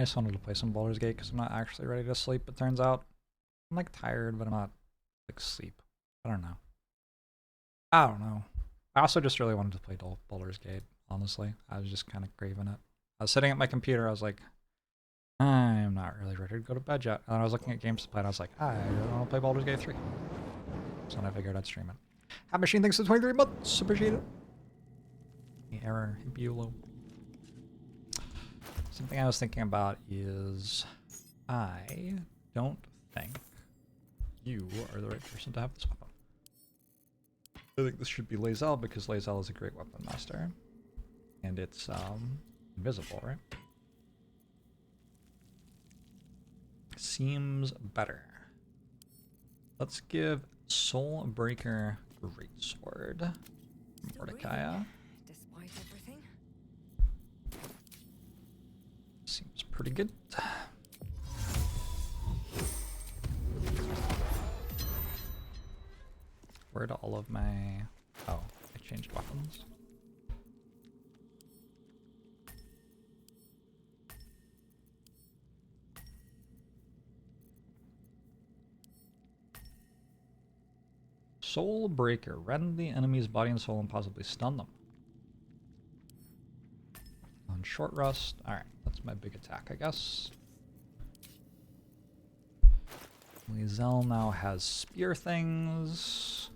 I just wanted to play some Baldur's Gate because I'm not actually ready to sleep, it turns out. I'm like tired, but I'm not like sleep. I don't know. I don't know. I also just really wanted to play Baldur's Gate, honestly. I was just kind of craving it. I was sitting at my computer, I was like, I'm not really ready to go to bed yet. And then I was looking at games to play, and I was like, I really want to play Baldur's Gate 3. So then I figured I'd stream it. Hat Machine, thanks for 23 months. Appreciate it. Error, Bulo. Something I was thinking about is I don't think you are the right person to have this weapon. I think this should be Lae'zel because Lae'zel is a great weapon master. And it's invisible, right? Seems better. Let's give Soulbreaker Greatsword. Mordecai. Despite everything. Seems pretty good. Where'd all of my... Oh, I changed weapons. Soulbreaker. Rend the enemy's body and soul and possibly stun them. On short rest. Alright, that's my big attack, I guess. Lae'zel now has spear things.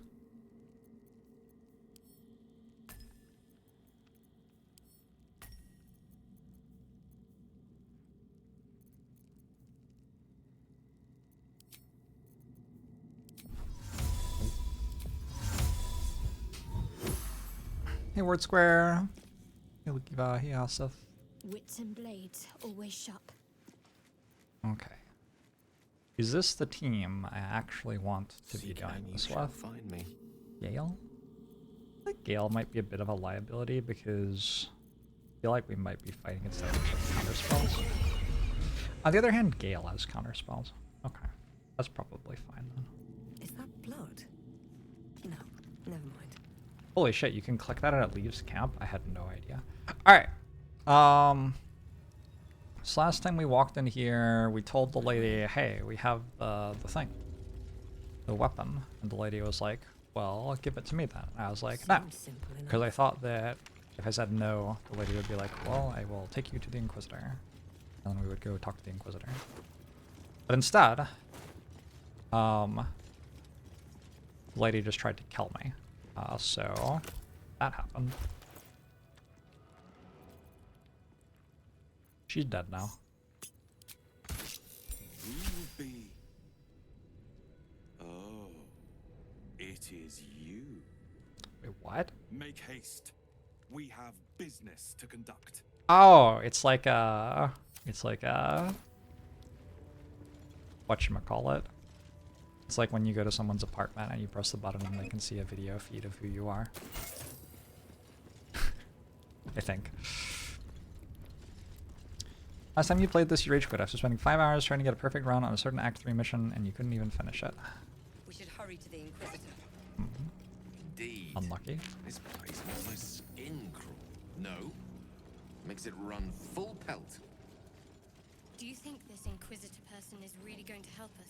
Hey, Word Square. Hey, Lukiva. Hey, Asif. Wits and blades always sharp. Okay. Is this the team I actually want to be going this with? Find me. Gale? I think Gale might be a bit of a liability because I feel like we might be fighting against counter spells. On the other hand, Gale has counter spells. Okay. That's probably fine then. Is that blood? No, never mind. Holy shit, you can click that and it leaves camp? I had no idea. Alright. So last time we walked in here, we told the lady, hey, we have the thing. The weapon. And the lady was like, well, give it to me then. And I was like, no. Because I thought that if I said no, the lady would be like, well, I will take you to the Inquisitor. And then we would go talk to the Inquisitor. But instead, the lady just tried to kill me. So that happened. She's dead now. Who will be? Oh, it is you. Wait, what? Make haste. We have business to conduct. Oh, it's like whatchamacallit. It's like when you go to someone's apartment and you press the button and they can see a video feed of who you are. I think. Last time you played this, you rage quit after spending 5 hours trying to get a perfect run on a certain Act 3 mission and you couldn't even finish it. We should hurry to the Inquisitor. Indeed. Unlucky. This place makes my skin crawl. No. Makes it run full pelt. Do you think this Inquisitor person is really going to help us?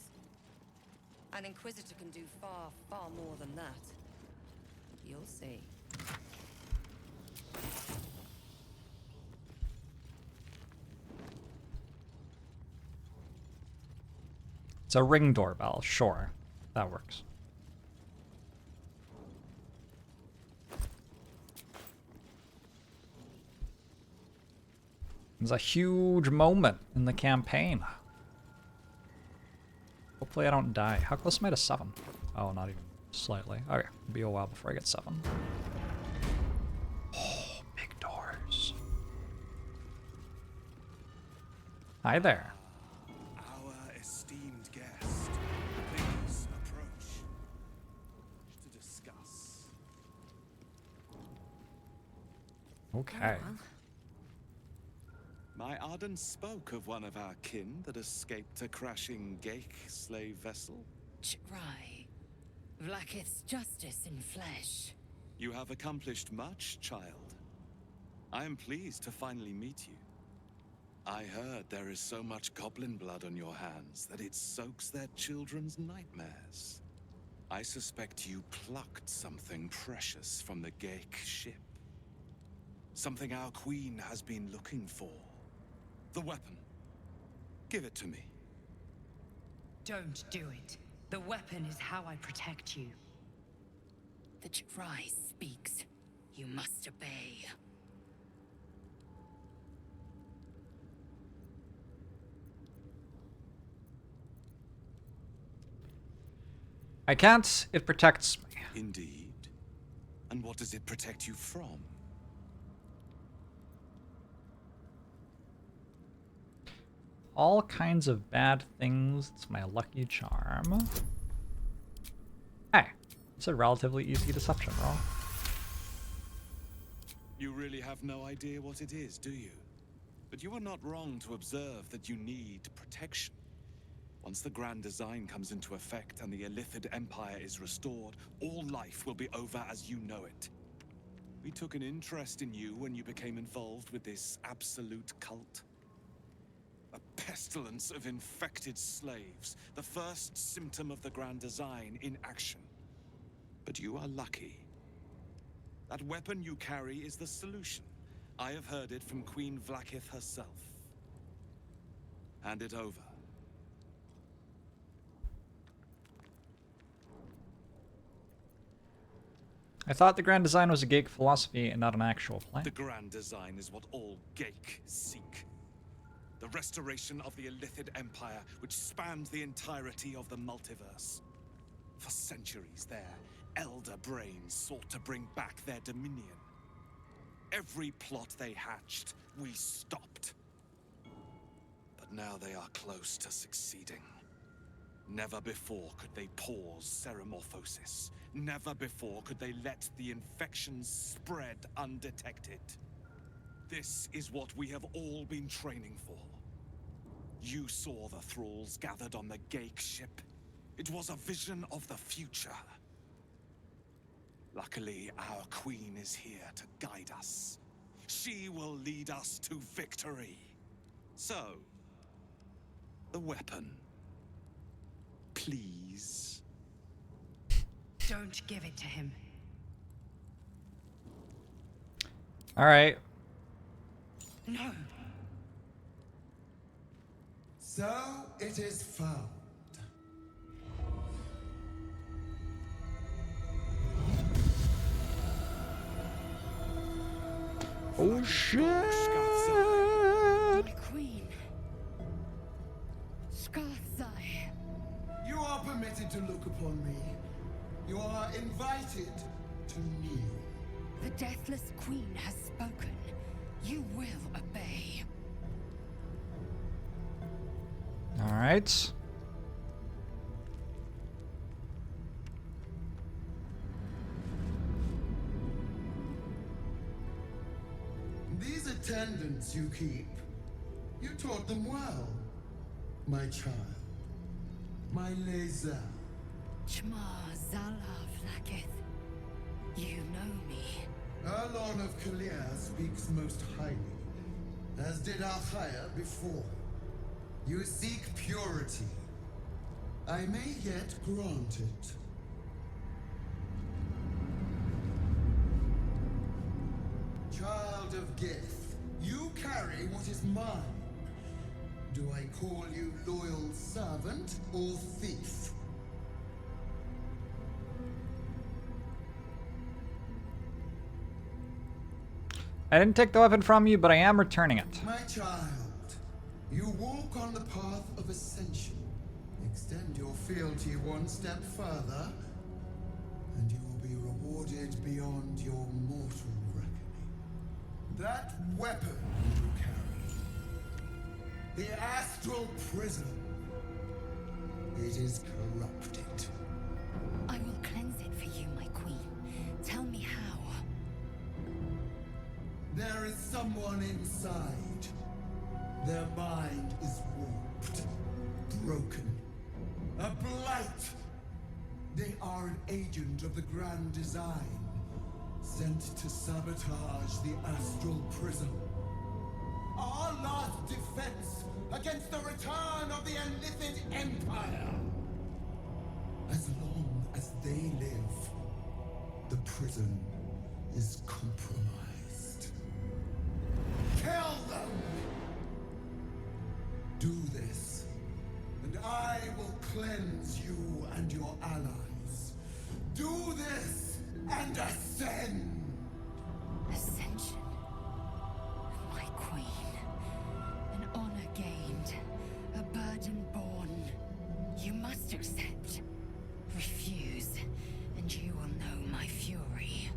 An Inquisitor can do far, far more than that. You'll see. It's a ring doorbell, sure. That works. It's a huge moment in the campaign. Hopefully I don't die. How close am I to 7? Oh, not even slightly. Okay, it'll be a while before I get 7. Oh, big doors. Hi there. Our esteemed guest, please approach to discuss. Okay. My Arden spoke of one of our kin that escaped a crashing Geik slave vessel. Try. Vlaakith's justice in flesh. You have accomplished much, child. I am pleased to finally meet you. I heard there is so much goblin blood on your hands that it soaks their children's nightmares. I suspect you plucked something precious from the Geik ship. Something our queen has been looking for. The weapon. Give it to me. Don't do it. The weapon is how I protect you. The Dry speaks. You must obey. I can't. It protects me. Indeed. And what does it protect you from? All kinds of bad things. It's my lucky charm. Hey, it's a relatively easy deception roll. You really have no idea what it is, do you? But you are not wrong to observe that you need protection. Once the Grand Design comes into effect and the Illithid Empire is restored, all life will be over as you know it. We took an interest in you when you became involved with this absolute cult. A pestilence of infected slaves, the first symptom of the Grand Design in action. But you are lucky. That weapon you carry is the solution. I have heard it from Queen Vlaakith herself. Hand it over. I thought the Grand Design was a Geik philosophy and not an actual plan. The Grand Design is what all Geik seek. The restoration of the Illithid Empire, which spanned the entirety of the multiverse. For centuries, their elder brains sought to bring back their dominion. Every plot they hatched, we stopped. But now they are close to succeeding. Never before could they pause Ceremorphosis. Never before could they let the infections spread undetected. This is what we have all been training for. You saw the thralls gathered on the Geik ship. It was a vision of the future. Luckily, our queen is here to guide us. She will lead us to victory. So, the weapon. Please. Don't give it to him. All right. No. So it is found. Oh shit! My queen. Skathzai. You are permitted to look upon me. You are invited to kneel. The Deathless Queen has spoken. You will obey. All right. These attendants you keep, you taught them well, my child. My Lae'zel. Chma Zala Vlaakith. You know me. Erlon of Kalir speaks most highly, as did Alchaya before. You seek purity. I may yet grant it. Child of Gith, you carry what is mine. Do I call you loyal servant or thief? I didn't take the weapon from you, but I am returning it. My child, you walk on the path of ascension. Extend your fealty one step further, and you will be rewarded beyond your mortal reckoning. That weapon you carry, the astral prism, it is corrupted. I will cleanse it for you, my queen. Tell me how. There is someone inside. Their mind is warped, broken, a blight. They are an agent of the Grand Design, sent to sabotage the astral prism. Our last defense against the return of the Illithid Empire. As long as they live, the prison is compromised. Kill them! Do this, and I will cleanse you and your allies. Do this, and ascend! Ascension. My queen. An honor gained. A burden borne. You must accept. Refuse, and you will know my fury.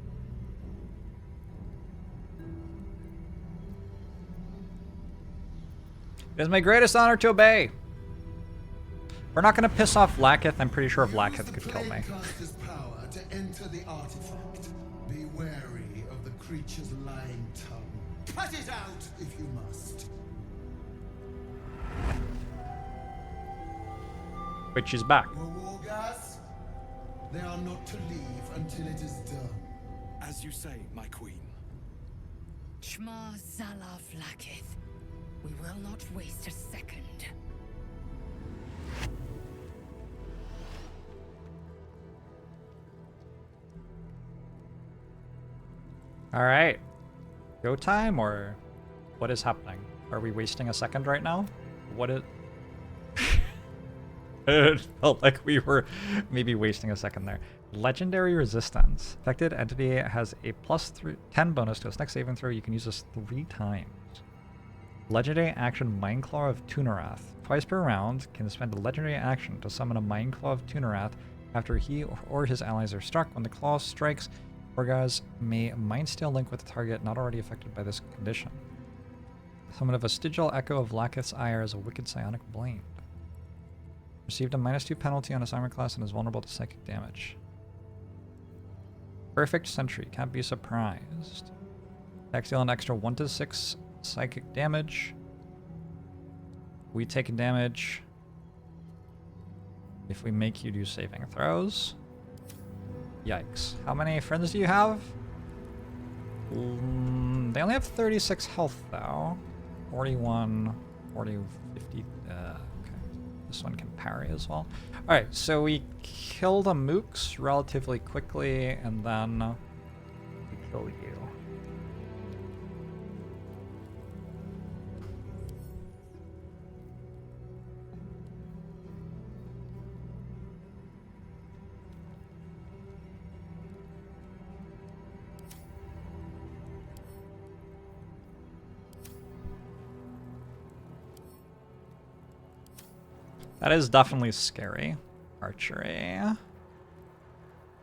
It is my greatest honor to obey. We're not gonna piss off Lakith. I'm pretty sure Lakith could kill me. Caster's power to enter the artifact. Be wary of the creature's lying tongue. Cut it out if you must. Which is back. Your war gas? They are not to leave until it is done. As you say, my queen. Shma Zalav Lakith. We will not waste a second. All right. Go time, or what is happening? Are we wasting a second right now? What is... It felt like we were maybe wasting a second there. Legendary resistance. Affected entity has a +10 bonus to its next saving throw. You can use this 3 times. Legendary action Mindclaw of Tunarath. Twice per round, can spend a legendary action to summon a Mindclaw of Tunarath after he or his allies are struck. When the claw strikes, Orgaz may Mindsteel link with the target not already affected by this condition. Summon a Vestigial Echo of Lakith's Ire as a Wicked Psionic Blade. Received a -2 penalty on his armor class and is vulnerable to psychic damage. Perfect Sentry, can't be surprised. Attacks deal an extra 1 to 6 psychic damage. We take damage if we make you do saving throws. Yikes. How many friends do you have? They only have 36 health though. 41, 40, 50. Okay. This one can parry as well. Alright, so we kill the mooks relatively quickly and then we kill you. That is definitely scary. Archery.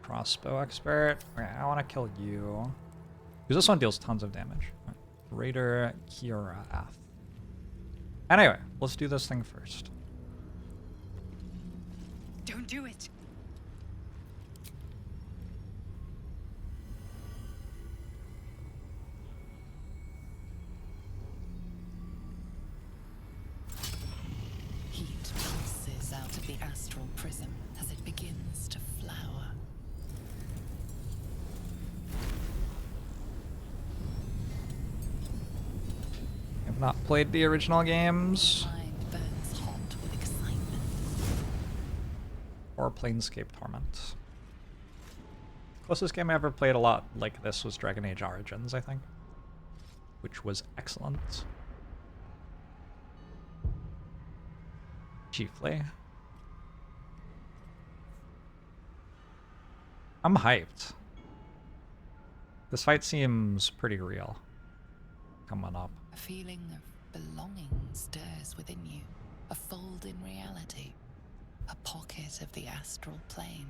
Crossbow expert. Okay, I want to kill you. Because this one deals tons of damage. Raider Kirath. Anyway, let's do this thing first. Don't do it. Heat pulses out of the astral prism as it begins to flower. I've not played the original games. Mind burns hot with excitement. Or Planescape Torment. Closest game I ever played a lot like this was Dragon Age Origins, I think. Which was excellent. Chiefly. I'm hyped. This fight seems pretty real. Coming up. A feeling of belonging stirs within you. A fold in reality. A pocket of the astral plane.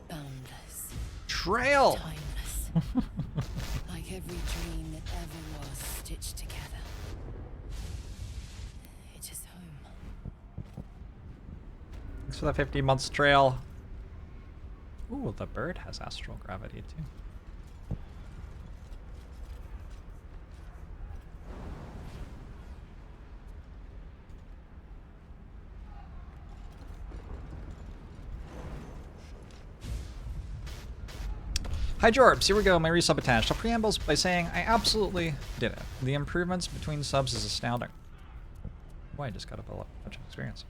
Boundless. Trail! Timeless. Like every dream that ever was stitched together. It is home. Thanks for the 50 months trail. Ooh, the bird has astral gravity too. Hi Jorbs, here we go, my resub attached. I'll preambles by saying I absolutely did it. The improvements between subs is astounding. Boy, I just got up a bunch of experience.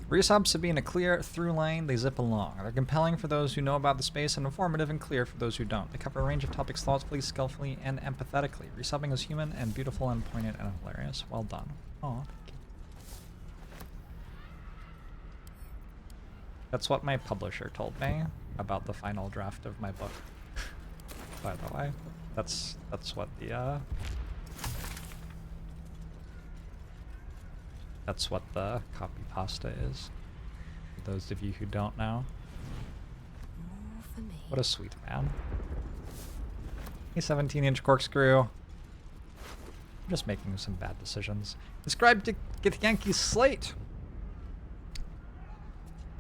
Resubs have been a clear through line, they zip along. They're compelling for those who know about the space and informative and clear for those who don't. They cover a range of topics thoughtfully, skillfully, and empathetically. Resubbing is human and beautiful and poignant and hilarious. Well done. Aw, thank you. That's what my publisher told me about the final draft of my book. By the way, that's what the that's what the copy pasta is. For those of you who don't know. More for me. What a sweet man. A 17-inch corkscrew. I'm just making some bad decisions. Describe Githyanki's slate.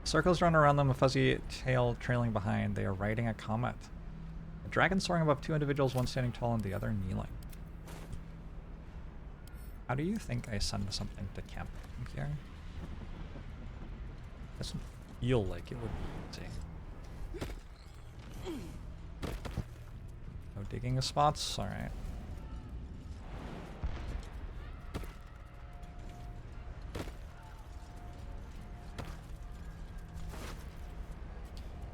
Circles run around them, a fuzzy tail trailing behind. They are riding a comet. A dragon soaring above two individuals, one standing tall and the other kneeling. How do you think I send something to camp here? Doesn't feel like it would be easy. No digging of spots? Alright.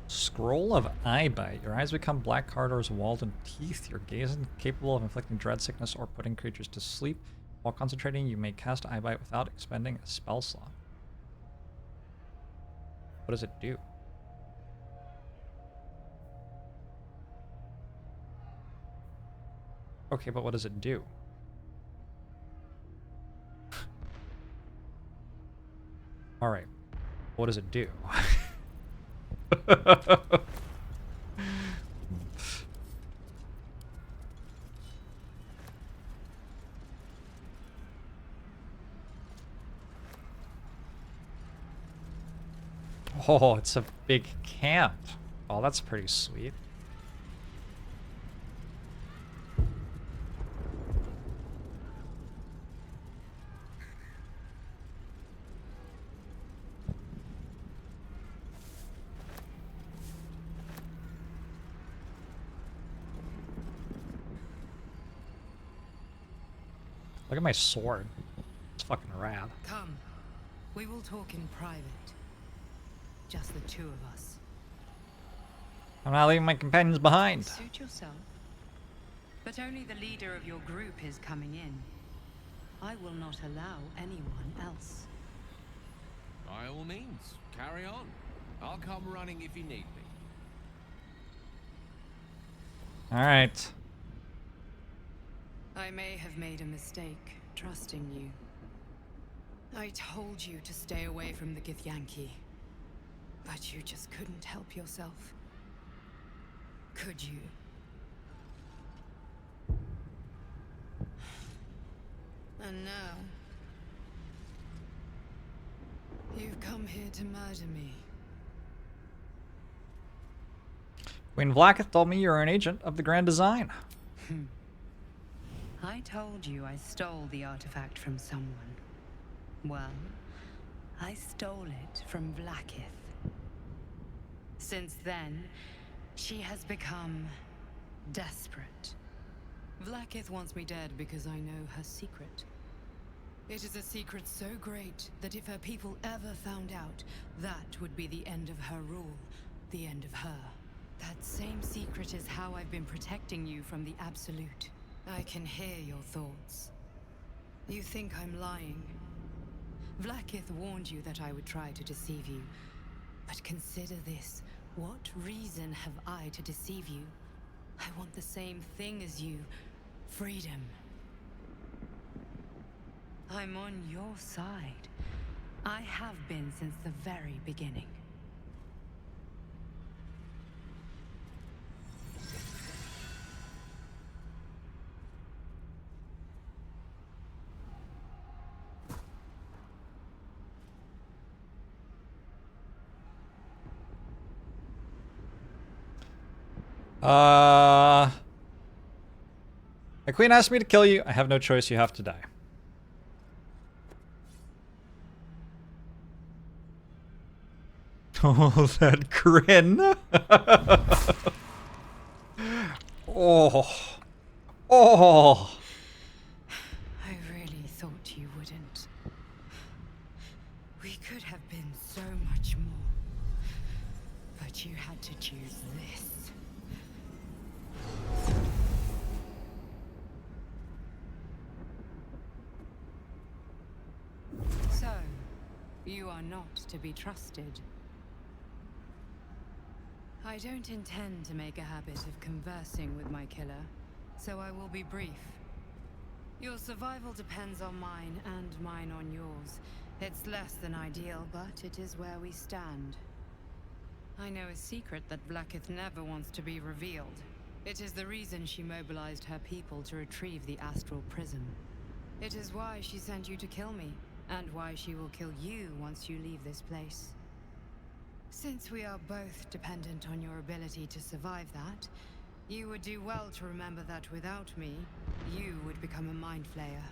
Scroll of Eye Bite. Your eyes become black corridors walled in teeth. Your gaze is capable of inflicting dread, sickness, or putting creatures to sleep. While concentrating, you may cast Eye Bite without expending a spell slot. What does it do? Okay, but what does it do? Alright. What does it do? Oh, it's a big camp. Oh, that's pretty sweet. Look at my sword. It's fucking rad. Come, we will talk in private. Just the two of us. I'm not leaving my companions behind. Suit yourself. But only the leader of your group is coming in. I will not allow anyone else. By all means, carry on. I'll come running if you need me. Alright. I may have made a mistake trusting you. I told you to stay away from the Githyanki. But you just couldn't help yourself. Could you? And now... you've come here to murder me. Queen Vlaakith told me you're an agent of the Grand Design. I told you I stole the artifact from someone. Well, I stole it from Vlaakith. Since then, she has become desperate. Vlaakith wants me dead because I know her secret. It is a secret so great that if her people ever found out, that would be the end of her rule, the end of her. That same secret is how I've been protecting you from the Absolute. I can hear your thoughts. You think I'm lying. Vlaakith warned you that I would try to deceive you. But consider this. What reason have I to deceive you? I want the same thing as you. Freedom. I'm on your side. I have been since the very beginning. The Queen asked me to kill you. I have no choice. You have to die. Oh, that grin. Oh. Oh. I really thought you wouldn't. We could have been so much more. But you had to choose this. So, you are not to be trusted. I don't intend to make a habit of conversing with my killer, so I will be brief. Your survival depends on mine and mine on yours. It's less than ideal, but it is where we stand. I know a secret that Blackith never wants to be revealed. It is the reason she mobilized her people to retrieve the astral prism. It is why she sent you to kill me, and why she will kill you once you leave this place. Since we are both dependent on your ability to survive that, you would do well to remember that without me, you would become a mind flayer.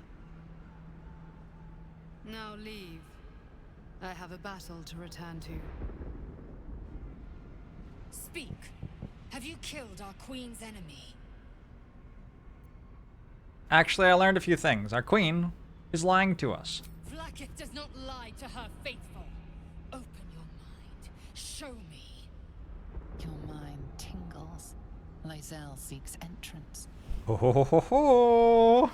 Now leave. I have a battle to return to. Speak. Have you killed our queen's enemy? Actually, I learned a few things. Our queen is lying to us. Blackith does not lie to her faithful. Open your mind. Show me. Your mind tingles. Lae'zel seeks entrance. Ho ho ho ho ho!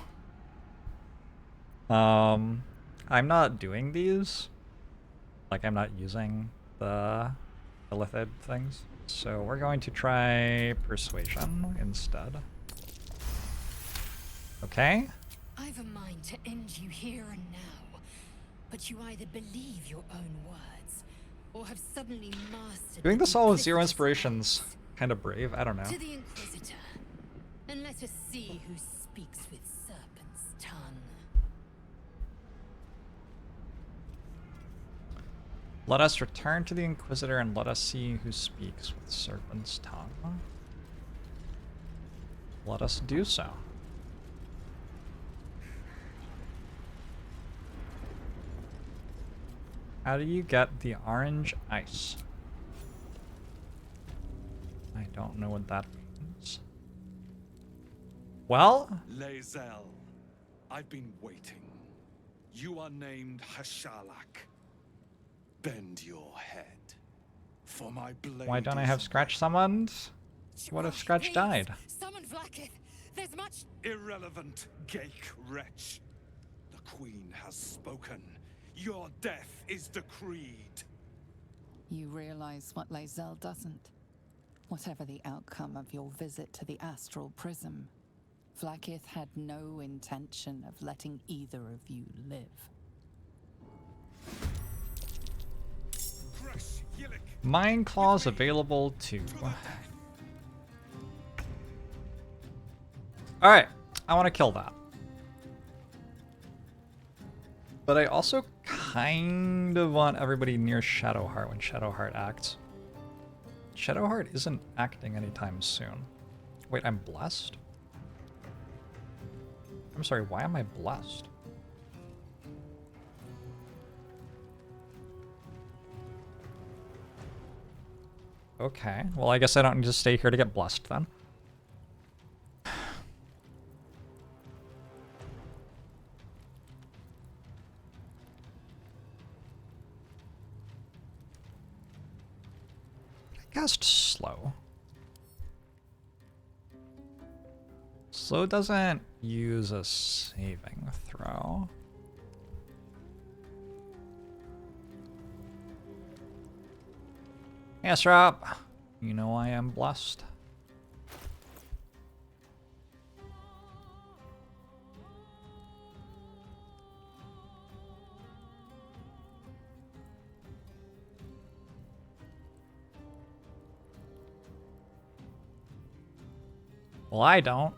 I'm not doing these. Like, I'm not using the illithid things. So we're going to try persuasion instead. Okay. I've a mind to end you here and now, but you either believe your own words, or have suddenly mastered Doing the this all with 0 duplicitous inspirations, arts. kind of brave. I don't know. To the Inquisitor, and let us see who speaks with serpent's tongue. Let us return to the Inquisitor and let us see who speaks with serpent's tongue. Let us do so. How do you get the orange ice? I don't know what that means. Well, Lae'zel, I've been waiting. You are named Hashalak. Bend your head. For my blade. why don't I have Scratch summoned? What if Scratch Please, died? Summon Blackith. There's much. Irrelevant, Gake wretch. The Queen has spoken. Your death is decreed. You realize what Lae'zel doesn't. Whatever the outcome of your visit to the astral prism, Blackith had no intention of letting either of you live. Crush Yillik. Mind Claws available too. To the death. Alright, I want to kill that. But I also kind of want everybody near Shadowheart when Shadowheart acts. Shadowheart isn't acting anytime soon. Wait, I'm blessed? I'm sorry, why am I blessed? Okay, well I guess I don't need to stay here to get blessed then. Cast slow. Slow doesn't use a saving throw. Yes, Rob. You know I am blessed. Well, I don't.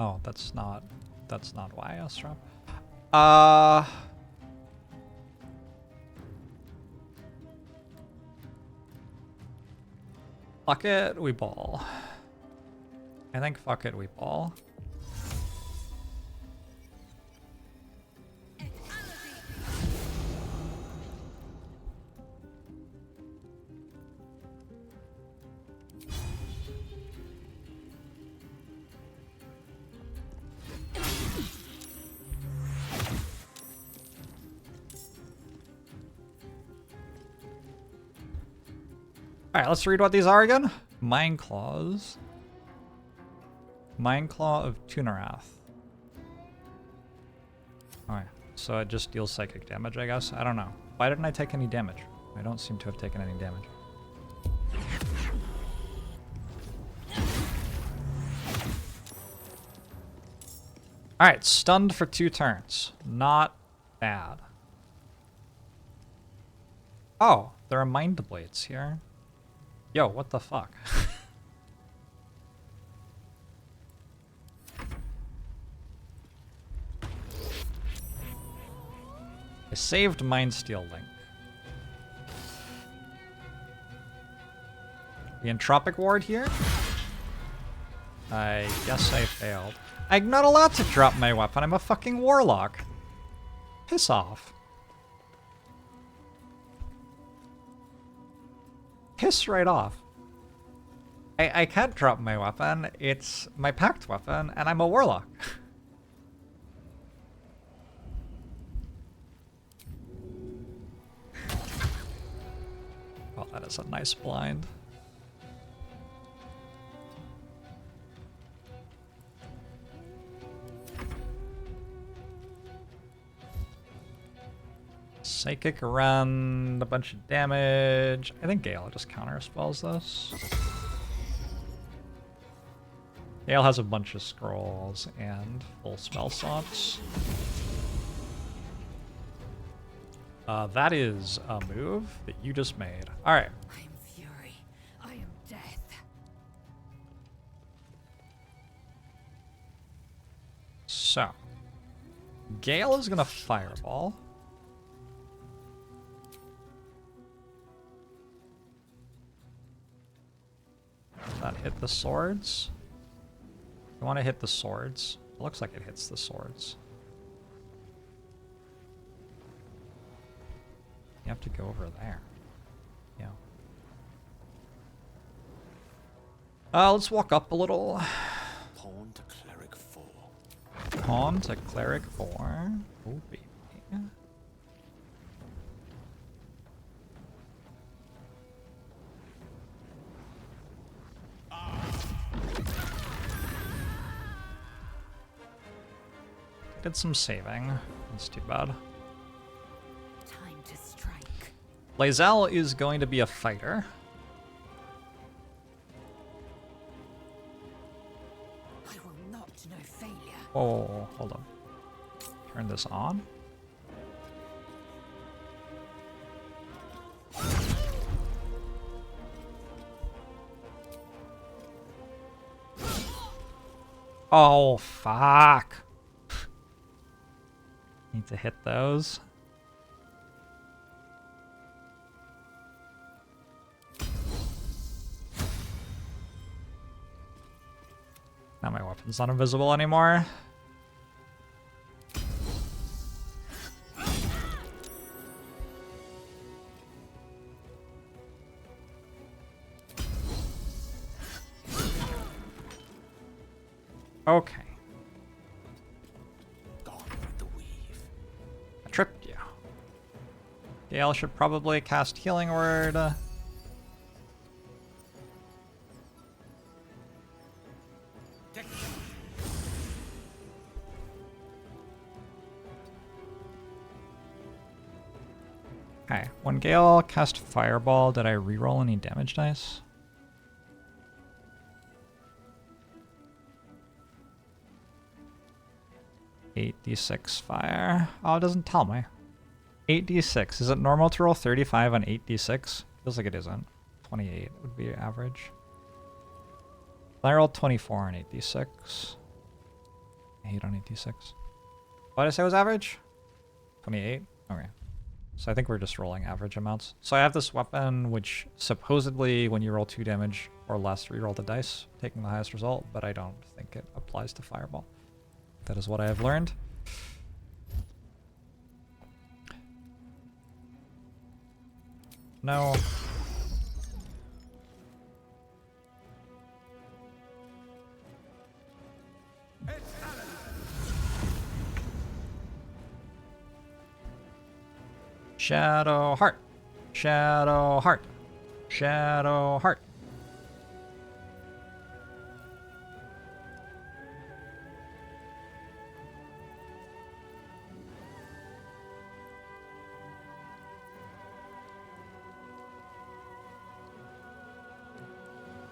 Oh, that's not why, Astrop. Fuck it, we ball. I think fuck it, we ball. Alright, let's read what these are again. Mind Claws. Mind Claw of Tunarath. Alright, so it just deals psychic damage, I guess. I don't know. Why didn't I take any damage? I don't seem to have taken any damage. Alright, stunned for 2 turns. Not bad. Oh, there are Mind Blades here. Yo, what the fuck? I saved Mind Steel Link. The Entropic Ward here? I guess I failed. I'm not allowed to drop my weapon. I'm a fucking warlock. Piss off. Piss right off. I can't drop my weapon. It's my pact weapon, and I'm a warlock. Well, that is a nice blind. Psychic around, a bunch of damage. I think Gale just counter spells this. Gale has a bunch of scrolls and full spell slots. That is a move that you just made. Alright. I am fury. I am death. So. Gale is gonna fireball. Does that hit the swords? You want to hit the swords? It looks like it hits the swords. You have to go over there. Yeah. Let's walk up a little. Pawn to cleric 4. Pawn to cleric 4. Oh, baby. Did some saving. That's too bad. Time to strike. Lae'zel is going to be a fighter. I will not know failure. Oh, hold on. Turn this on. Oh, fuck. Need to hit those. Now my weapon's not invisible anymore. Okay. Tripped you. Gale should probably cast Healing Word. Okay, when Gale cast Fireball, did I reroll any damage dice? Eight d6 fire. Oh, it doesn't tell me. 8d6. Is it normal to roll 35 on 8d6? Feels like it isn't. 28 would be average. I rolled 24 on 8d6. 8 on 8d6. What did I say was average? 28? Okay. So I think we're just rolling average amounts. So I have this weapon which supposedly when you roll 2 damage or less, reroll the dice, taking the highest result, but I don't think it applies to Fireball. That is what I have learned. No. Shadow Heart. Shadow Heart. Shadow Heart.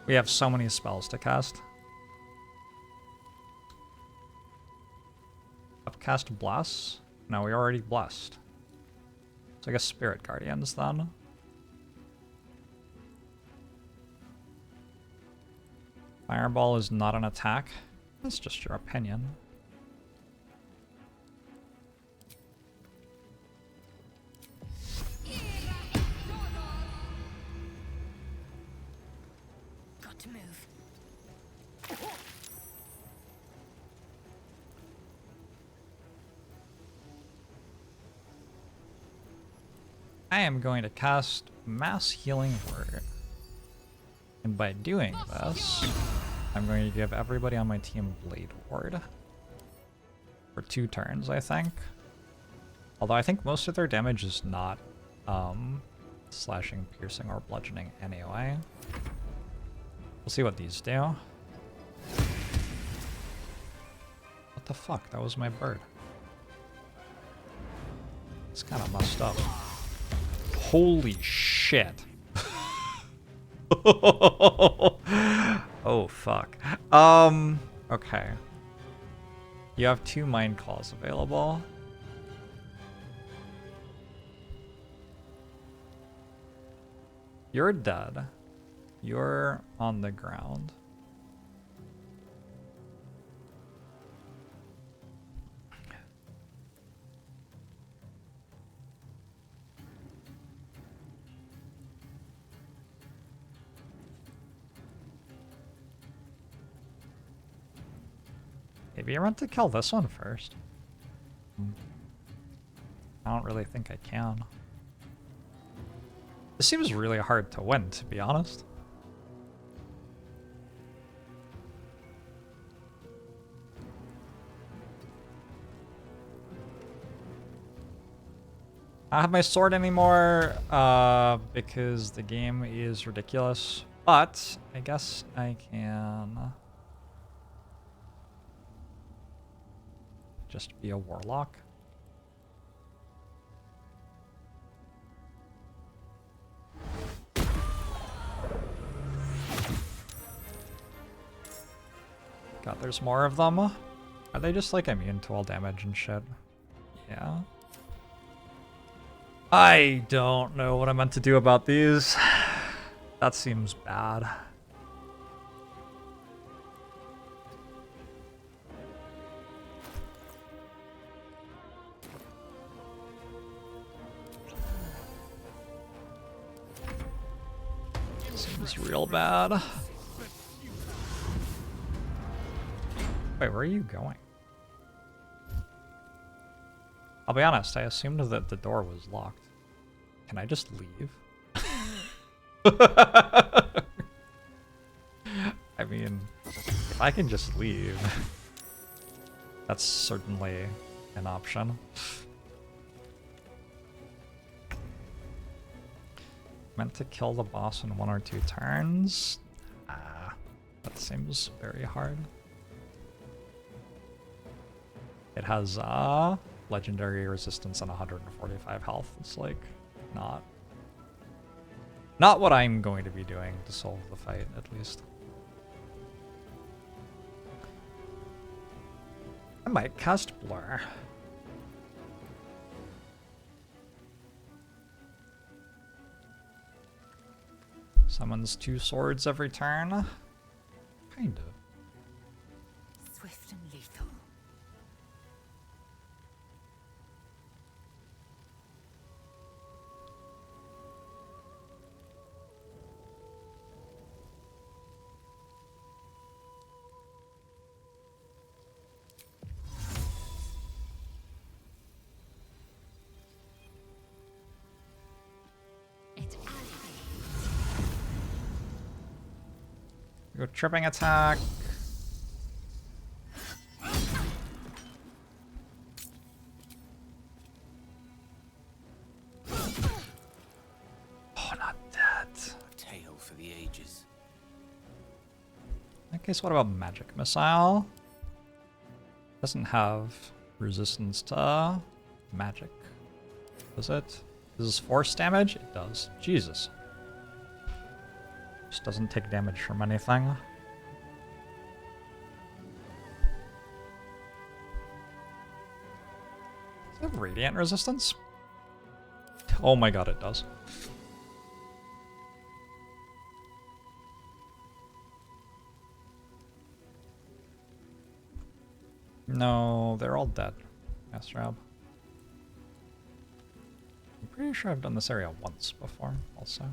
We have so many spells to cast. Upcast Bless? No, we already blessed. So I guess Spirit Guardians then. Fireball is not an attack. That's just your opinion. Got to move. I am going to cast Mass Healing Word. And by doing this, I'm going to give everybody on my team Blade Ward. For 2 turns, I think. Although I think most of their damage is not slashing, piercing, or bludgeoning anyway. We'll see what these do. What the fuck? That was my bird. It's kind of messed up. Holy shit. Oh fuck. Okay. You have 2 Mind Calls available. You're dead. You're on the ground. Maybe I meant to kill this one first. I don't really think I can. This seems really hard to win, to be honest. I don't have my sword anymore because the game is ridiculous, but I guess I can just be a warlock. God, there's more of them. Are they just like immune to all damage and shit? Yeah. I don't know what I meant to do about these. That seems bad. Seems real bad. Wait, where are you going? I'll be honest, I assumed that the door was locked. Can I just leave? I mean, if I can just leave, that's certainly an option. Meant to kill the boss in 1 or 2 turns? That seems very hard. It has legendary resistance and 145 health. It's like not what I'm going to be doing to solve the fight, at least. I might cast Blur. Summons 2 swords every turn. Kind of. Swift and lethal. Go tripping attack. Oh, not dead. case, what about magic missile? Doesn't have resistance to magic. Does it? Does this force damage? It does. Jesus. Just doesn't take damage from anything. Does it have radiant resistance? Oh my god, it does. No, they're all dead. Astrab. I'm pretty sure I've done this area once before, also.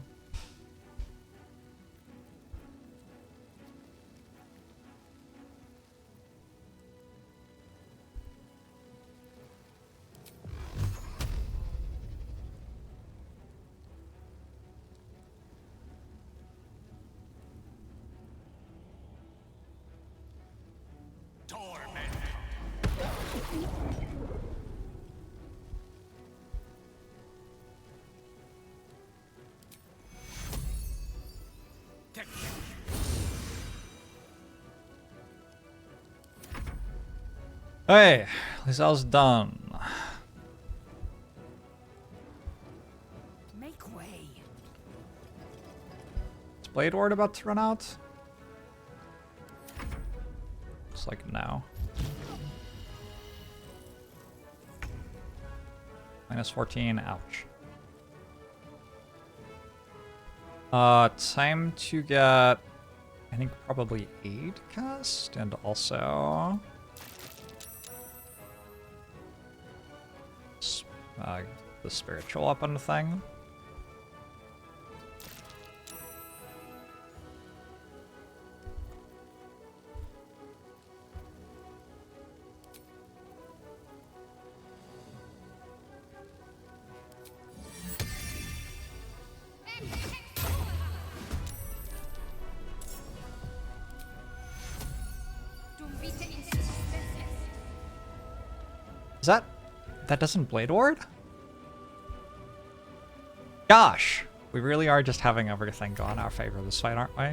Hey, Lizel's done. Make way. Is Blade Ward about to run out? Looks like now. -14, ouch. Time to get, I think, probably aid cast, and also the spiritual weapon thing. Is that doesn't Blade Ward? Gosh, we really are just having everything go in our favor this fight, aren't we?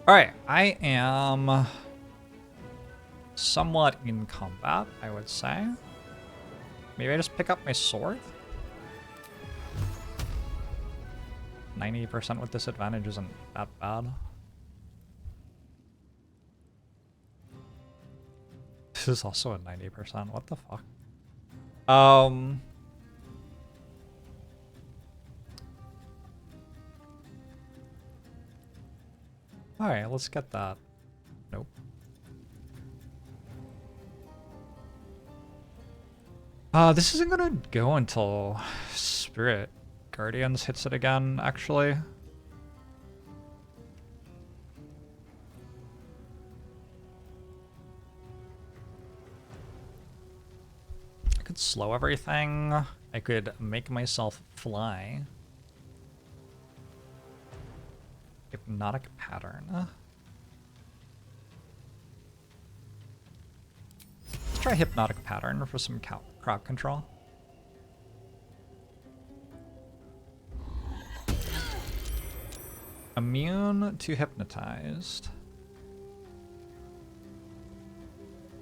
Alright, I am somewhat in combat, I would say. Maybe I just pick up my sword? 90% with disadvantage isn't that bad. This is also a 90%. What the fuck? Alright, let's get that. Nope. This isn't gonna go until Spirit Guardians hits it again, actually. I could slow everything. I could make myself fly. Hypnotic pattern. Let's try hypnotic pattern for some crowd control. Immune to hypnotized.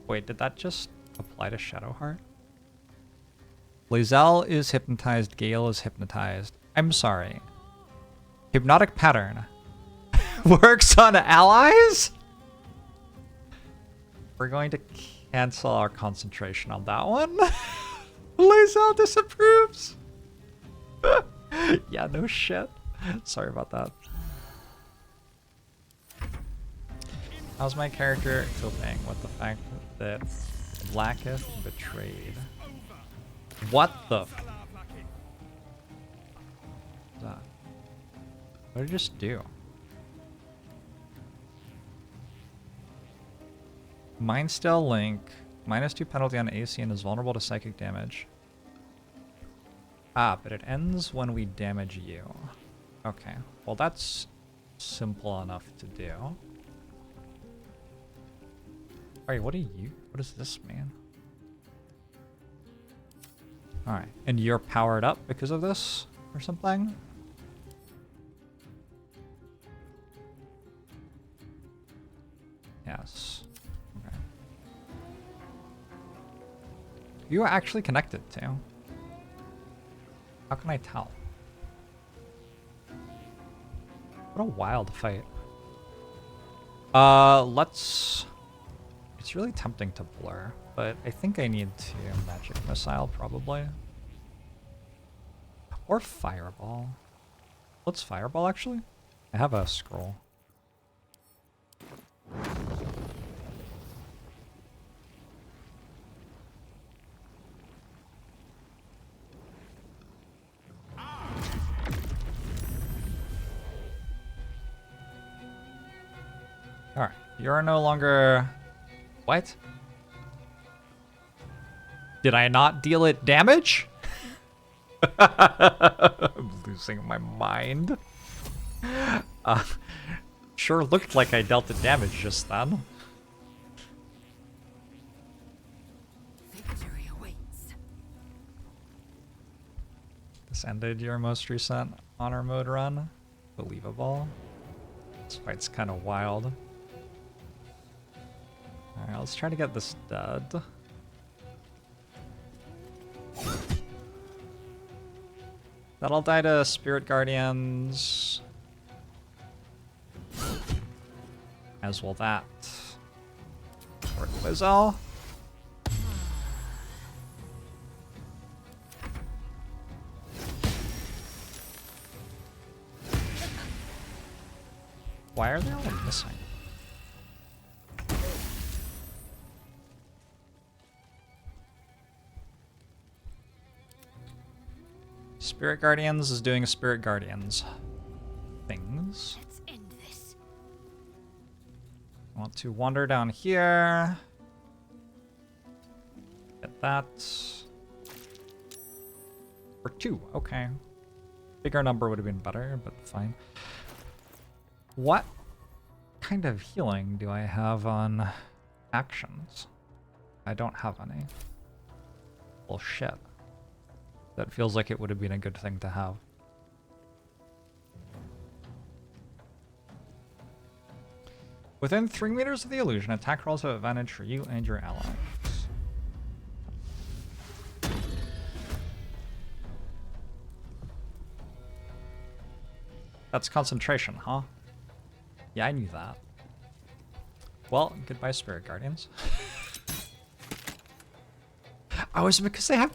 Wait, did that just apply to Shadowheart? Lae'zel is hypnotized, Gale is hypnotized. I'm sorry. Hypnotic pattern works on allies? We're going to cancel our concentration on that one. Lae'zel disapproves. Yeah, no shit. Sorry about that. How's my character coping with the fact that Blacketh betrayed? What the f- that? What did I just do? Mind Still Link, -2 penalty on AC and is vulnerable to psychic damage. Ah, but it ends when we damage you. Okay, well that's simple enough to do. Alright, what does this mean? Alright, and you're powered up because of this? or something. Yes. Okay. You are actually connected to. How can I tell? What a wild fight. Let's... It's really tempting to blur, but I think I need to magic missile probably. Or fireball. Let's fireball actually. I have a scroll. Alright, you're no longer... What? Did I not deal it damage? I'm losing my mind. Sure looked like I dealt it damage just then. Victory awaits. This ended your most recent honor mode run. Believable. This fight's kind of wild. Alright, let's try to get this dead. That'll die to Spirit Guardians. As will that. Or Quizzel. Why are they all missing? Spirit Guardians is doing Spirit Guardians things. Let's end this. I want to wander down here. Get that. For 2, okay. Bigger number would have been better, but fine. What kind of healing do I have on actions? I don't have any. Well, shit. That feels like it would have been a good thing to have. Within 3 meters of the illusion, attack rolls have advantage for you and your allies. That's concentration, huh? Yeah, I knew that. Well, goodbye, Spirit Guardians. Oh, is it because they have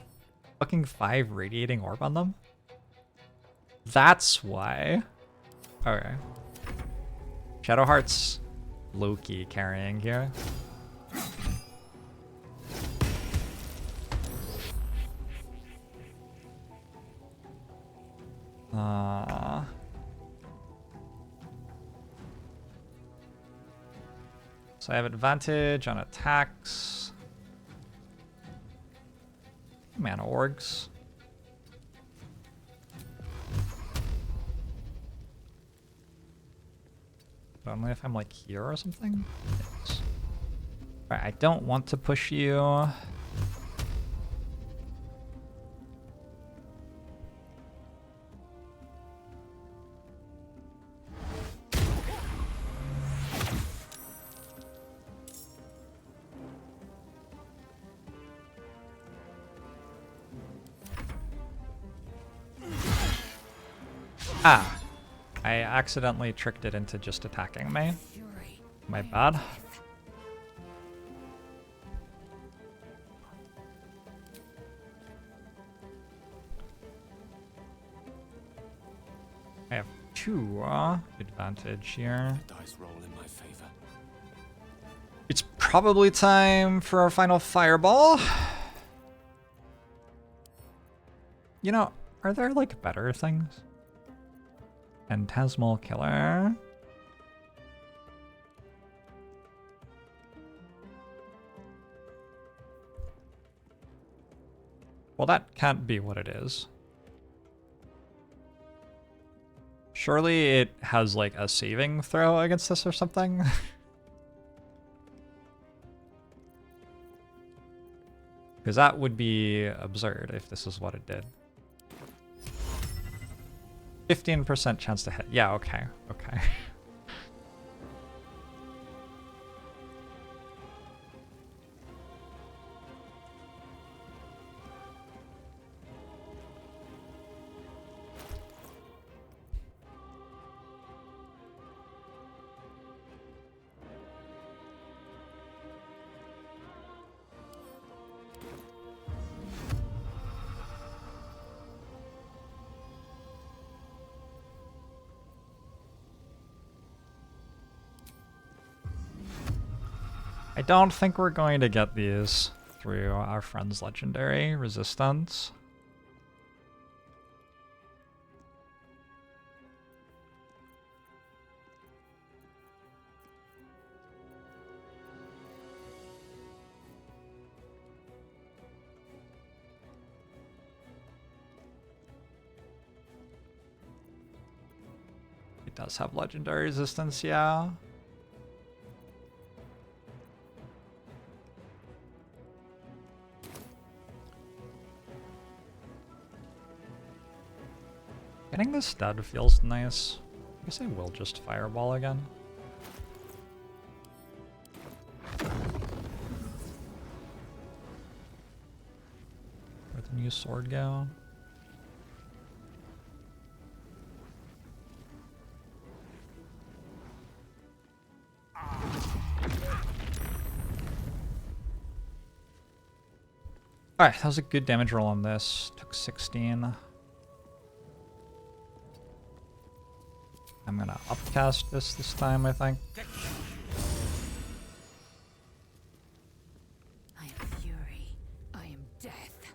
fucking 5 radiating orb on them? That's why. Okay. Shadowheart's low-key carrying here. So I have advantage on attacks. Mana orgs. But only if I'm like here or something? Yes. Alright, I don't want to push you. Ah, I accidentally tricked it into just attacking me. My bad. I have 2 advantage here. Dice roll in my favor. It's probably time for our final fireball. You know, are there like better things? Phantasmal Killer. Well, that can't be what it is. Surely it has like a saving throw against this or something? Because that would be absurd if this is what it did. 15% chance to hit. Yeah, okay. Okay. I don't think we're going to get these through our friend's legendary resistance. It does have legendary resistance, yeah. Getting this stud feels nice. I guess I will just fireball again. Where'd the new sword go? Alright, that was a good damage roll on this. Took 16. I'm gonna upcast this time, I think. I am fury. I am death.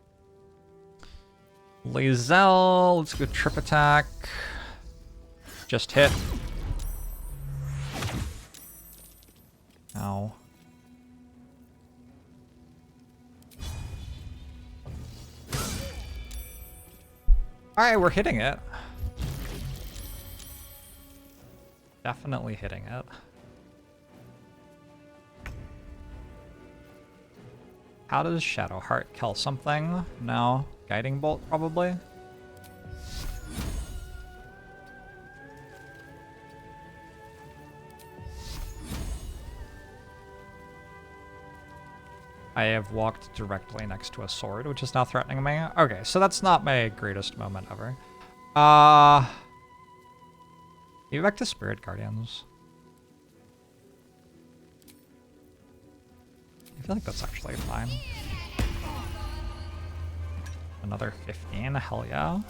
Lae'zel, let's go trip attack. Just hit. Ow. Alright, we're hitting it. Definitely hitting it. How does Shadowheart kill something? No. Guiding Bolt, probably? I have walked directly next to a sword, which is now threatening me. Okay, so that's not my greatest moment ever. Maybe back to Spirit Guardians. I feel like that's actually fine. Another 15, hell yeah.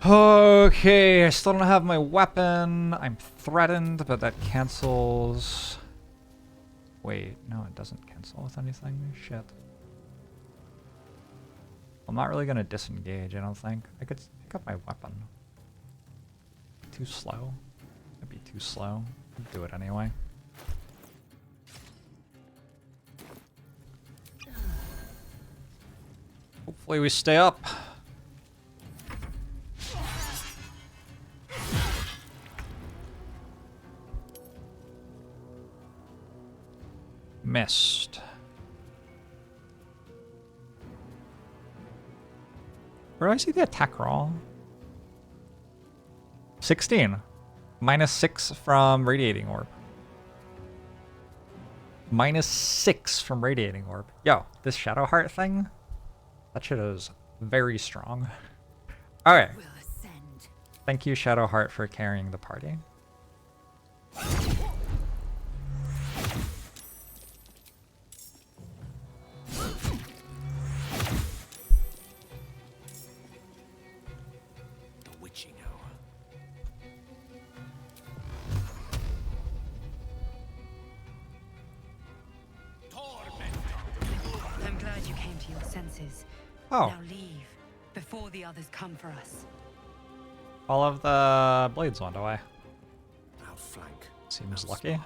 Okay, I still don't have my weapon. I'm threatened, but that cancels. Wait, no, it doesn't cancel with anything. Shit. I'm not really gonna disengage, I don't think. I could pick up my weapon. Too slow. It'd be too slow. I'd do it anyway. Hopefully we stay up. Missed. Where do I see the attack roll? 16. -6 from Radiating Orb. -6 from Radiating Orb. Yo, this Shadowheart thing? That shit is very strong. Alright. Thank you, Shadowheart, for carrying the party. I'm glad you came to your senses. Oh. Now leave before the others come for us. All of the blades went away. Our flank. Seems lucky.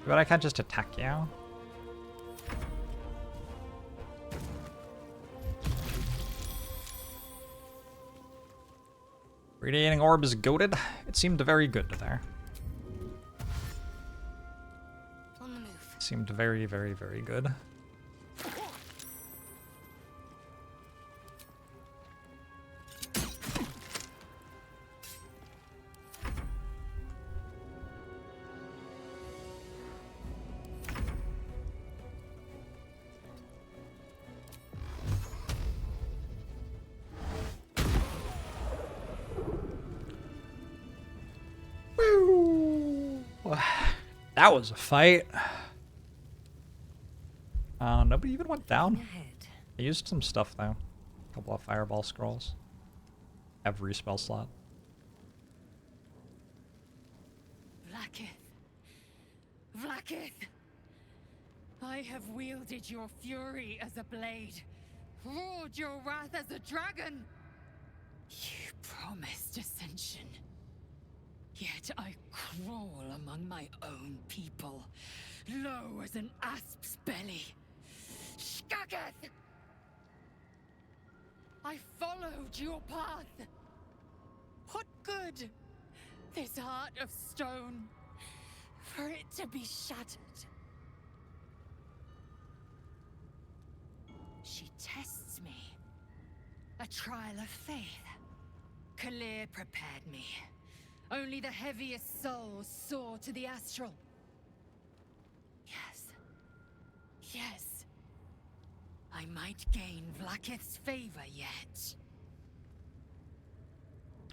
But I can't just attack you. Radiating orb is goated. It seemed very good there. On the move. Seemed very, very, very good. That was a fight. Nobody even went down. Ahead. I used some stuff though. A couple of fireball scrolls. Every spell slot. Vlaakith. Vlaakith! I have wielded your fury as a blade, roared your wrath as a dragon. You promised ascension. Yet I crawl among my own people, low as an asp's belly. Skageth! I followed your path. What good? This heart of stone, for it to be shattered. She tests me. A trial of faith. Kalir prepared me. Only the heaviest souls soar to the astral. Yes. Yes. I might gain Vlaakith's favor yet.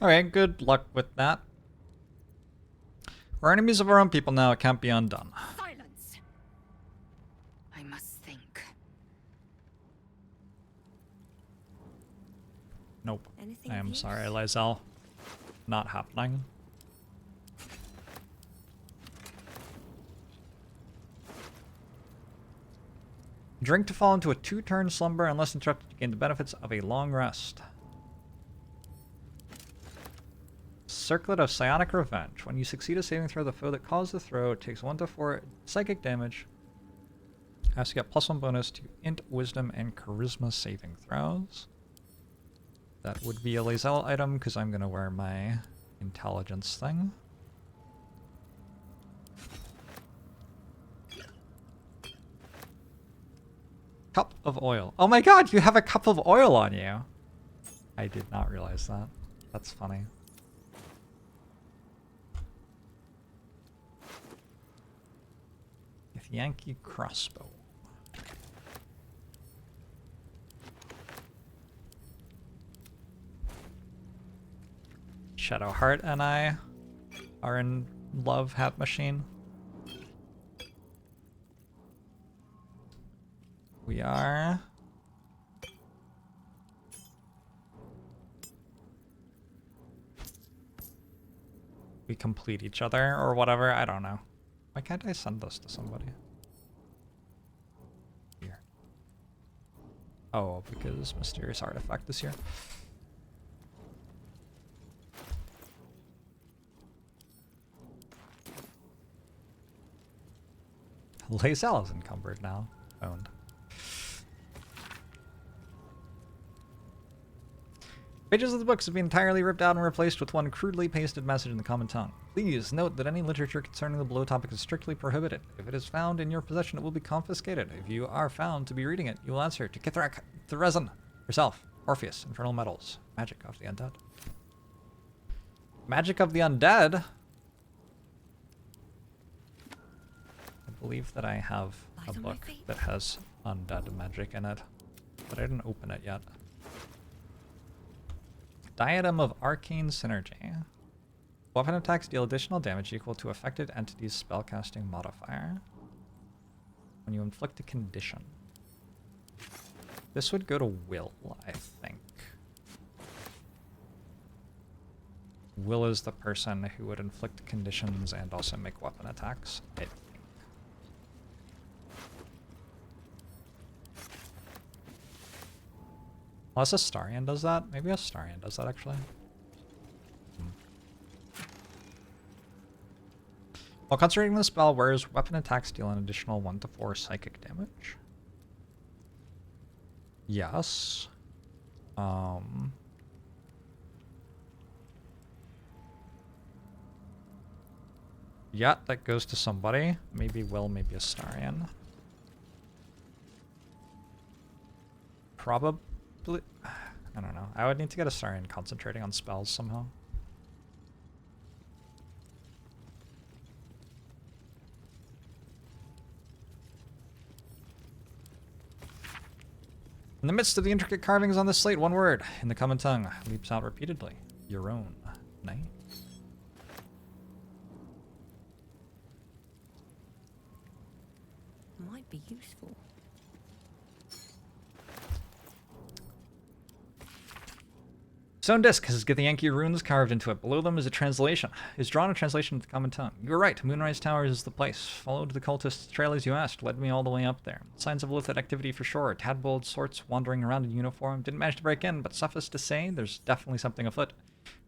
Alright, good luck with that. We're enemies of our own people now, it can't be undone. Silence! I must think. Nope. Anything I of am use? sorry, Lizelle. Not happening. Drink to fall into a 2-turn slumber unless interrupted to gain the benefits of a long rest. Circlet of Psionic Revenge. When you succeed a saving throw, the foe that caused the throw takes 1 to 4 psychic damage. Has to get +1 bonus to Int, Wisdom, and Charisma saving throws. That would be a Lizelle item because I'm going to wear my intelligence thing. Cup of oil. Oh my god, you have a cup of oil on you! I did not realize that. That's funny. With Yankee crossbow. Shadowheart and I are in love, Hat Machine. We are. We complete each other or whatever. I don't know. Why can't I send this to somebody? Here. Oh, because Mysterious Artifact is here. Lizelle is encumbered now. Owned. Pages of the books have been entirely ripped out and replaced with one crudely pasted message in the common tongue. Please note that any literature concerning the below topic is strictly prohibited. If it is found in your possession, it will be confiscated. If you are found to be reading it, you will answer to Kithrak, Threzen, yourself, Orpheus, Infernal Metals, Magic of the Undead. Magic of the Undead? I believe that I have a book that has undead magic in it, but I didn't open it yet. Diadem of Arcane Synergy. Weapon attacks deal additional damage equal to affected entity's spellcasting modifier when you inflict a condition. This would go to Will, I think. Will is the person who would inflict conditions and also make weapon attacks, I think. Unless Astarion does that? Maybe Astarion does that, actually. While concentrating the spell, Wearer's weapon attacks deal an additional 1 to 4 psychic damage. Yes. Yeah, that goes to somebody. Maybe Will, maybe Astarion. Probably... I don't know. I would need to get Astarion concentrating on spells somehow. In the midst of the intricate carvings on the slate, one word, in the common tongue, leaps out repeatedly. Your own. Nice. Might be useful. Stone disc has Githyanki runes carved into it. Below them is a translation. Is drawn a translation of the common tongue. You were right. Moonrise Towers is the place. Followed the cultist's trail as you asked. Led me all the way up there. Signs of illicit activity for sure. Tadpole sorts wandering around in uniform. Didn't manage to break in, but suffice to say, there's definitely something afoot.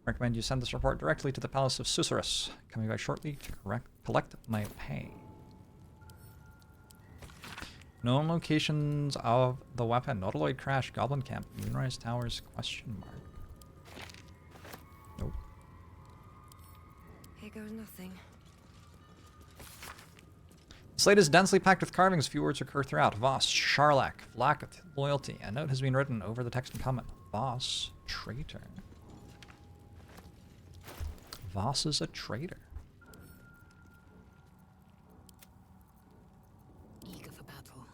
Recommend you send this report directly to the Palace of Susurrus. Coming back shortly to collect my pay. Known locations of the weapon. Nautiloid crash. Goblin camp. Moonrise Towers? Question mark. Nope. Here goes nothing. The slate is densely packed with carvings. Few words occur throughout. Voss, Sharlak, Vlakath, loyalty. A note has been written over the text in comment. Voss, traitor. Voss is a traitor. Eager for battle.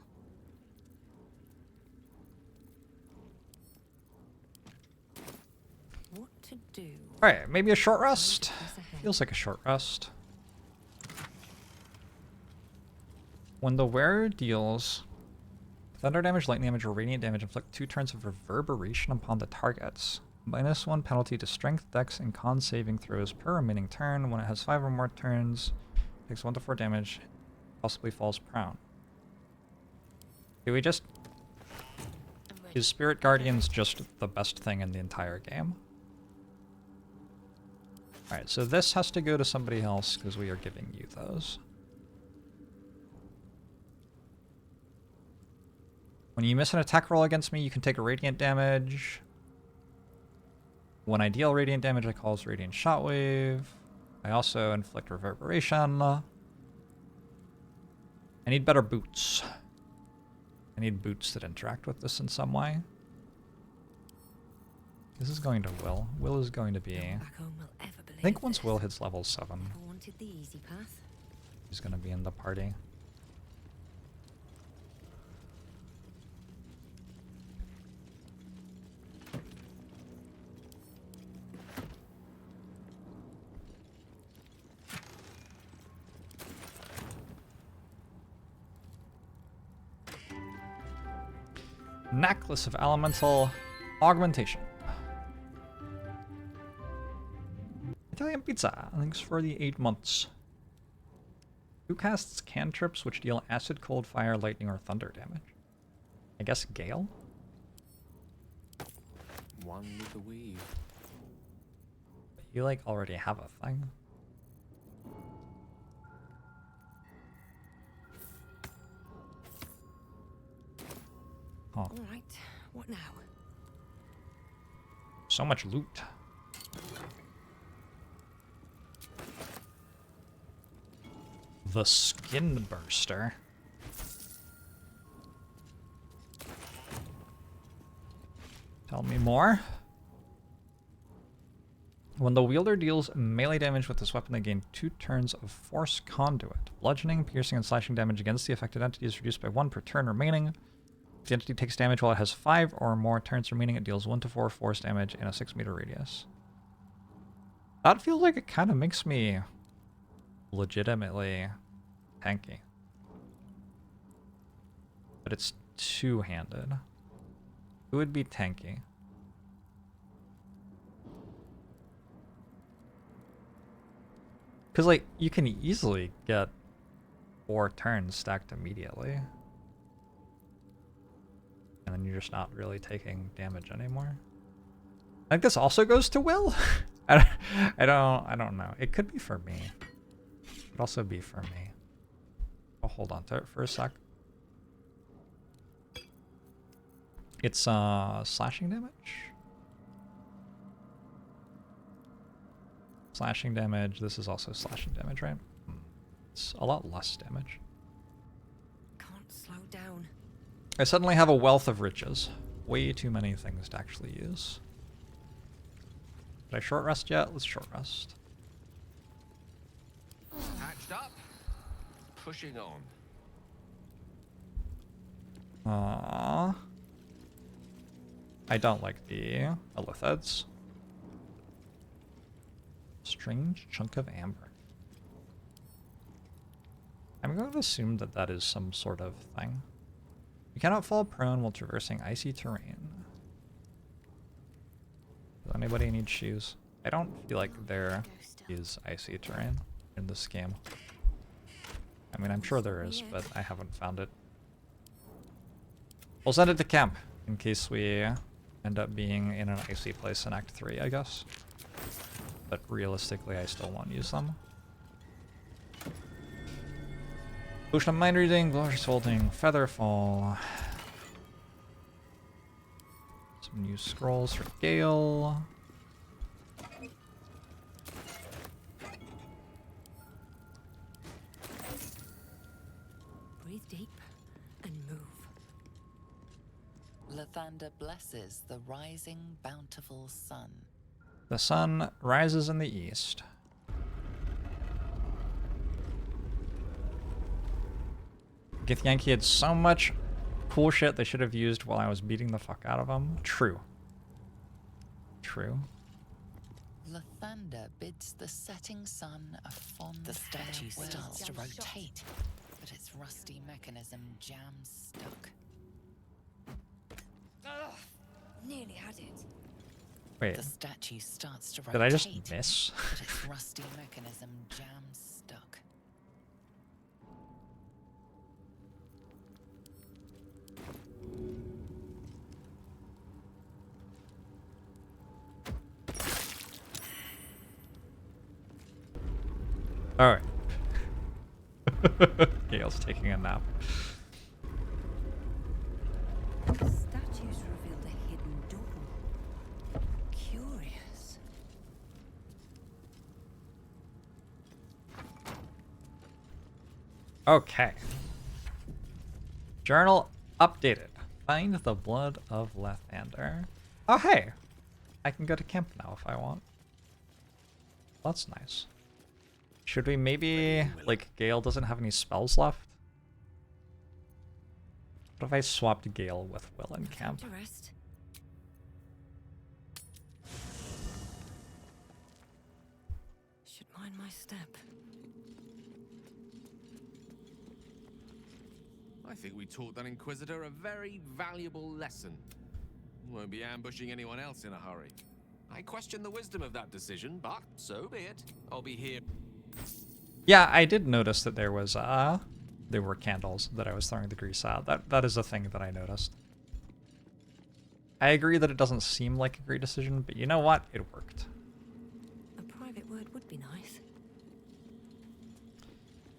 What to do? Alright, maybe a short rest? Feels like a short rest. When the wearer deals thunder damage, lightning damage, or radiant damage, inflict 2 turns of reverberation upon the targets. -1 penalty to strength, dex, and con saving throws per remaining turn. When it has 5 or more turns, takes 1 to 4 damage, possibly falls prone. Do we just... Is Spirit Guardians just the best thing in the entire game? Alright, so this has to go to somebody else because we are giving you those. When you miss an attack roll against me, you can take a radiant damage. When I deal radiant damage, I cause Radiant Shockwave. I also inflict Reverberation. I need better boots. I need boots that interact with this in some way. This is going to Will. Will is going to be... Back home will ever believe I think once this. Will hits level 7, I wanted the easy path. he's going to be in the party. Necklace of Elemental Augmentation. Italian Pizza, thanks for the 8 months. Who casts cantrips which deal acid, cold, fire, lightning, or thunder damage? I guess Gale? One with the weave. You, like, already have a thing. Oh, All right, what now? so much loot. The Skin Burster. Tell me more. When the wielder deals melee damage with this weapon, they gain 2 turns of Force Conduit. Bludgeoning, piercing, and slashing damage against the affected entity is reduced by 1 per turn remaining. If the entity takes damage while it has 5 or more turns remaining, it deals 1 to 4 force damage in a 6-meter radius. That feels like it kind of makes me legitimately tanky. But it's two-handed. Who would be tanky? Because, like, you can easily get 4 turns stacked immediately. And then you're just not really taking damage anymore. I think this also goes to Will? I don't know. It could be for me. Could also be for me. I'll hold on to it for a sec. It's slashing damage. Slashing damage. This is also slashing damage, right? It's a lot less damage. Can't slow down. I suddenly have a wealth of riches. Way too many things to actually use. Did I short rest yet? Let's short rest. Hatched up. Pushing on. I don't like the Elithids. Strange chunk of amber. I'm going to assume that that is some sort of thing. You cannot fall prone while traversing icy terrain. Does anybody need shoes? I don't feel like there is icy terrain in this game. I mean, I'm sure there is, but I haven't found it. We'll send it to camp in case we end up being in an icy place in Act 3, I guess. But realistically, I still won't use them. Potion of Mind Reading, Glorious Holding, Featherfall. Some new scrolls for Gale. Breathe deep and move. Lathander blesses the rising, bountiful sun. The sun rises in the east. Githyanki had so much cool shit they should have used while I was beating the fuck out of them. True. True. Lathander bids the setting sun a fond The statue starts to rotate, but its rusty mechanism jams stuck. Ugh, nearly had it. Wait, The statue starts to rotate. did I just miss? But its rusty mechanism jams stuck. Alright. Gale's taking a nap. Statues revealed a hidden door. Curious. Okay. Journal updated. Find the blood of Lathander. Oh, hey. I can go to camp now if I want. That's nice. Should we maybe, like, Gale doesn't have any spells left? What if I swapped Gale with Will in camp? To rest. Should mind my step. I think we taught that Inquisitor a very valuable lesson. Won't be ambushing anyone else in a hurry. I question the wisdom of that decision, but so be it. I'll be here. Yeah, I did notice that there was, there were candles that I was throwing the grease at. That is a thing that I noticed. I agree that it doesn't seem like a great decision, but you know what? It worked. A private word would be nice.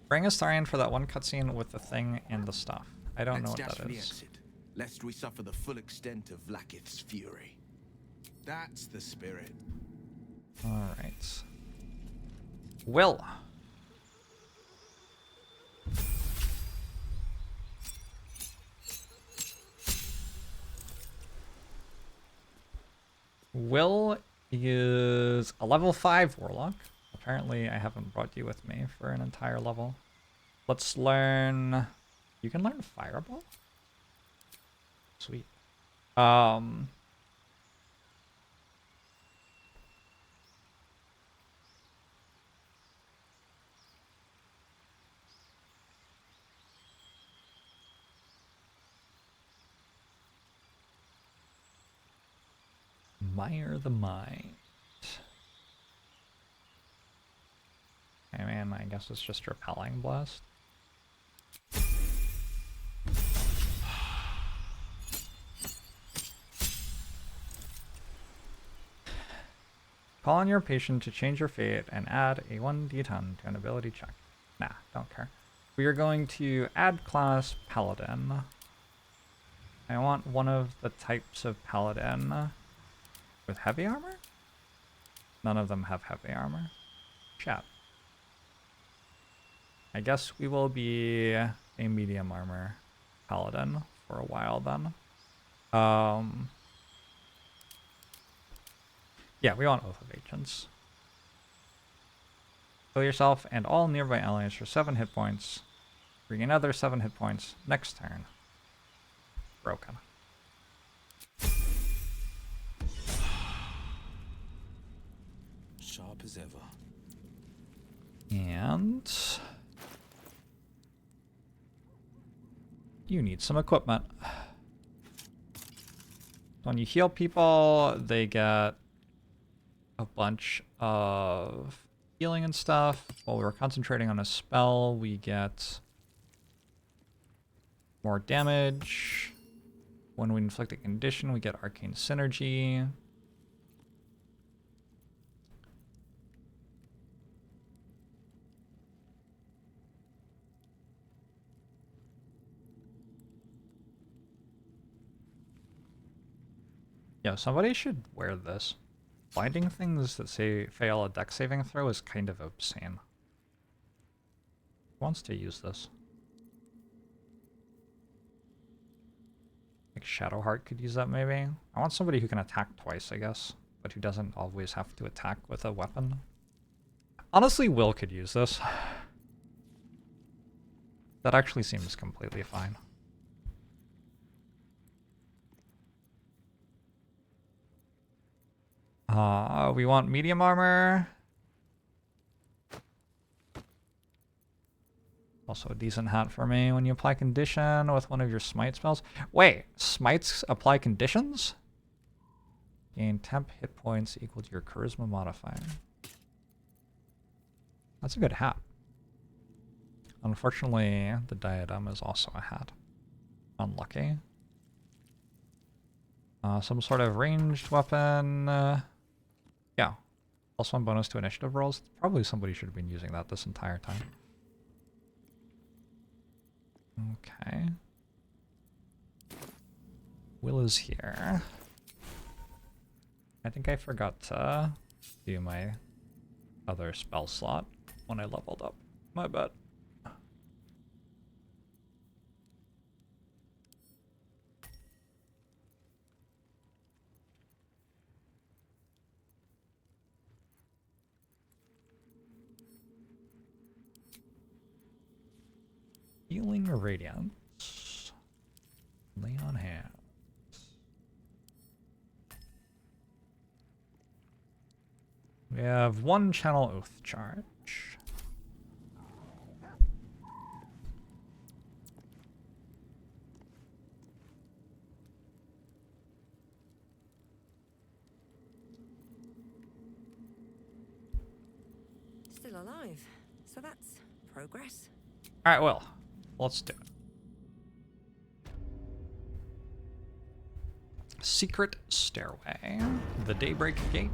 Bring us Larian for that one cutscene with the thing and the stuff. I don't know what Let's dash that for the is. exit, lest we suffer the full extent of Vlaakith's fury. That's the spirit. Alright. Will. Will is a level 5 warlock. Apparently I haven't brought you with me for an entire level. Let's learn... You can learn Fireball? Sweet. Mire the Mind. I mean, I guess it's just Repelling Blast. Call on your patient to change your fate and add a 1d10 to an ability check. Nah, don't care. We are going to add class Paladin. I want one of the types of Paladin with heavy armor? None of them have heavy armor. Chat. I guess we will be a medium armor Paladin for a while then. Yeah, we want Oath of Agents. Kill yourself and all nearby allies for 7 hit points. Bring another 7 hit points next turn. Broken. Sharp as ever. And you need some equipment. When you heal people, they get a bunch of healing and stuff. While we were concentrating on a spell, we get more damage. When we inflict a condition, we get arcane synergy. Yeah, somebody should wear this. Blinding things that say fail a dex saving throw is kind of obscene. Who wants to use this? Like Shadowheart could use that maybe. I want somebody who can attack twice, I guess, but who doesn't always have to attack with a weapon. Honestly, Will could use this. That actually seems completely fine. We want medium armor. Also a decent hat for me. When you apply condition with one of your smite spells. Wait, smites apply conditions? Gain temp hit points equal to your charisma modifier. That's a good hat. Unfortunately, the diadem is also a hat. Unlucky. Some sort of ranged weapon. Yeah. Plus 1 bonus to initiative rolls. Probably somebody should have been using that this entire time. Okay. Will is here. I think I forgot to do my other spell slot when I leveled up. My bad. Healing Radiance. Lay on hands. We have 1 channel oath charge. Still alive. So that's progress. Alright, well, let's do it. Secret Stairway. The Daybreak Gate.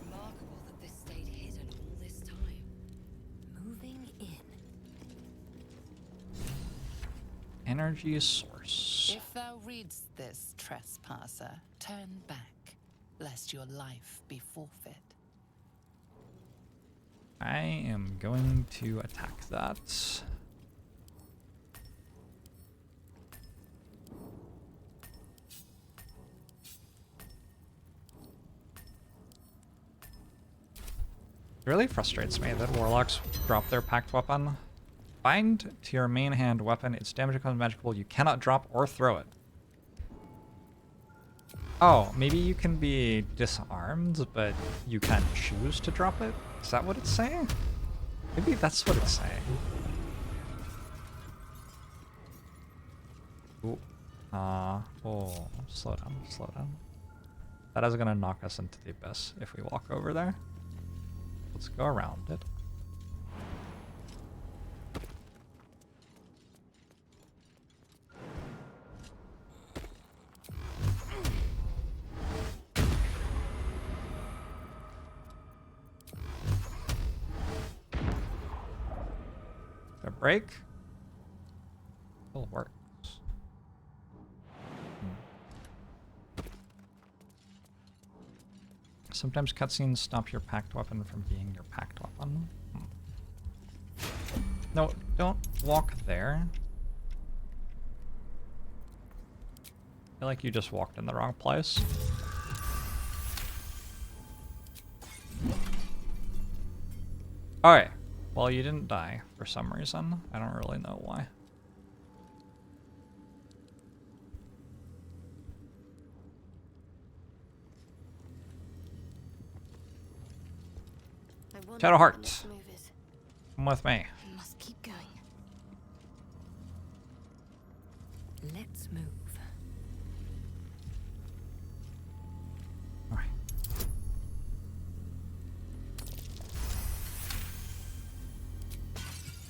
Remarkable that this stayed hidden all this time. Moving in. Energy Source. If thou readst this, trespasser, turn back, lest your life be forfeit. I am going to attack that. It really frustrates me that warlocks drop their packed weapon. Bind to your main hand weapon. Its damage becomes magical. You cannot drop or throw it. Oh, maybe you can be disarmed, but you can't choose to drop it? Is that what it's saying? Maybe that's what it's saying. Ooh. Oh, slow down, slow down. That is gonna knock us into the abyss if we walk over there. Let's go around it. break? Still works. Sometimes cutscenes stop your packed weapon from being your packed weapon. No, don't walk there. I feel like you just walked in the wrong place. Alright. Well, you didn't die for some reason. I don't really know why. Shadowheart, come with me. Must keep going. Let's move. Alright.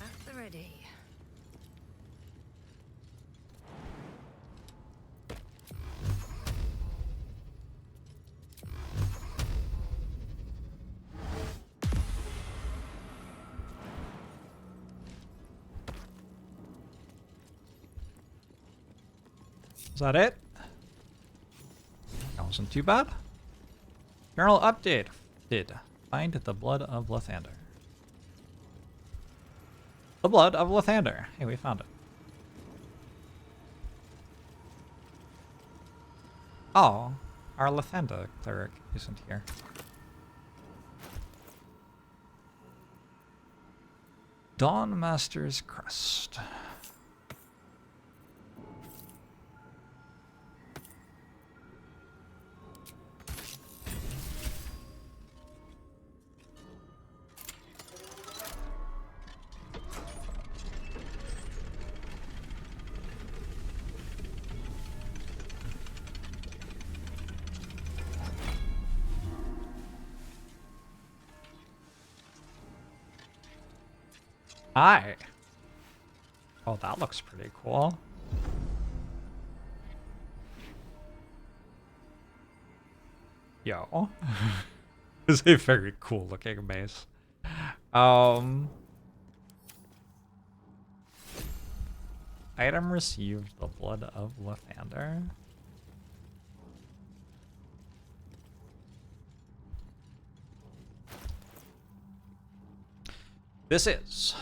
At the ready. Is that it? That wasn't too bad. Journal update. Find the blood of Lathander. The blood of Lathander. Hey, we found it. Oh, our Lathander cleric isn't here. Dawn Master's Crest. Hi. Oh, that looks pretty cool. Yo. It's a very cool looking base. Item received, the blood of Lathander. This is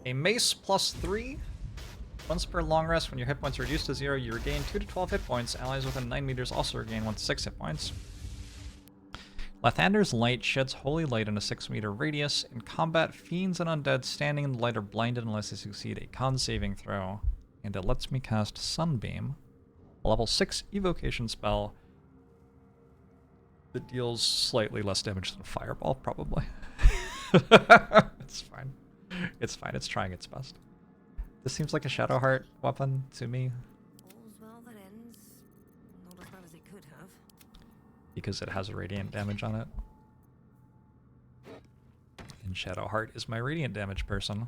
a mace +3. Once per long rest, when your hit points are reduced to 0, you regain 2 to 12 hit points. Allies within 9 meters also regain 1 to 6 hit points. Lathander's light sheds holy light in a 6-meter radius. In combat, fiends and undead standing in the light are blinded unless they succeed a con saving throw. And it lets me cast Sunbeam, a level 6 evocation spell that deals slightly less damage than Fireball, probably. It's fine. It's fine. It's trying its best. This seems like a Shadowheart weapon to me. All's well that ends. Not as bad as it could have. Because it has radiant damage on it. And Shadowheart is my radiant damage person.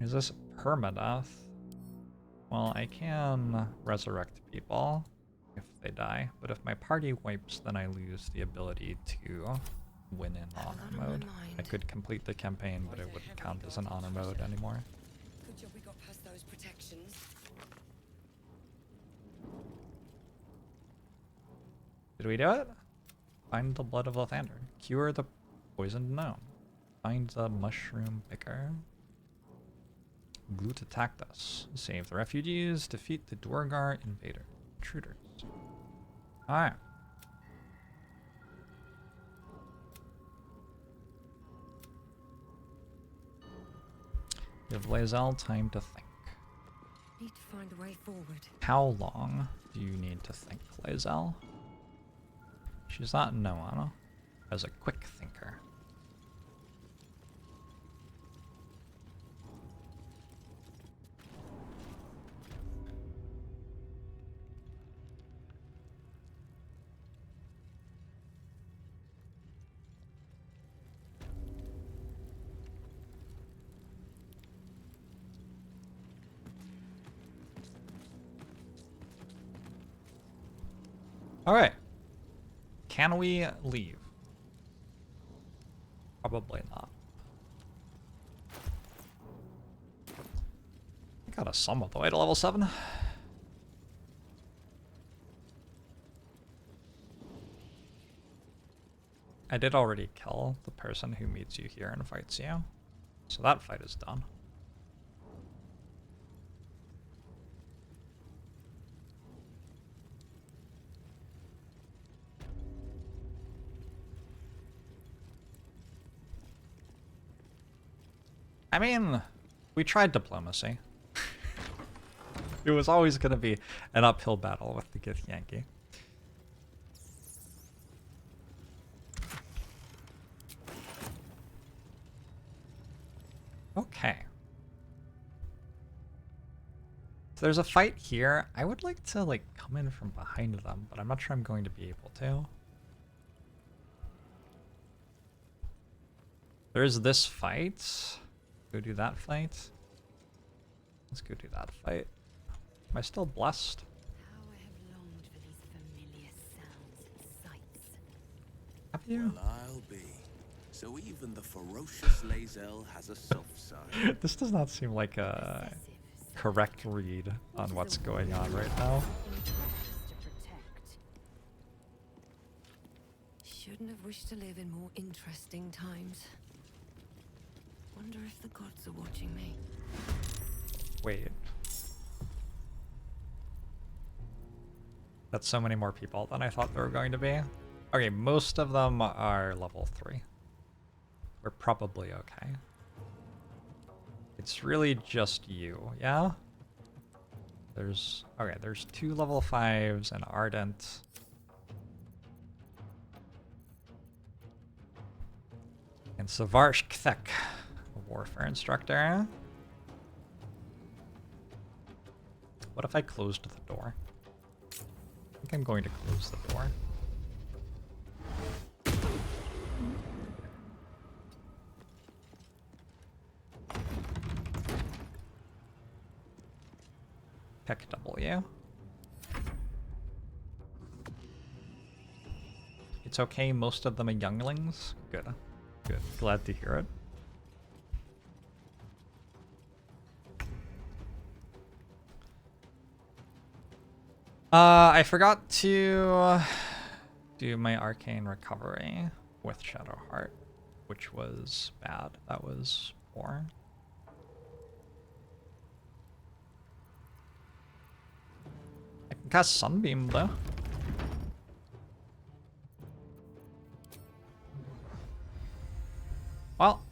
Is this permadeath? Well, I can resurrect people if they die, but if my party wipes, then I lose the ability to win in honor mode. I could complete the campaign, but it wouldn't count as an honor mode anymore. Good job we got past those protections. Did we do it? Find the blood of Lathander. Cure the poisoned gnome. Find the mushroom picker. Glutatactus. Save the refugees. Defeat the Dwargar intruders. Alright. Give Lae'zel time to think. Need to find a way forward. How long do you need to think, Lae'zel? She's not known as a quick thinker. Alright. Can we leave? Probably not. I got us some of the way to level 7. I did already kill the person who meets you here and fights you. So that fight is done. I mean, we tried diplomacy. It was always going to be an uphill battle with the Githyanki. Okay. So there's a fight here. I would like to like come in from behind them, but I'm not sure I'm going to be able to. There's this fight. Go do that fight. Let's go do that fight. Am I still blessed? How I have longed for these familiar sounds and sights. Have you? Well, I'll be. So even the ferocious Lae'zel has a soft side. This does not seem like a correct read on what's going on right now. Shouldn't have wished to live in more interesting times. Wonder if the gods are watching me. Wait. That's so many more people than I thought there were going to be. Okay, most of them are level 3. We're probably okay. It's really just you, yeah? There's... Okay, there's 2 level 5s and Ardent. And Savarsh Kthek, a warfare instructor. What if I closed the door? I think I'm going to close the door. Pick W. It's okay, most of them are younglings. Good. Good. Glad to hear it. I forgot to do my arcane recovery with Shadowheart, which was bad. That was poor. I can cast Sunbeam though. Well,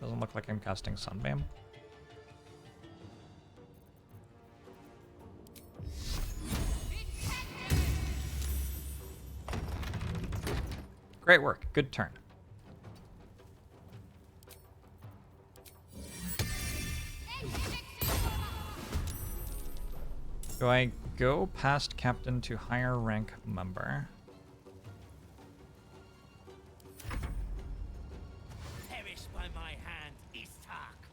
doesn't look like I'm casting Sunbeam. Great work. Good turn. Do I go past captain to higher rank member? Perish by my hand, Istark.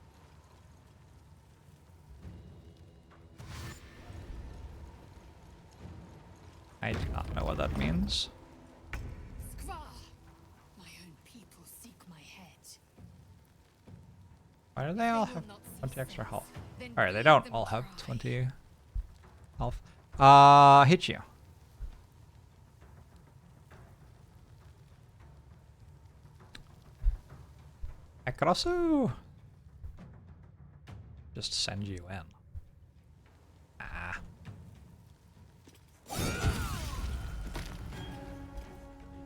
I do not know what that means. My own people seek my head. Why do they all have 20 extra health? Alright, they don't all have 20 health. Hit you. I could also just send you in. Ah.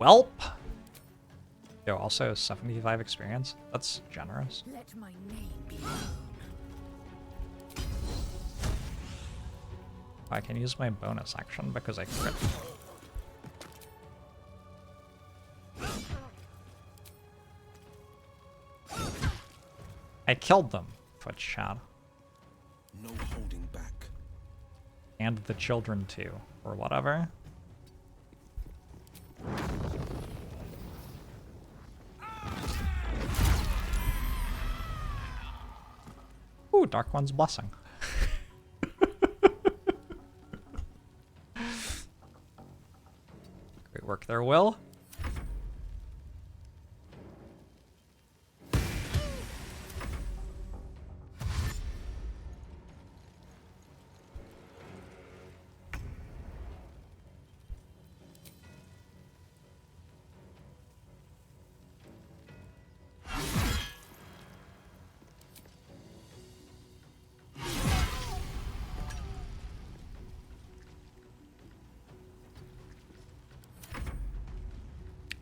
Welp. Yo, also 75 experience. That's generous. Let my name be known. I can use my bonus action because I crit. I killed them, Footshot. No holding back. And the children too, or whatever. Ooh, Dark One's Blessing. their will.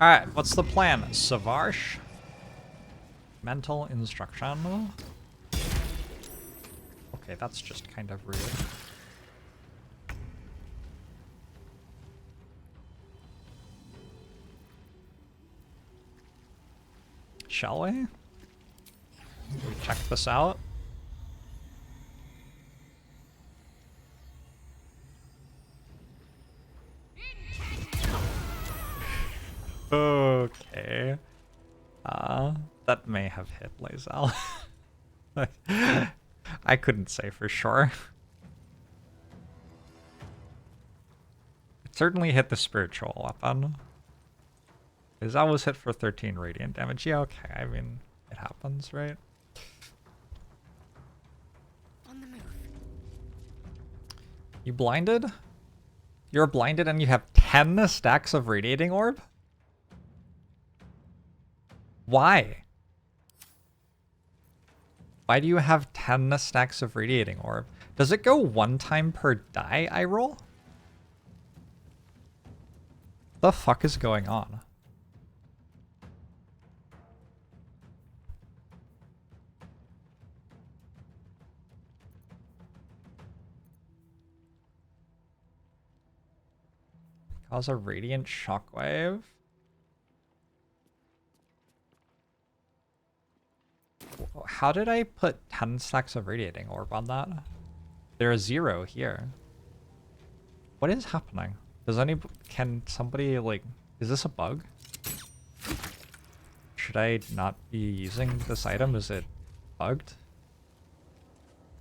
Alright, what's the plan? Savarsh? Mental instruction? Okay, that's just kind of rude. Shall we? Check this out. Okay. That may have hit Lae'zel. I couldn't say for sure. It certainly hit the spiritual weapon. Lae'zel was hit for 13 radiant damage. Yeah, okay. I mean, it happens, right? On the move. You blinded? You're blinded and you have 10 stacks of radiating orb? Why? Why do you have 10 stacks of radiating orb? Does it go 1 time per die I roll? The fuck is going on? Cause a radiant shockwave? How did I put 10 stacks of radiating orb on that? There is 0 here. What is happening? Can somebody, like, is this a bug? Should I not be using this item? Is it bugged?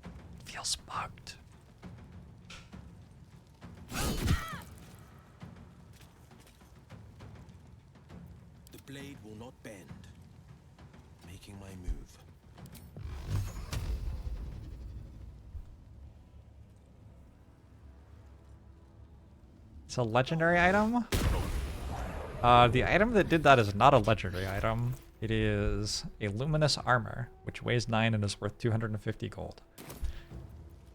It feels bugged. The blade will not bend. Making my move. It's a legendary item? The item that did that is not a legendary item. It is a luminous armor, which weighs 9 and is worth 250 gold.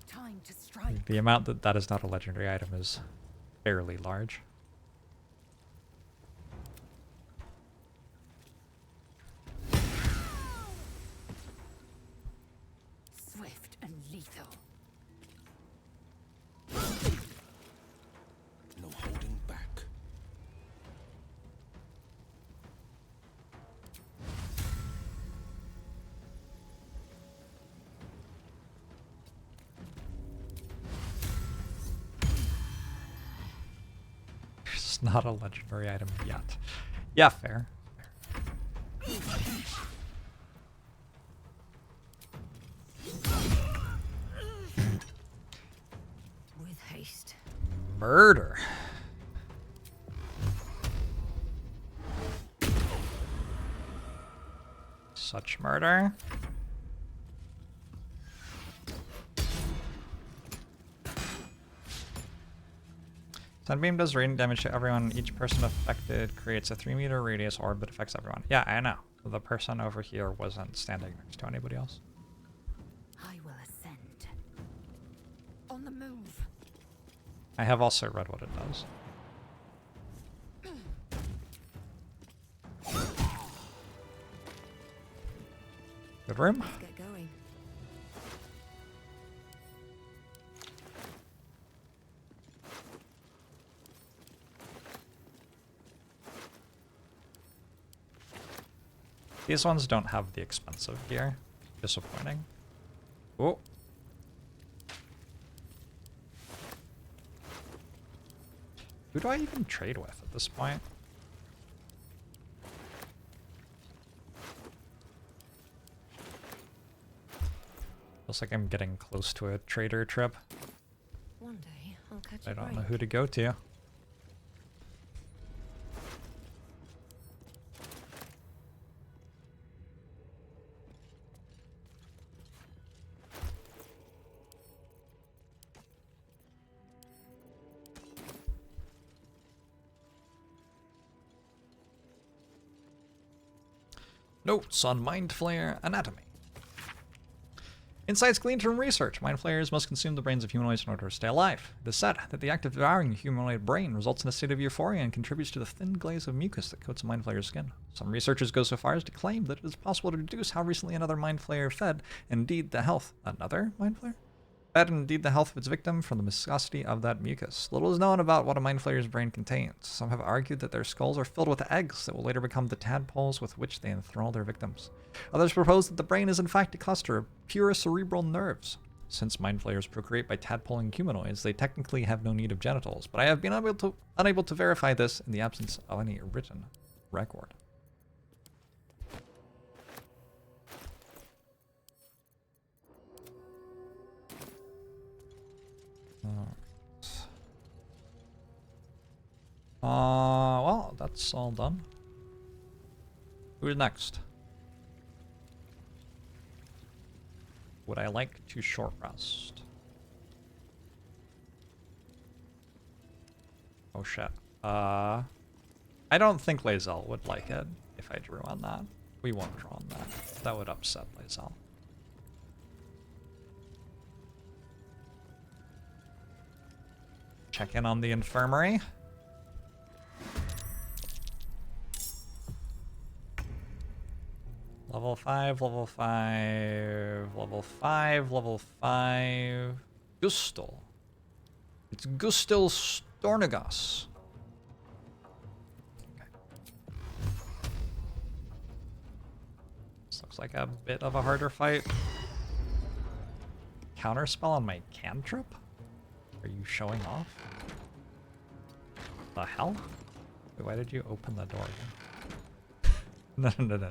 Time to strike. The amount that is not a legendary item is fairly large. Swift and lethal. No holding back. It's not a legendary item yet. Yeah, fair. With haste. Murder. Such murder. Sunbeam does radiant damage to everyone. Each person affected creates a 3-meter radius orb that affects everyone. Yeah, I know. The person over here wasn't standing next to anybody else. I will ascend. On the move. I have also read what it does. Good room. Let's get going. These ones don't have the expensive gear. Disappointing. Oh. Who do I even trade with at this point? Feels like I'm getting close to a trader trip. One day I'll catch I a don't break. know who to go to. Notes on Mind Flayer anatomy. Insights gleaned from research. Mind flayers must consume the brains of humanoids in order to stay alive. It is said that the act of devouring a humanoid brain results in a state of euphoria and contributes to the thin glaze of mucus that coats a mind flayer's skin. Some researchers go so far as to claim that it is possible to deduce how recently another mind flayer fed, and indeed the health. Another mind flayer? Fed and indeed the health of its victim from the viscosity of that mucus. Little is known about what a mind flayer's brain contains. Some have argued that their skulls are filled with eggs that will later become the tadpoles with which they enthrall their victims. Others propose that the brain is in fact a cluster of pure cerebral nerves. Since mind flayers procreate by tadpoling humanoids, they technically have no need of genitals, but I have been unable to verify this in the absence of any written record. Well, that's all done. Who's next? Would I like to short rest? Oh shit. I don't think Lae'zel would like it if I drew on that. We won't draw on that. That would upset Lae'zel. Check in on the infirmary. Level 5, level 5, level 5, level 5. Gustel. It's Gustel Stornagus. Okay. This looks like a bit of a harder fight. Counterspell on my cantrip? Are you showing off? The hell? Wait, why did you open the door again? No.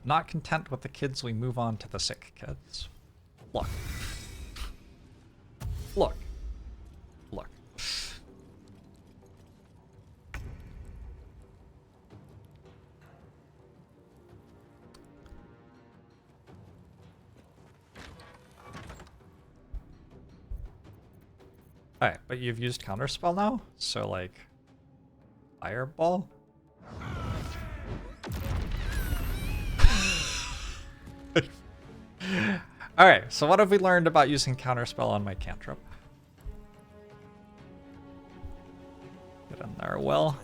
Not content with the kids, we move on to the sick kids. Look. Look. Look. Alright, but you've used counterspell now? So, like, fireball? Alright, so what have we learned about using counterspell on my cantrip? Get in there, Will.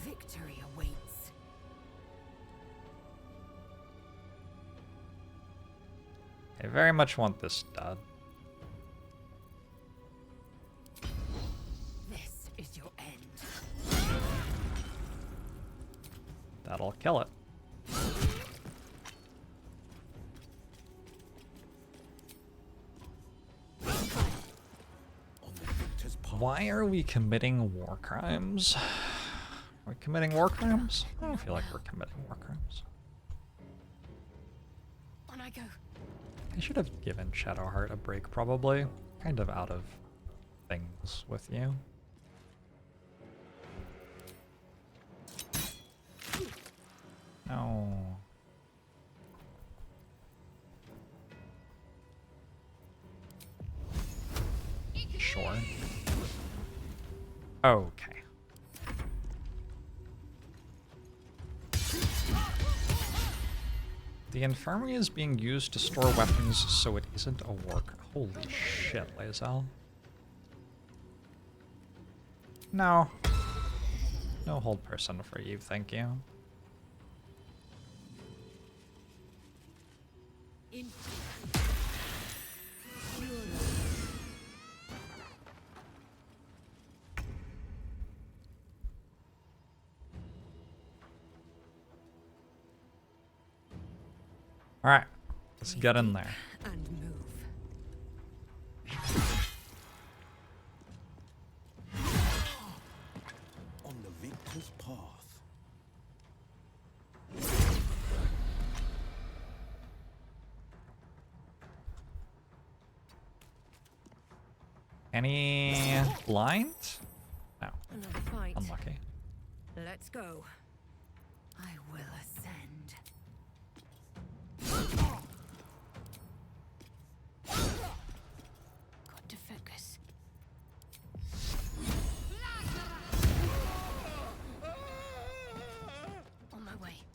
Victory awaits. I very much want this done. This is your end. That'll kill it. Why are we committing war crimes? Are we committing war crimes? I don't feel like we're committing war crimes. On I go. I should have given Shadowheart a break, probably. Kind of out of things with you. No. Sure. Okay. The infirmary is being used to store weapons, so it isn't a work. Holy shit, Lae'zel. No. No hold person for you, thank you. Alright, let's get in there. And move. On the victor's path. Any blind? No. Another fight. Unlucky. Let's go. I will ascend. Got to focus.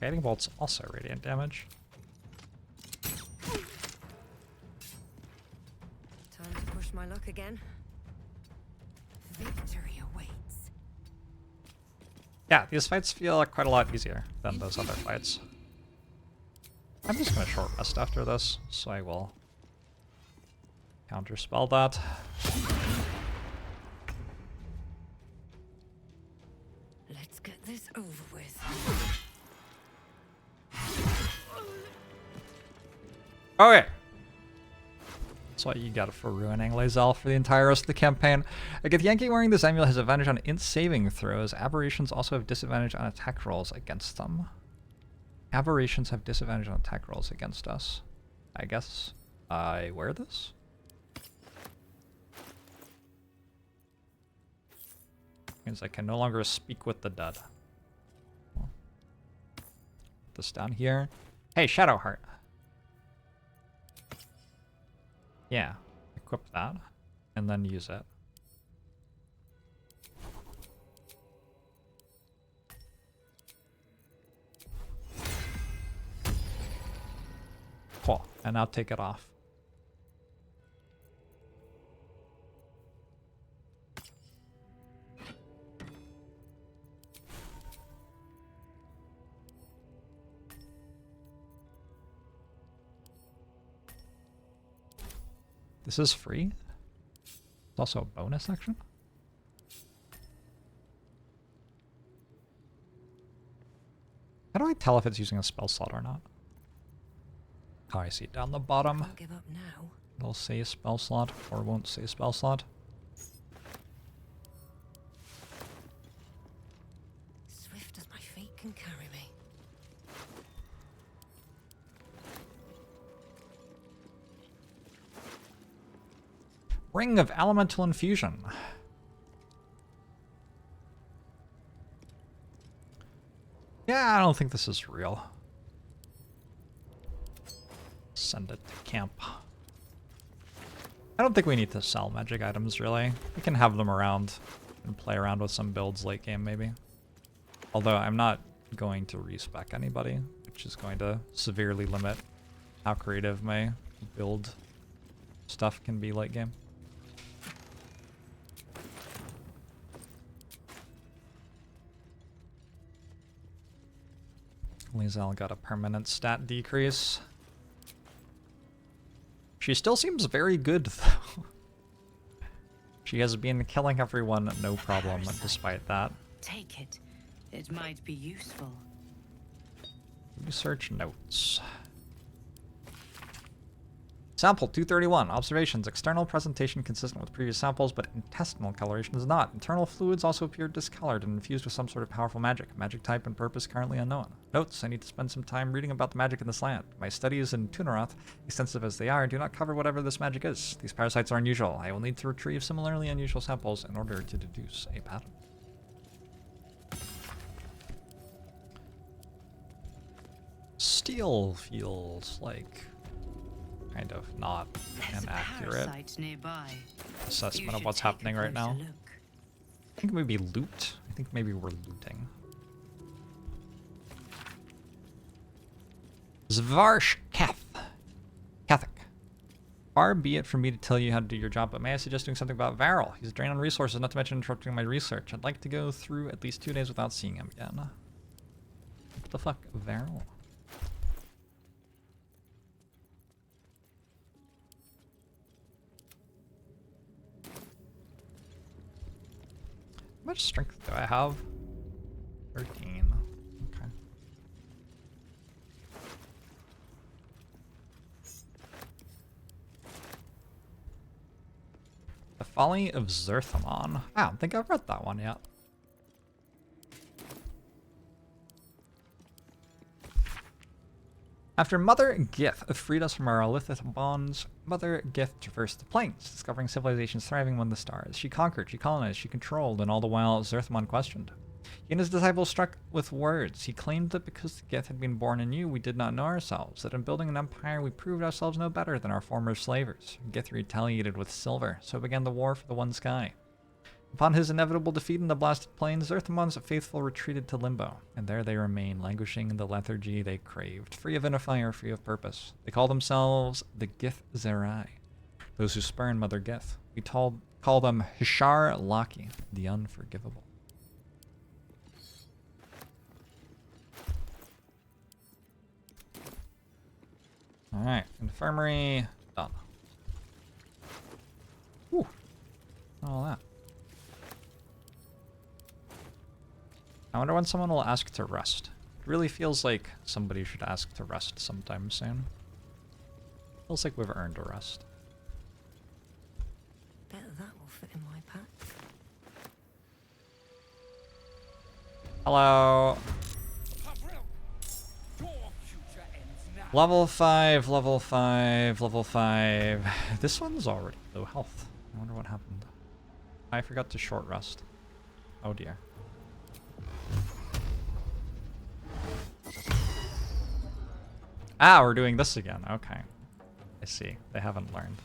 Guiding bolt's also radiant damage. Time to push my luck again. Victory awaits. Yeah, these fights feel quite a lot easier than those other fights. I'm just gonna short rest after this, so I will counterspell that. Let's get this over with. Okay. That's what you got for ruining Lae'zel for the entire rest of the campaign. A Githyanki wearing this amulet has advantage on int saving throws. Aberrations also have disadvantage on attack rolls against them. Aberrations have disadvantage on attack rolls against us. I guess I wear this? Means I can no longer speak with the dead. Put this down here. Hey, Shadowheart. Yeah, equip that, and then use it. Cool, and now take it off. This is free? It's also a bonus section? How do I tell if it's using a spell slot or not? Oh, I see down the bottom. Can't give up now. It'll say spell slot or won't say spell slot. Swift as my feet can carry me. Ring of Elemental Infusion. Yeah, I don't think this is real. Send it to camp. I don't think we need to sell magic items, really. We can have them around and play around with some builds late game, maybe. Although I'm not going to respec anybody, which is going to severely limit how creative my build stuff can be late game. Lae'zel got a permanent stat decrease. She still seems very good, though. She has been killing everyone, no problem, despite that. Take it. It might be useful. Research notes. Sample 231. Observations. External presentation consistent with previous samples, but intestinal coloration is not. Internal fluids also appear discolored and infused with some sort of powerful magic. Magic type and purpose currently unknown. Notes. I need to spend some time reading about the magic in this land. My studies in Tunaroth, extensive as they are, do not cover whatever this magic is. These parasites are unusual. I will need to retrieve similarly unusual samples in order to deduce a pattern. Steel feels like kind of not an accurate assessment of what's happening right now. I think maybe loot. I think maybe we're looting. Zvarsh Keth. Catholic. Far be it from me to tell you how to do your job, but may I suggest doing something about Varel? He's a drain on resources, not to mention interrupting my research. I'd like to go through at least 2 days without seeing him again. What the fuck, Varel? How much strength do I have? 13. Okay. The Folly of Zerthamon. I don't think I've read that one yet. After Mother Gith freed us from our illithid bonds, Mother Gith traversed the plains, discovering civilizations thriving among the stars. She conquered, she colonized, she controlled, and all the while Zerthamon questioned. He and his disciples struck with words. He claimed that because the Gith had been born anew, we did not know ourselves, that in building an empire we proved ourselves no better than our former slavers. Gith retaliated with silver, so began the war for the one sky. Upon his inevitable defeat in the blasted plains, Earthamon's faithful retreated to Limbo, and there they remain, languishing in the lethargy they craved, free of fire, free of purpose. They call themselves the Gith Zerai, those who spurn Mother Gith. We call them Hishar Laki, the Unforgivable. Alright, infirmary done. Whew. All that. I wonder when someone will ask to rest. It really feels like somebody should ask to rest sometime soon. Feels like we've earned a rest. Bet that will fit in my pack. Hello. Level 5, level 5, level 5. This one's already low health. I wonder what happened. I forgot to short rest. Oh dear. Ah, we're doing this again. Okay. I see. They haven't learned.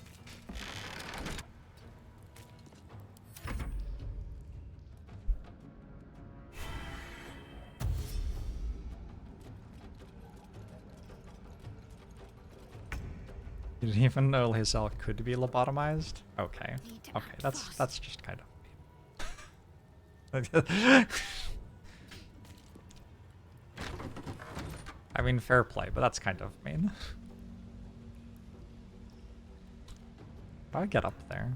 You didn't even know Hazel could be lobotomized? Okay. Okay, that's just kind of mean. I mean, fair play, but that's kind of mean. How do I get up there?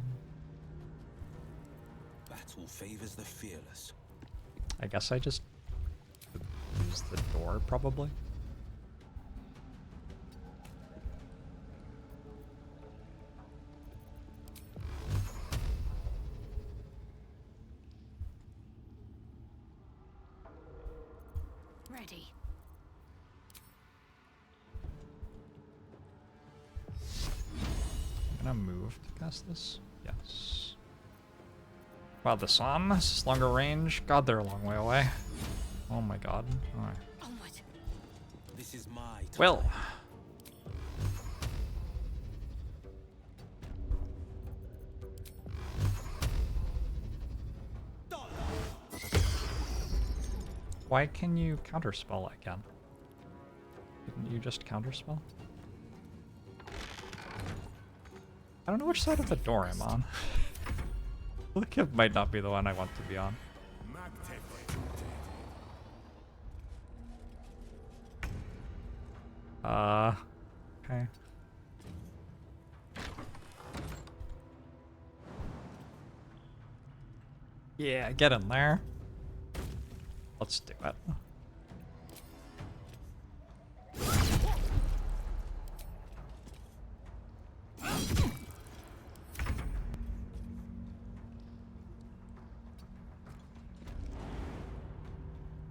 Battle favors the fearless. I guess I just use the door, probably. Ready. I'm gonna move to cast this. Yes. Wow, the sun. This is longer range. God, they're a long way away. Oh my god. Alright. This is my time. Well. Why can you counterspell again? Didn't you just counterspell? I don't know which side of the door I'm on. I think it might not be the one I want to be on. Okay. Yeah, get in there. Let's do it.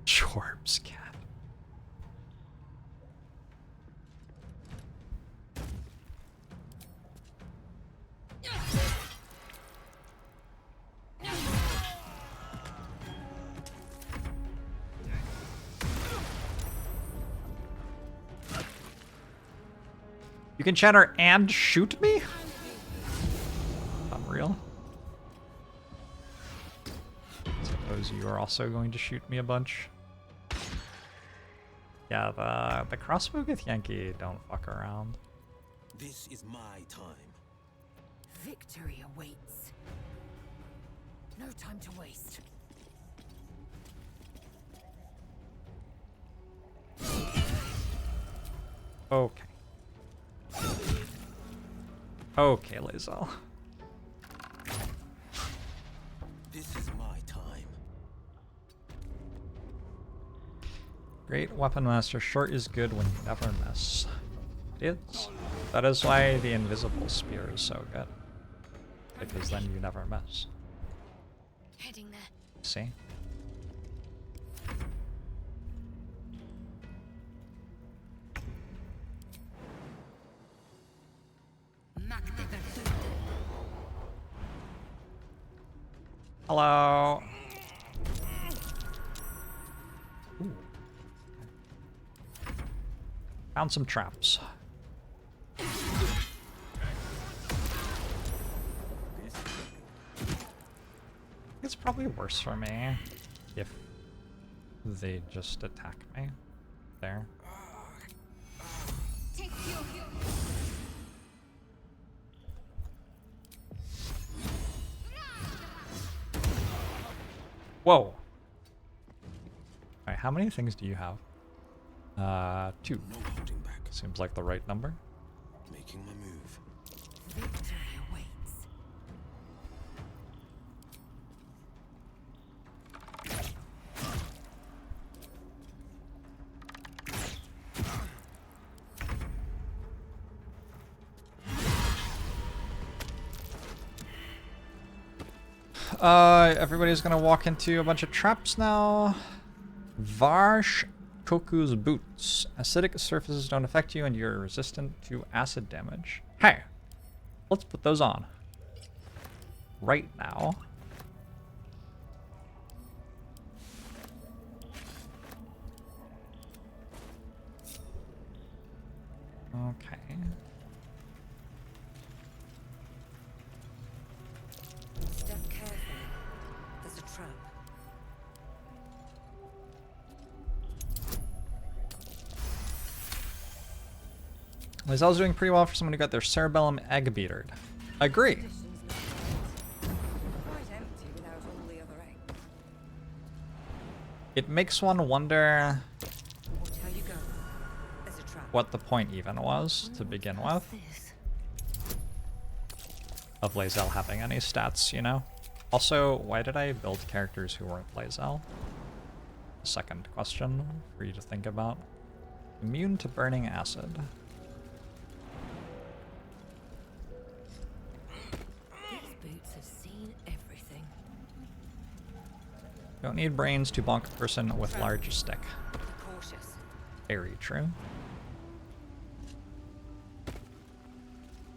JORBS cat. You can chatter and shoot me? Unreal. Suppose you are also going to shoot me a bunch. Yeah, the crossbow with Yankee don't fuck around. This is my time. Victory awaits. No time to waste. Okay. Okay, Lae'zel. This is my time. Great weapon master. Short is good when you never miss. It is. That is why the invisible spear is so good. Because then you never miss. Heading there. See? Hello. Ooh. Found some traps. It's probably worse for me if they just attack me. There. Whoa. Alright, how many things do you have? 2. No holding back. Seems like the right number. Making my move. Victory awaits. Everybody's gonna walk into a bunch of traps now. Varsh Koku's boots. Acidic surfaces don't affect you and you're resistant to acid damage. Hey, let's put those on. Right now. Okay. Step carefully. There's a trap. Lae'zel's doing pretty well for someone who got their cerebellum egg beatered. Agree. Quite empty without all the other eggs. It makes one wonder Watch how you go. There's a trap. what the point even was to begin with This. of Lae'zel having any stats, you know? Also, why did I build characters who weren't Lae'zel? Second question for you to think about. Immune to burning acid. These boots have seen everything. Don't need brains to bonk a person with large stick. Be cautious. Very true.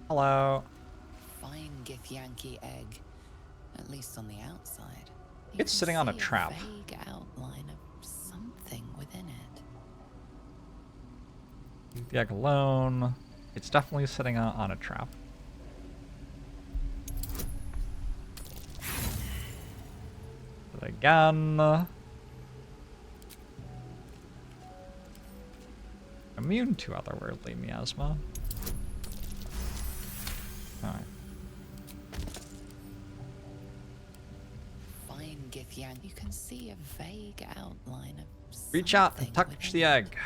Hello. Fine Githyanki egg, at least on the outside. You It's can sitting on a see trap. Vague outline of something within it. Leave the egg alone. It's definitely sitting on a trap. But again. Immune to otherworldly miasma. Alright. Fine Githyanki, you can see a vague outline of Reach out and something touch within the it. egg.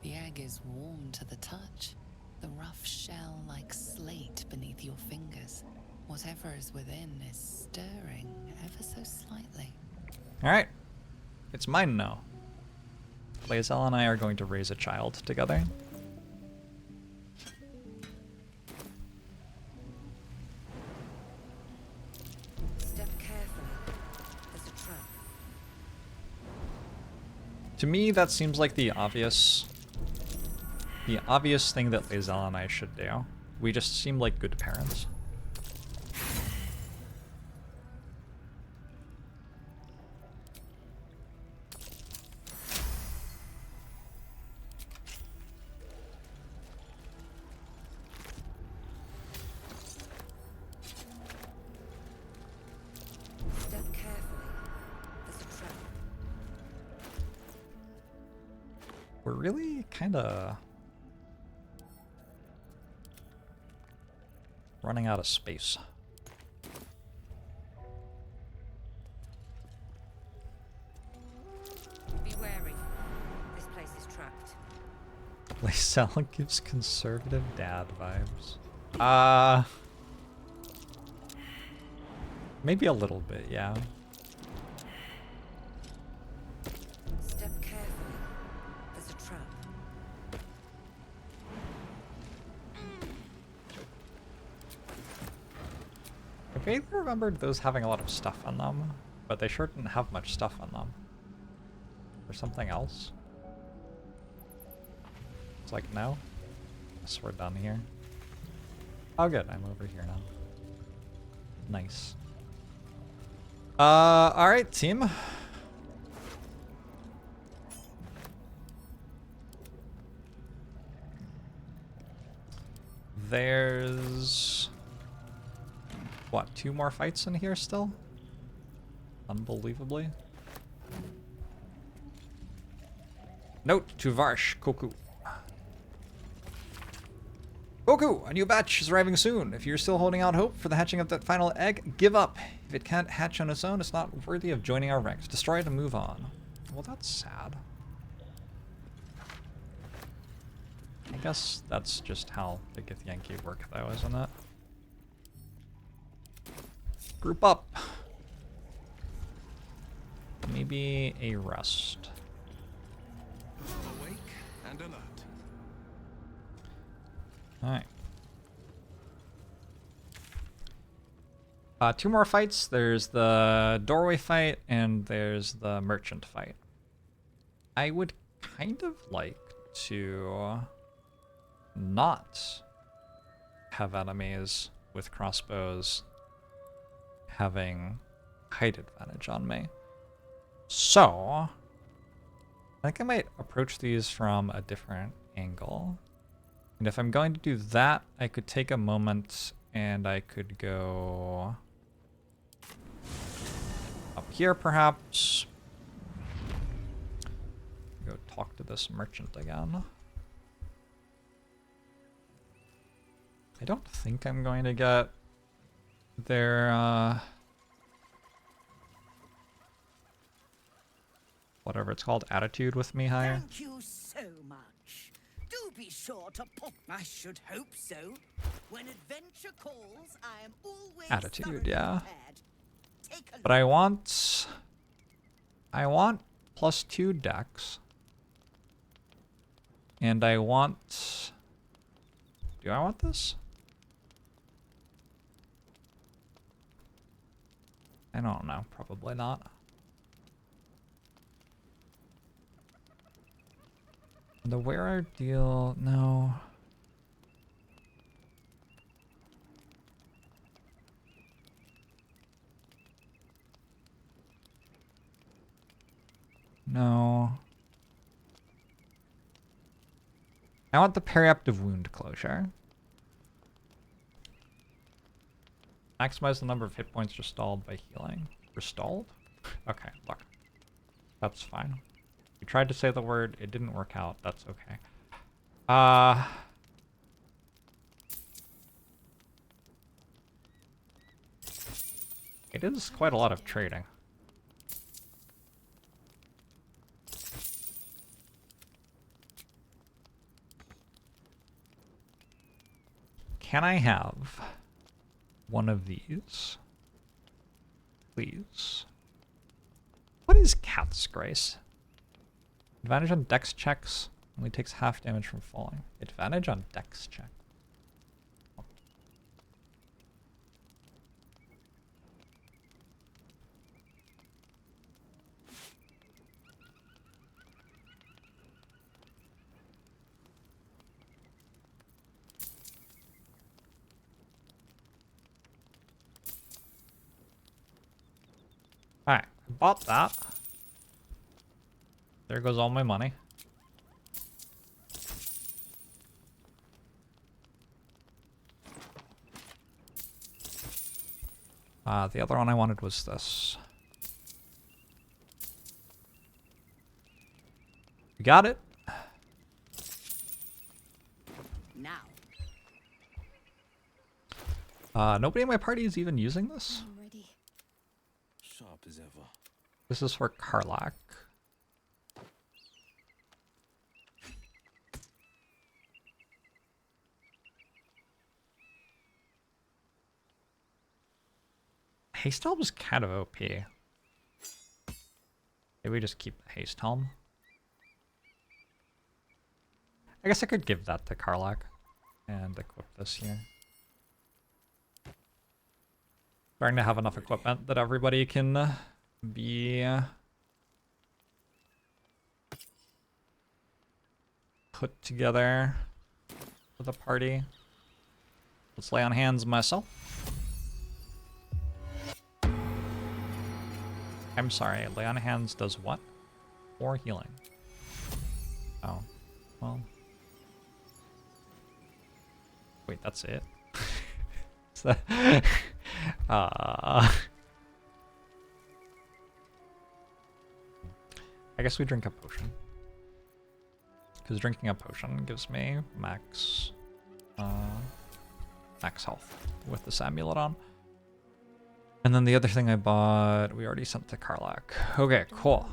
The egg is warm to the touch. The rough shell like slate beneath your fingers. Whatever is within is stirring ever so slightly. Alright. It's mine now. Lae'zel and I are going to raise a child together. Step carefully. There's a trap. To me, that seems like the obvious thing that Lae'zel and I should do. We just seem like good parents. Step carefully. There's a trap. We're really kind of running out of space. Be wary. This place is trapped. Lae'zel gives conservative dad vibes. Maybe a little bit, yeah. Step carefully. There's a trap. I vaguely remembered those having a lot of stuff on them, but they sure didn't have much stuff on them. Or something else? It's like, no? Guess we're done here. Oh good, I'm over here now. Nice. Alright, team. There's... what, 2 more fights in here still? unbelievably. Note to Varsh, Koku. Koku, a new batch is arriving soon. If you're still holding out hope for the hatching of that final egg, give up. If it can't hatch on its own, it's not worthy of joining our ranks. Destroy it and move on. Well, that's sad. I guess that's just how the Githyanki work, though, isn't it? Group up. Maybe a rest. Awake and alert. Alright. 2 more fights. There's the doorway fight and there's the merchant fight. I would kind of like to not have enemies with crossbows having height advantage on me. So, I think I might approach these from a different angle. And if I'm going to do that, I could take a moment and I could go up here perhaps. Go talk to this merchant again. I don't think I'm going to get their whatever it's called, attitude with me higher. Thank you so much. Do be sure to pop. I should hope so. When adventure calls, I am always Attitude, thoroughly yeah. prepared. Take a But I want +2 dex. And I want, do I want this? I don't know, probably not. The wearer deal, no. No. I want the periaptive wound closure. Maximize the number of hit points restored by healing. Restored? Okay, look. That's fine. You tried to say the word, it didn't work out. That's okay. It is quite a lot of trading. Can I have one of these? Please. What is Cat's Grace? Advantage on dex checks. Only takes half damage from falling. Advantage on dex check. Alright, I bought that. There goes all my money. The other one I wanted was this. You got it? now. Nobody in my party is even using this. I'm ready. Sharp as ever. This is for Karlak. Haste Helm is kind of OP. Maybe we just keep the Haste Helm. I guess I could give that to Karlak and equip this here. Starting to have enough equipment that everybody can be put together for the party. Let's lay on hands myself. I'm sorry, lay on hands does what? Or healing. Oh, well. Wait, that's it? I guess we drink a potion. Because drinking a potion gives me max health with this amulet on. And then the other thing I bought, we already sent to Karlach. Okay, cool.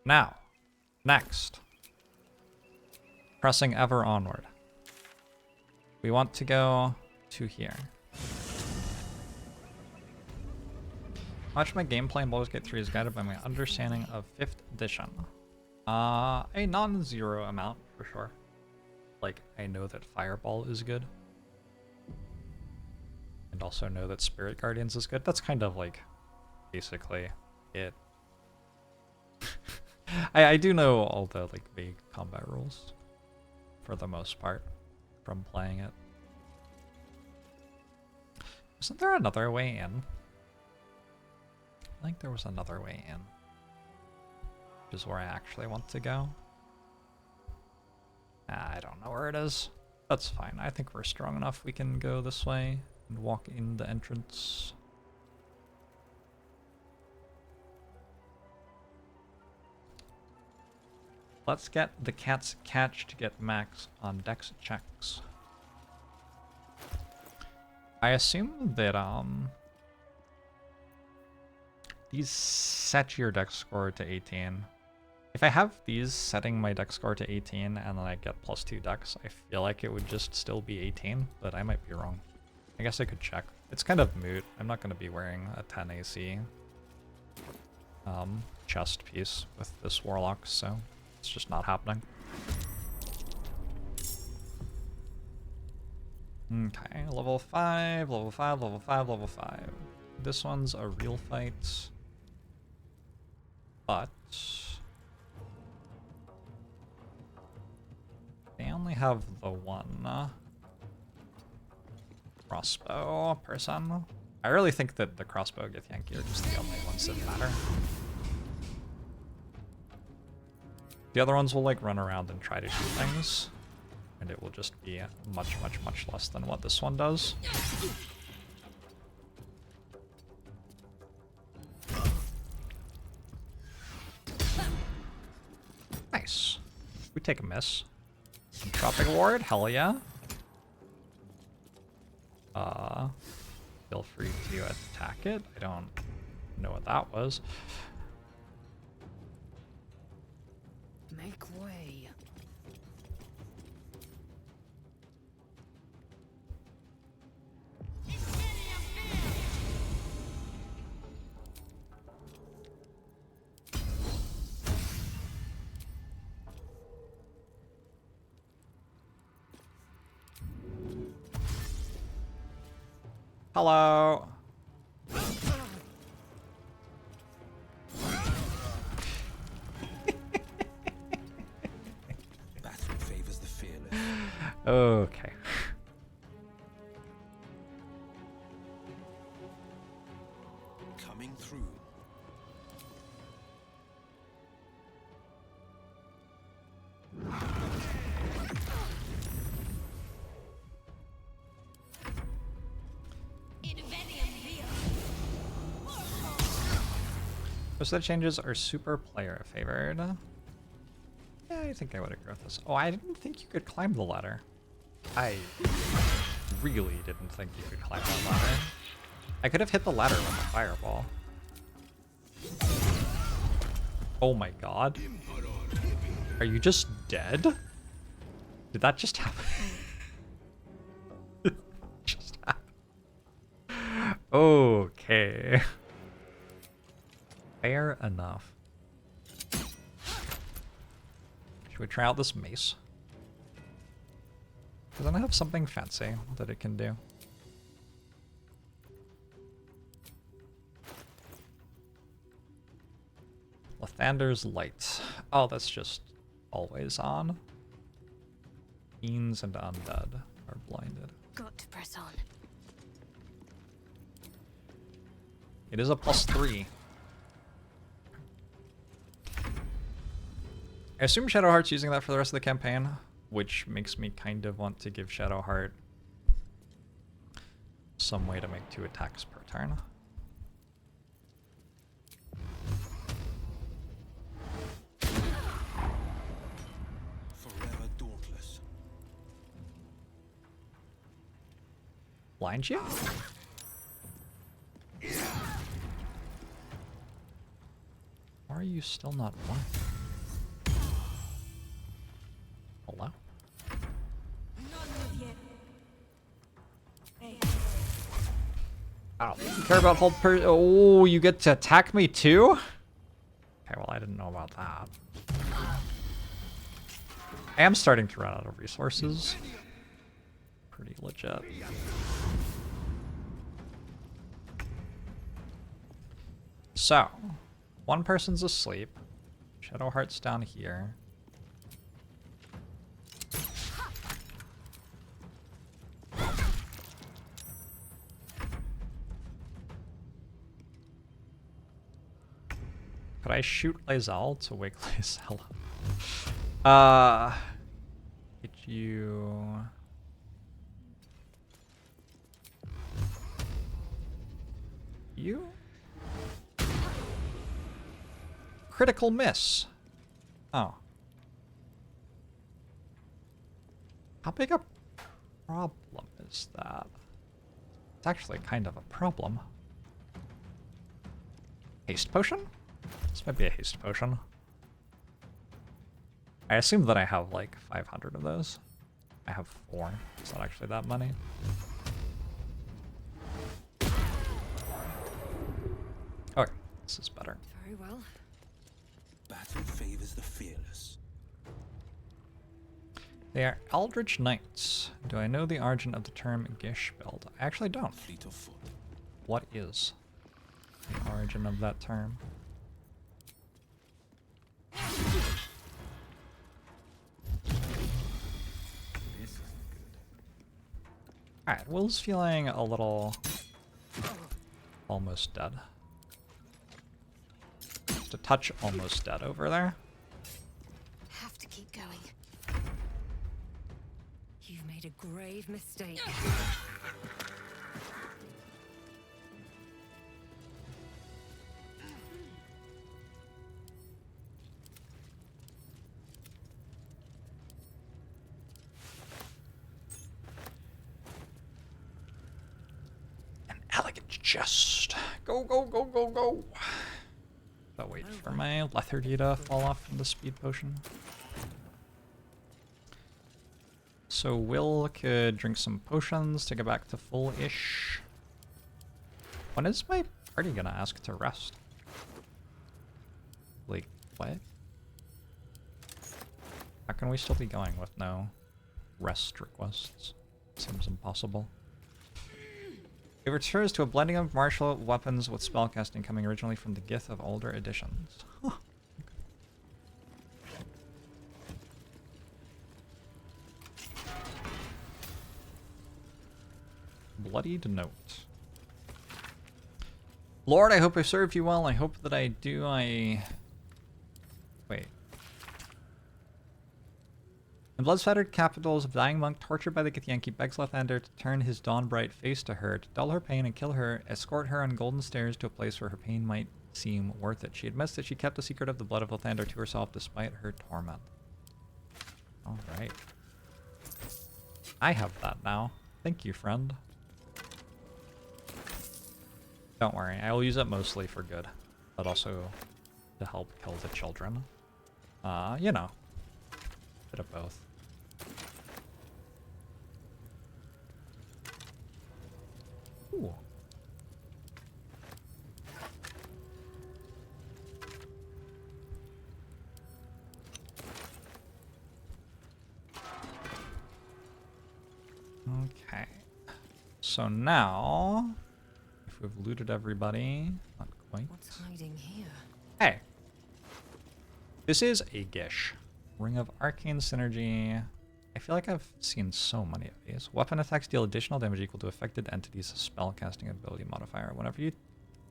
Now, next. Pressing ever onward. We want to go to here. Much of my gameplay in Baldur's Gate 3 is guided by my understanding of 5th edition. A non-zero amount, for sure. Like, I know that Fireball is good. And also know that Spirit Guardians is good. That's kind of like, basically, it. I do know all the, like, vague combat rules. For the most part. From playing it. Wasn't there another way in? I think there was another way in. Which is where I actually want to go. I don't know where it is. That's fine. I think we're strong enough we can go this way and walk in the entrance. Let's get the cat's catch to get max on dex checks. I assume that these set your dex score to 18. If I have these setting my dex score to 18 and then I get +2 dex, I feel like it would just still be 18, but I might be wrong. I guess I could check. It's kind of moot. I'm not going to be wearing a 10 AC chest piece with this warlock, so it's just not happening. Okay, level 5, level 5, level 5, level 5. This one's a real fight. But they only have the one crossbow person. I really think that the crossbow Githyanki are just the only ones that matter. The other ones will like run around and try to shoot things, and it will just be much, much, much less than what this one does. Nice. We take a miss. Tropic Ward, hell yeah. Feel free to attack it. I don't know what that was. Make way. Hello. Battle favors the fearless. Okay. Coming through. Most of the changes are super player favored. Yeah, I think I would agree with this. Oh, I didn't think you could climb the ladder. I really didn't think you could climb that ladder. I could have hit the ladder with a fireball. Oh my god. Are you just dead? Did that just happen? Just happen. Okay. Fair enough. Should we try out this mace? Doesn't it have something fancy that it can do? Lathander's Light. Oh, that's just always on. Fiends and undead are blinded. Got to press on. It is a +3. I assume Shadowheart's using that for the rest of the campaign, which makes me kind of want to give Shadowheart some way to make 2 attacks per turn. blind you? Why are you still not blind? Hello? I don't care about hold per- Oh, you get to attack me too? Okay, well I didn't know about that. I am starting to run out of resources. Pretty legit. So, one person's asleep. Shadowheart's down here. Could I shoot Lae'zel to wake Lae'zel up? Get you... You? Critical miss. Oh. How big a problem is that? It's actually kind of a problem. Haste potion? This might be a haste potion. I assume that I have like 500 of those. I have 4. It's not actually that many. Okay, this is better. Very well. Battle favors the fearless. They are Eldritch Knights. Do I know the origin of the term Gish build? I actually don't. Fleet of foot. What is the origin of that term? Alright, Will's feeling a little almost dead. Just a touch almost dead over there. Have to keep going. You've made a grave mistake. An elegant chest. Go, go, go, go, go. I'll wait for my lethargy to fall off from the speed potion. So Will could drink some potions to get back to full-ish. When is my party gonna ask to rest? Like, what? How can we still be going with no rest requests? Seems impossible. It refers to a blending of martial weapons with spellcasting coming originally from the Gith of older editions. Huh. Bloodied note. Lord, I hope I served you well. I hope that I do. Wait. In blood-spattered capitals, a dying monk tortured by the Githyanki begs Lathander to turn his dawn-bright face to her, to dull her pain and kill her, escort her on golden stairs to a place where her pain might seem worth it. She admits that she kept the secret of the blood of Lathander to herself despite her torment. Alright. I have that now. Thank you, friend. Don't worry, I will use it mostly for good, but also to help kill the children. You know, bit of both. Ooh. Okay. So now, if we've looted everybody, not quite. What's hiding here? Hey. This is a Gish. Ring of Arcane Synergy. I feel like I've seen so many of these. Weapon attacks deal additional damage equal to affected entities' spellcasting ability modifier. Whenever you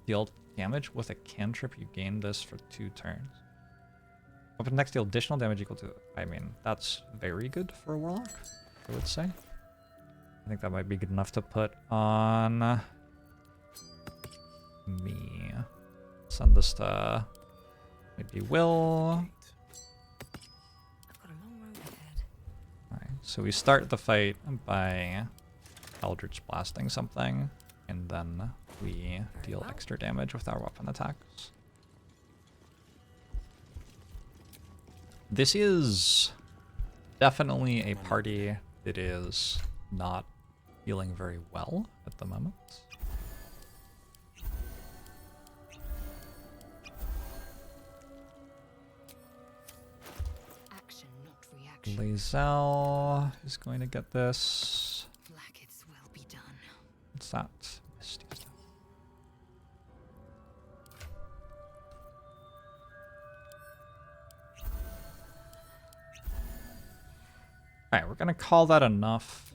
deal damage with a cantrip, you gain this for 2 turns. Weapon attacks deal additional damage equal to... I mean, that's very good for a warlock, I would say. I think that might be good enough to put on me. Send this to maybe Will. I've got a long road ahead. Alright, so we start the fight by Eldritch blasting something, and then we deal extra damage with our weapon attacks. This is definitely a party that is not feeling very well at the moment. Action, not reaction. Lae'zel is going to get this. Blacketh's will be done. What's that? Misty Step. Alright, we're gonna call that enough.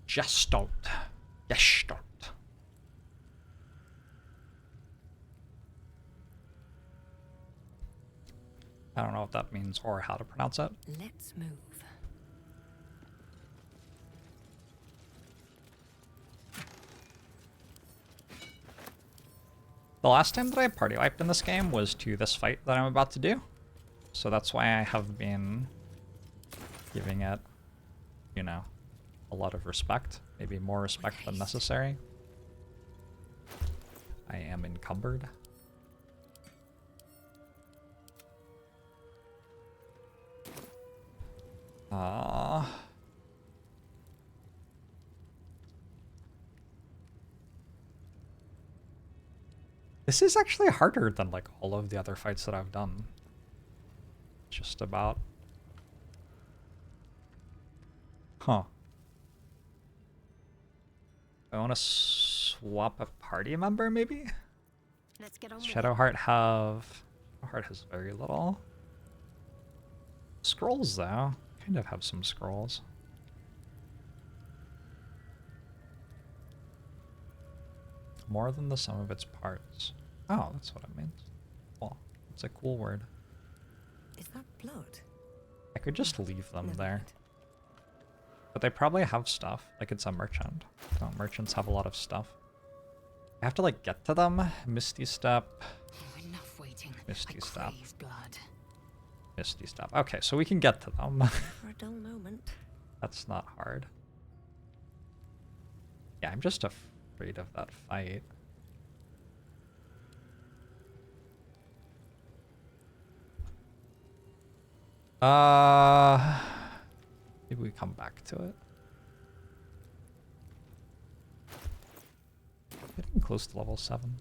Gestalt. Gestalt. I don't know what that means or how to pronounce it. Let's move. The last time that I party wiped in this game was to this fight that I'm about to do. So that's why I have been giving it, you know, a lot of respect. Maybe more respect than necessary. I am encumbered. This is actually harder than like all of the other fights that I've done. Just about. Huh. I want to swap a party member, maybe? Let's get on. Shadowheart have... Shadowheart has very little. Scrolls, though. Kind of have some scrolls. More than the sum of its parts. Oh, that's what it means. Well, it's a cool word. Is that blood? I could just leave them Never there. mind. But they probably have stuff. Like, it's a merchant. Don't merchants have a lot of stuff? I have to, like, get to them. Misty Step. Oh, enough waiting. Misty I Step. crave blood. Misty Step. Okay, so we can get to them. For a dull moment. That's not hard. Yeah, I'm just afraid of that fight. Maybe we come back to it. Getting close to level 7.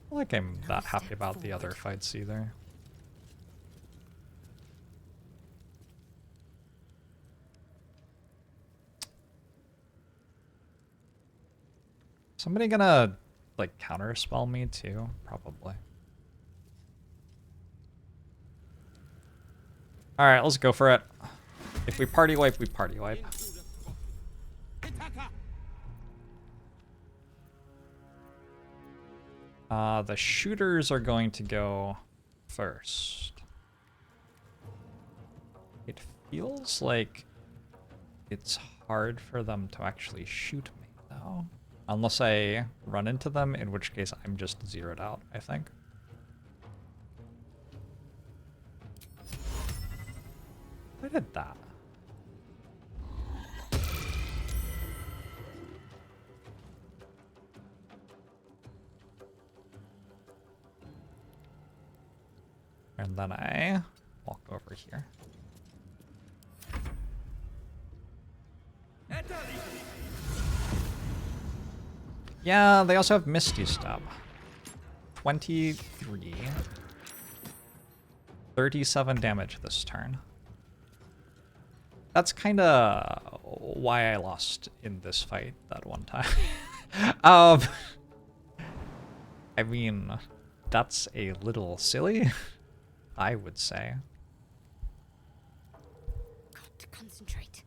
I feel like I'm that happy about the other fights either. Somebody gonna, like, counterspell me too? Probably. Alright, let's go for it. If we party wipe, we party wipe. The shooters are going to go first. It feels like it's hard for them to actually shoot me, though. Unless I run into them, in which case I'm just zeroed out, I think. I did that. And then I walk over here. Yeah, they also have Misty Step. 23. 37 damage this turn. That's kind of why I lost in this fight that one time. I mean, that's a little silly, I would say. Got to concentrate.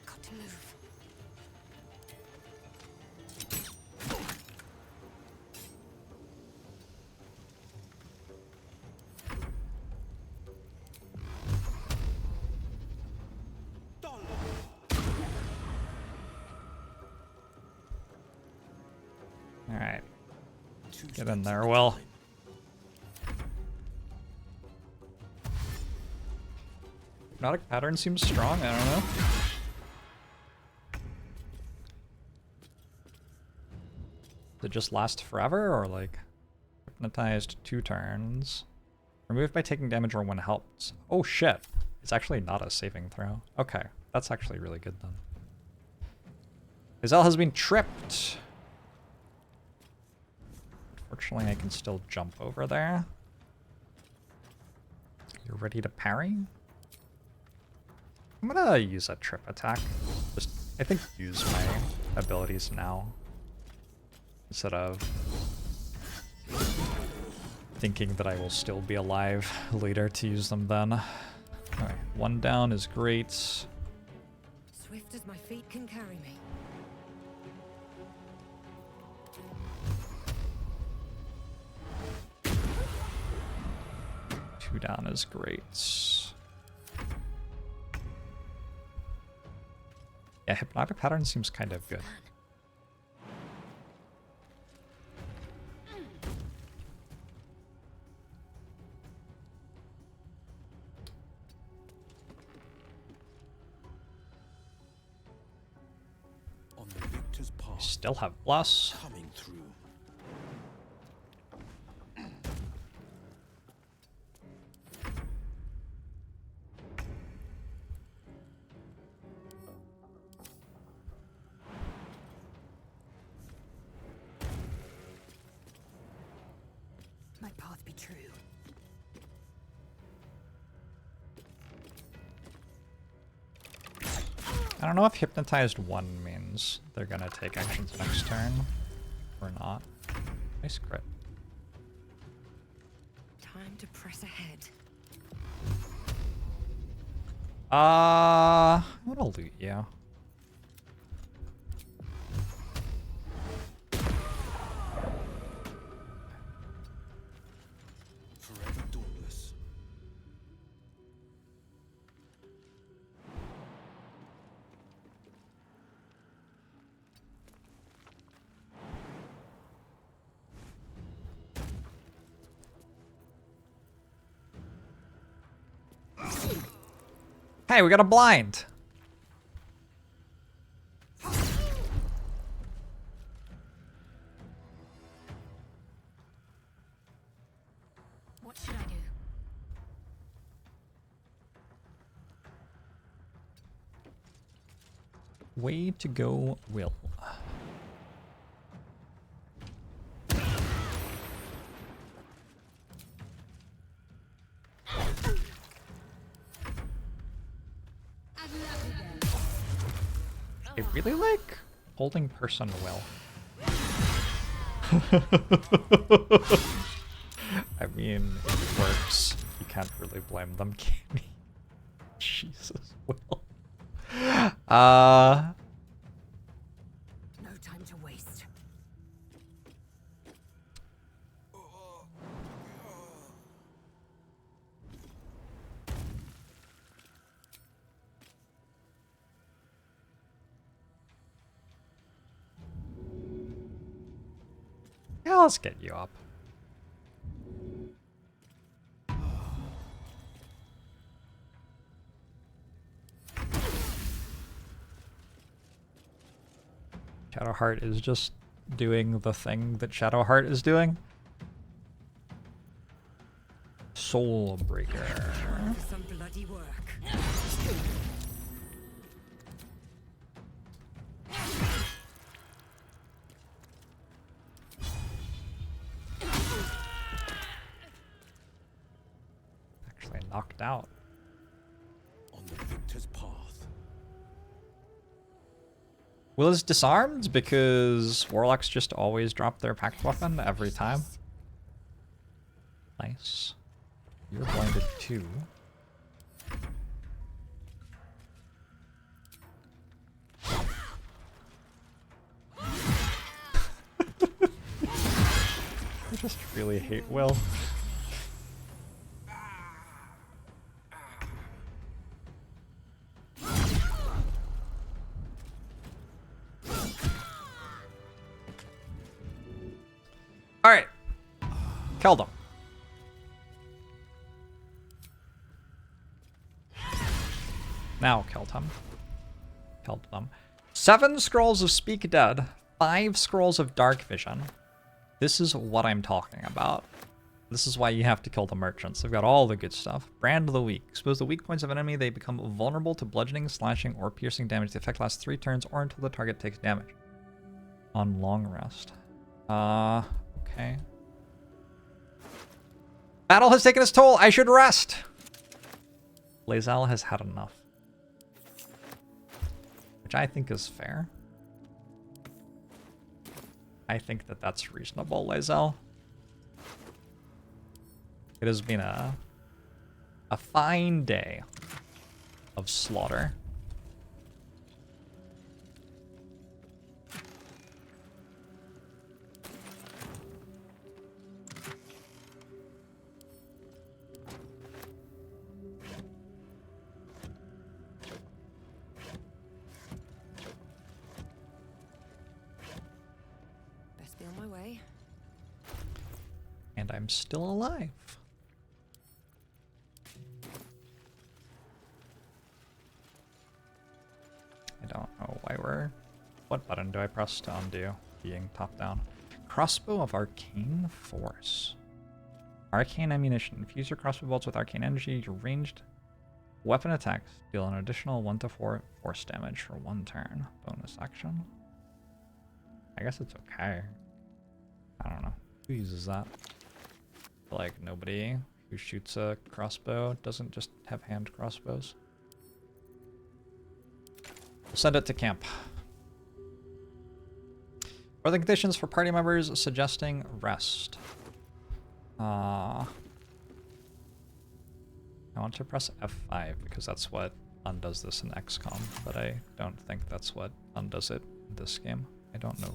Got to move. Get in there, Will. Hypnotic pattern seems strong, I don't know. Does it just last forever, or like hypnotized 2 turns? Removed by taking damage or when helped. Oh shit. It's actually not a saving throw. Okay, that's actually really good then. Lae'zel has been tripped. Unfortunately, I can still jump over there. You're ready to parry? I'm gonna use a trip attack. Just, I think, use my abilities now. Instead of thinking that I will still be alive later to use them then. Alright, 1 down is great. Swift as my feet can carry me. Two down is great. Yeah, hypnotic pattern seems kind of good. On the victor's path. Still have plus. Coming through. My path be true. I don't know if hypnotized 1 means they're gonna take actions next turn or not. Nice crit. Time to press ahead. I'm gonna loot you. Forever dauntless. Hey, we got a blind! What should I do? Way to go, Will. I really like holding person Will. I mean, it works. You can't really blame them, can you? Jesus, Will. No time to waste. Yeah, let's get you up. Shadowheart is just doing the thing that Shadowheart is doing. Soul Breaker. Some bloody work. Actually knocked out. On the victor's path. Will is disarmed because Warlocks just always drop their packed weapon every time. Nice. You're blinded too. I just really hate Will. Alright, Killed him. Now killed him. Killed them. 7 scrolls of Speak Dead. 5 scrolls of Dark Vision. This is what I'm talking about. This is why you have to kill the merchants. They've got all the good stuff. Brand the weak. Expose the weak points of an enemy. They become vulnerable to bludgeoning, slashing, or piercing damage. The effect lasts 3 turns or until the target takes damage. On long rest. Okay. Battle has taken its toll. I should rest. Lae'zel has had enough. Which I think is fair. I think that that's reasonable, Lae'zel. It has been a fine day of slaughter. Best be on my way. And I'm still alive. I don't know why we're... What button do I press to undo being top down? Crossbow of Arcane Force. Arcane ammunition. Infuse your crossbow bolts with arcane energy. Your ranged weapon attacks deal an additional 1 to 4 force damage for 1 turn. Bonus action. I guess it's okay. I don't know. Who uses that? I feel like nobody who shoots a crossbow doesn't just have hand crossbows. We'll send it to camp. What are the conditions for party members suggesting rest? I want to press F5 because that's what undoes this in XCOM, but I don't think that's what undoes it in this game. I don't know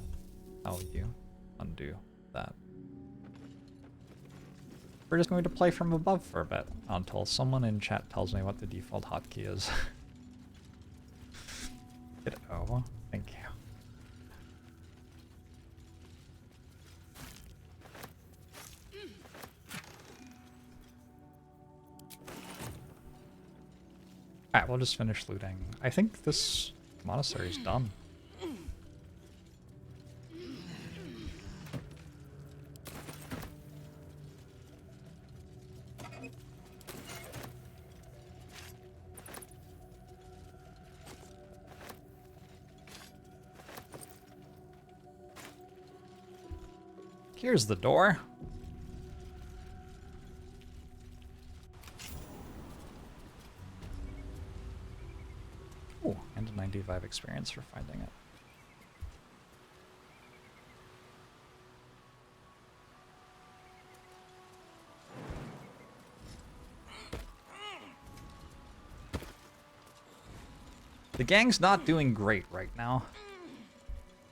how you undo that. We're just going to play from above for a bit until someone in chat tells me what the default hotkey is. Hit O. Thank you. Alright, we'll just finish looting. I think this monastery's done. Here's the door. Oh, and a 95 experience for finding it. The gang's not doing great right now.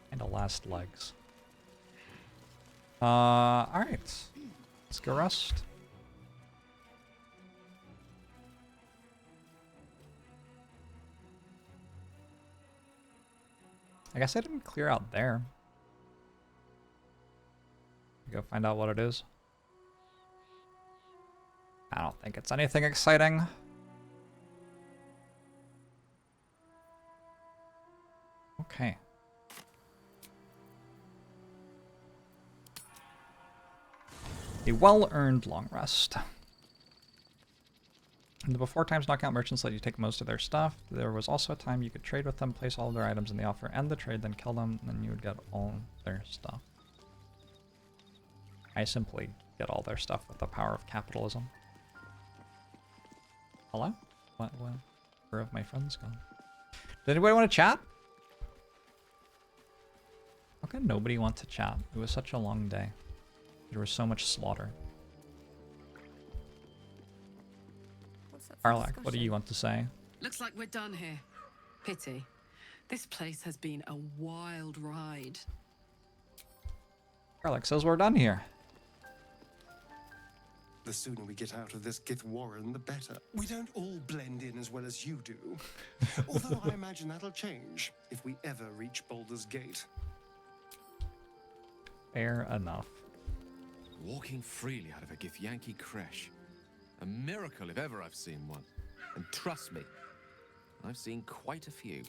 Kinda last legs. Alright. Let's go rest. I guess I didn't clear out there. Go find out what it is. I don't think it's anything exciting. Okay. A well-earned long rest. In the before times, knockout merchants let you take most of their stuff. There was also a time you could trade with them, place all of their items in the offer, end the trade, then kill them, and then you would get all their stuff. I simply get all their stuff with the power of capitalism. Hello? Where have my friends gone? Did anybody want to chat? How can nobody want to chat? It was such a long day. There was so much slaughter. Arlak, what do you want to say? Looks like we're done here. Pity. This place has been a wild ride. Arlak says we're done here. The sooner we get out of this Gith Warren, the better. We don't all blend in as well as you do. Although I imagine that'll change if we ever reach Baldur's Gate. Fair enough. Walking freely out of a Githyanki creche. A miracle if ever I've seen one. And trust me, I've seen quite a few.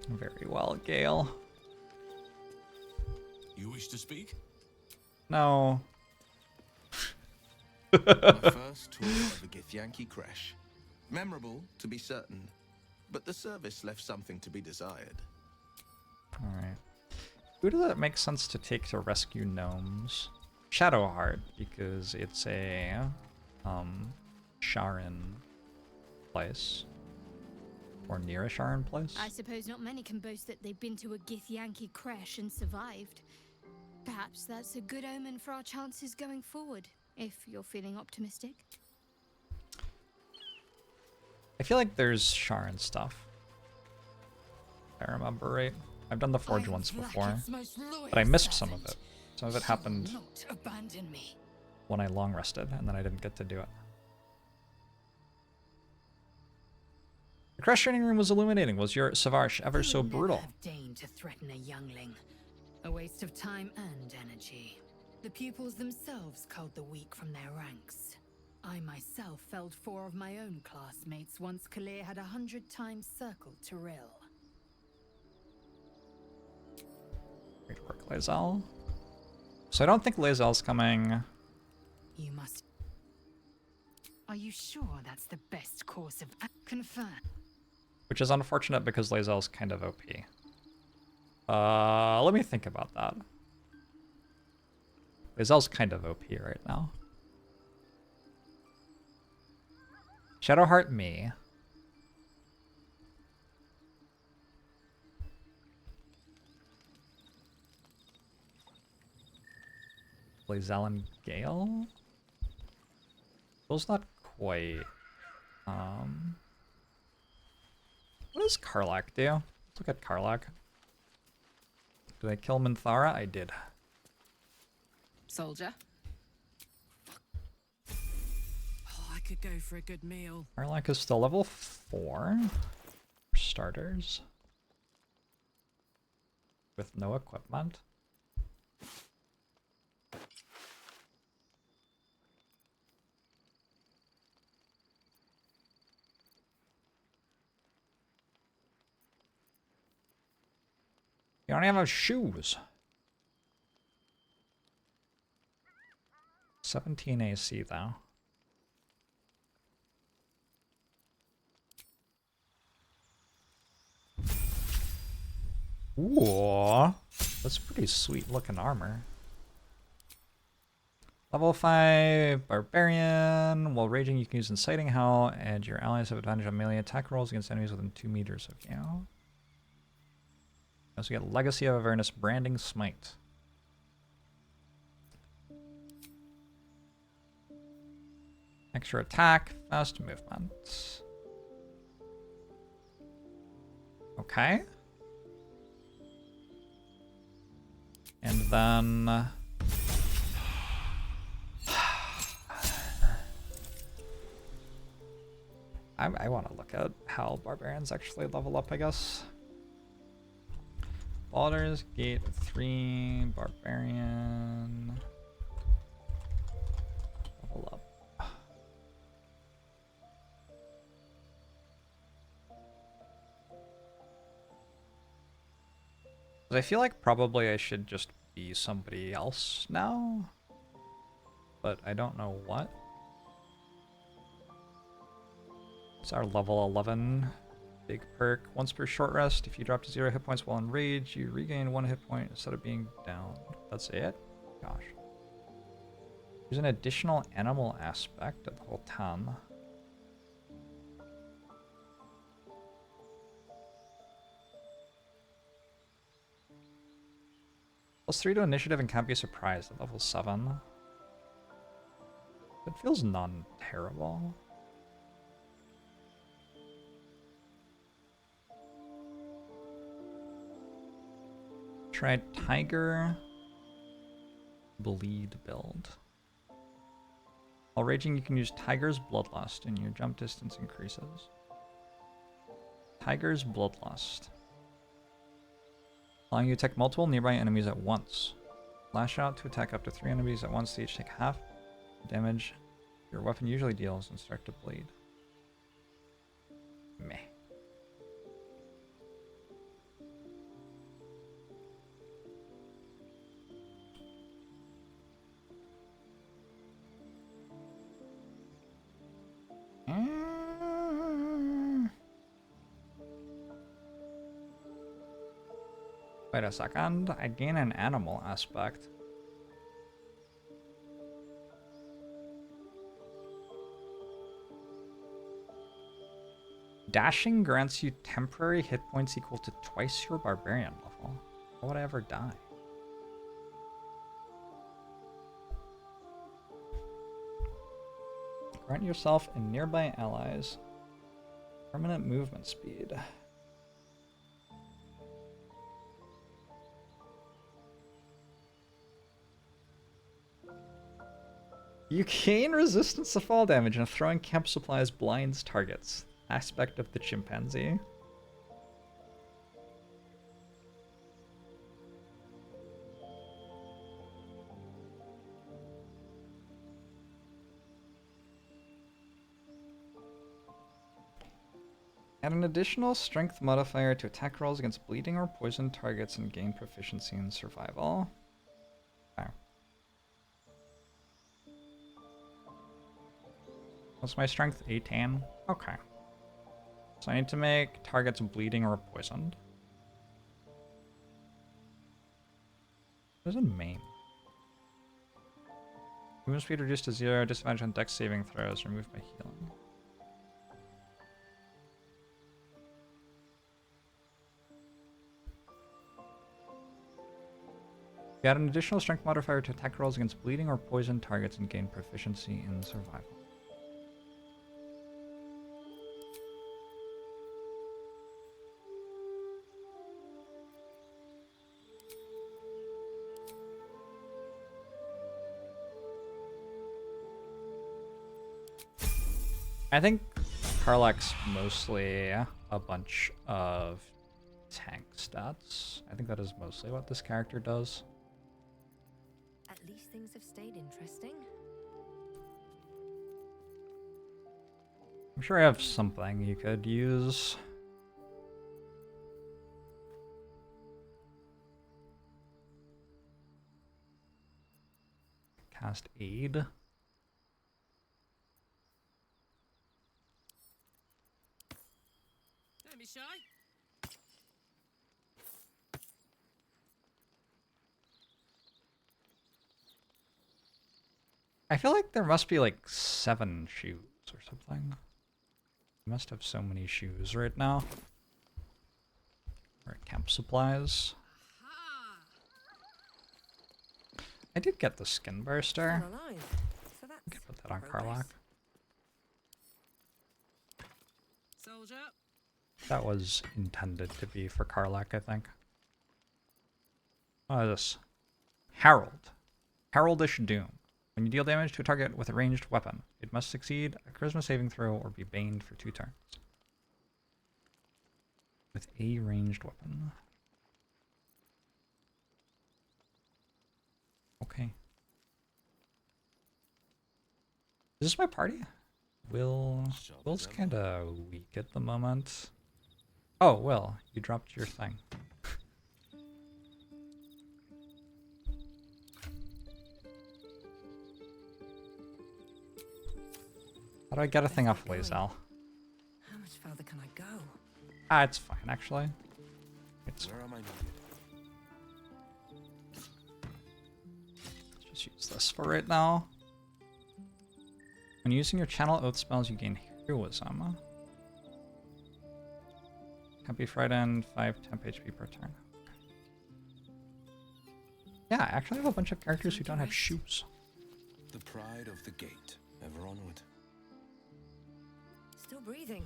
Very well, Gale. You wish to speak? No. My first tour of the Githyanki creche. Memorable, to be certain, but the service left something to be desired. Alright. Who does it make sense to take to rescue gnomes? Shadowheart, because it's a Sharon place. Or near a Sharon place. I suppose not many can boast that they've been to a Githyanki creche and survived. Perhaps that's a good omen for our chances going forward, if you're feeling optimistic. I feel like there's Sharon stuff. If I remember right. I've done the Forge once before, but I missed some of it. Some of it happened when I long rested, and then I didn't get to do it. The crash training room was illuminating. Was your Savarsh ever so brutal? Have deigned to threaten a youngling. A waste of time and energy. The pupils themselves culled the weak from their ranks. I myself felled 4 of my own classmates once Kalir had 100 times circled Tyrell. Great work, Lae'zel. So I don't think Lae'zel's coming. You must... Are you sure that's the best course of... Confirm. Which is unfortunate because Lae'zel's kind of OP. Let me think about that. Lae'zel's kind of OP right now. Shadowheart me. Lae'zel and Gale? Bill's not quite. What does Karlak do? Let's look at Karlak. Did I kill Minthara? I did. Soldier. Oh, I could go for a good meal. Karlak is still level 4 for starters. With no equipment. You don't even have shoes. 17 AC though. Ooh, that's pretty sweet looking armor. Level 5 Barbarian. While raging, you can use Inciting Hell, and your allies have advantage on melee attack rolls against enemies within 2 meters of you. You also get Legacy of Avernus Branding Smite. Extra attack, fast movement. Okay. And then... I want to look at how barbarians actually level up, I guess. Baldur's Gate 3, Barbarian. Level up. I feel like probably I should just be somebody else now, but I don't know what. It's our level 11 big perk. Once per short rest, if you drop to 0 hit points while enraged, you regain 1 hit point instead of being down. That's it? Gosh. There's an additional animal aspect of the whole town. +3 to initiative and can't be surprised at level 7. It feels non-terrible. Try Tiger Bleed build. While raging, you can use Tiger's Bloodlust and your jump distance increases. Tiger's Bloodlust. Allowing you to attack multiple nearby enemies at once. Lash out to attack up to 3 enemies at once. They each take half the damage your weapon usually deals and start to bleed. Meh. Wait a second, I gain an animal aspect. Dashing grants you temporary hit points equal to twice your barbarian level. How would I ever die? Grant yourself and nearby allies permanent movement speed. You gain resistance to fall damage and throwing camp supplies blinds targets. Aspect of the chimpanzee. Add an additional strength modifier to attack rolls against bleeding or poisoned targets and gain proficiency in survival. Okay. What's my strength? 18? Okay. So I need to make targets bleeding or poisoned. What does it mean? Movement speed reduced to 0, disadvantage on dex saving throws, removed by healing. You add an additional strength modifier to attack rolls against bleeding or poisoned targets and gain proficiency in survival. I think Karlach's mostly a bunch of tank stats. I think that is mostly what this character does. At least things have stayed interesting. I'm sure I have something you could use. Cast aid. Don't be shy. I feel like there must be like 7 shoes or something. I must have so many shoes right now. Or camp supplies. I did get the skin burster. So I could put that on Karlach. Soldier. That was intended to be for Karlach, I think. What is this? Herald. Heraldish Doom. When you deal damage to a target with a ranged weapon, it must succeed a charisma saving throw or be baned for 2 turns. With a ranged weapon. Okay. Is this my party? Will's kinda weak at the moment. Oh, Will, you dropped your thing. How do I get a thing off Lazel? How much further can I go? Ah, it's fine, actually. It's Where am I needed? Let's just use this for right now. When using your channel oath spells, you gain heroism. Can't be frightened, 5 temp HP per turn. Yeah, I actually have a bunch of characters who don't have shoes. The pride of the gate, ever onward. Still breathing,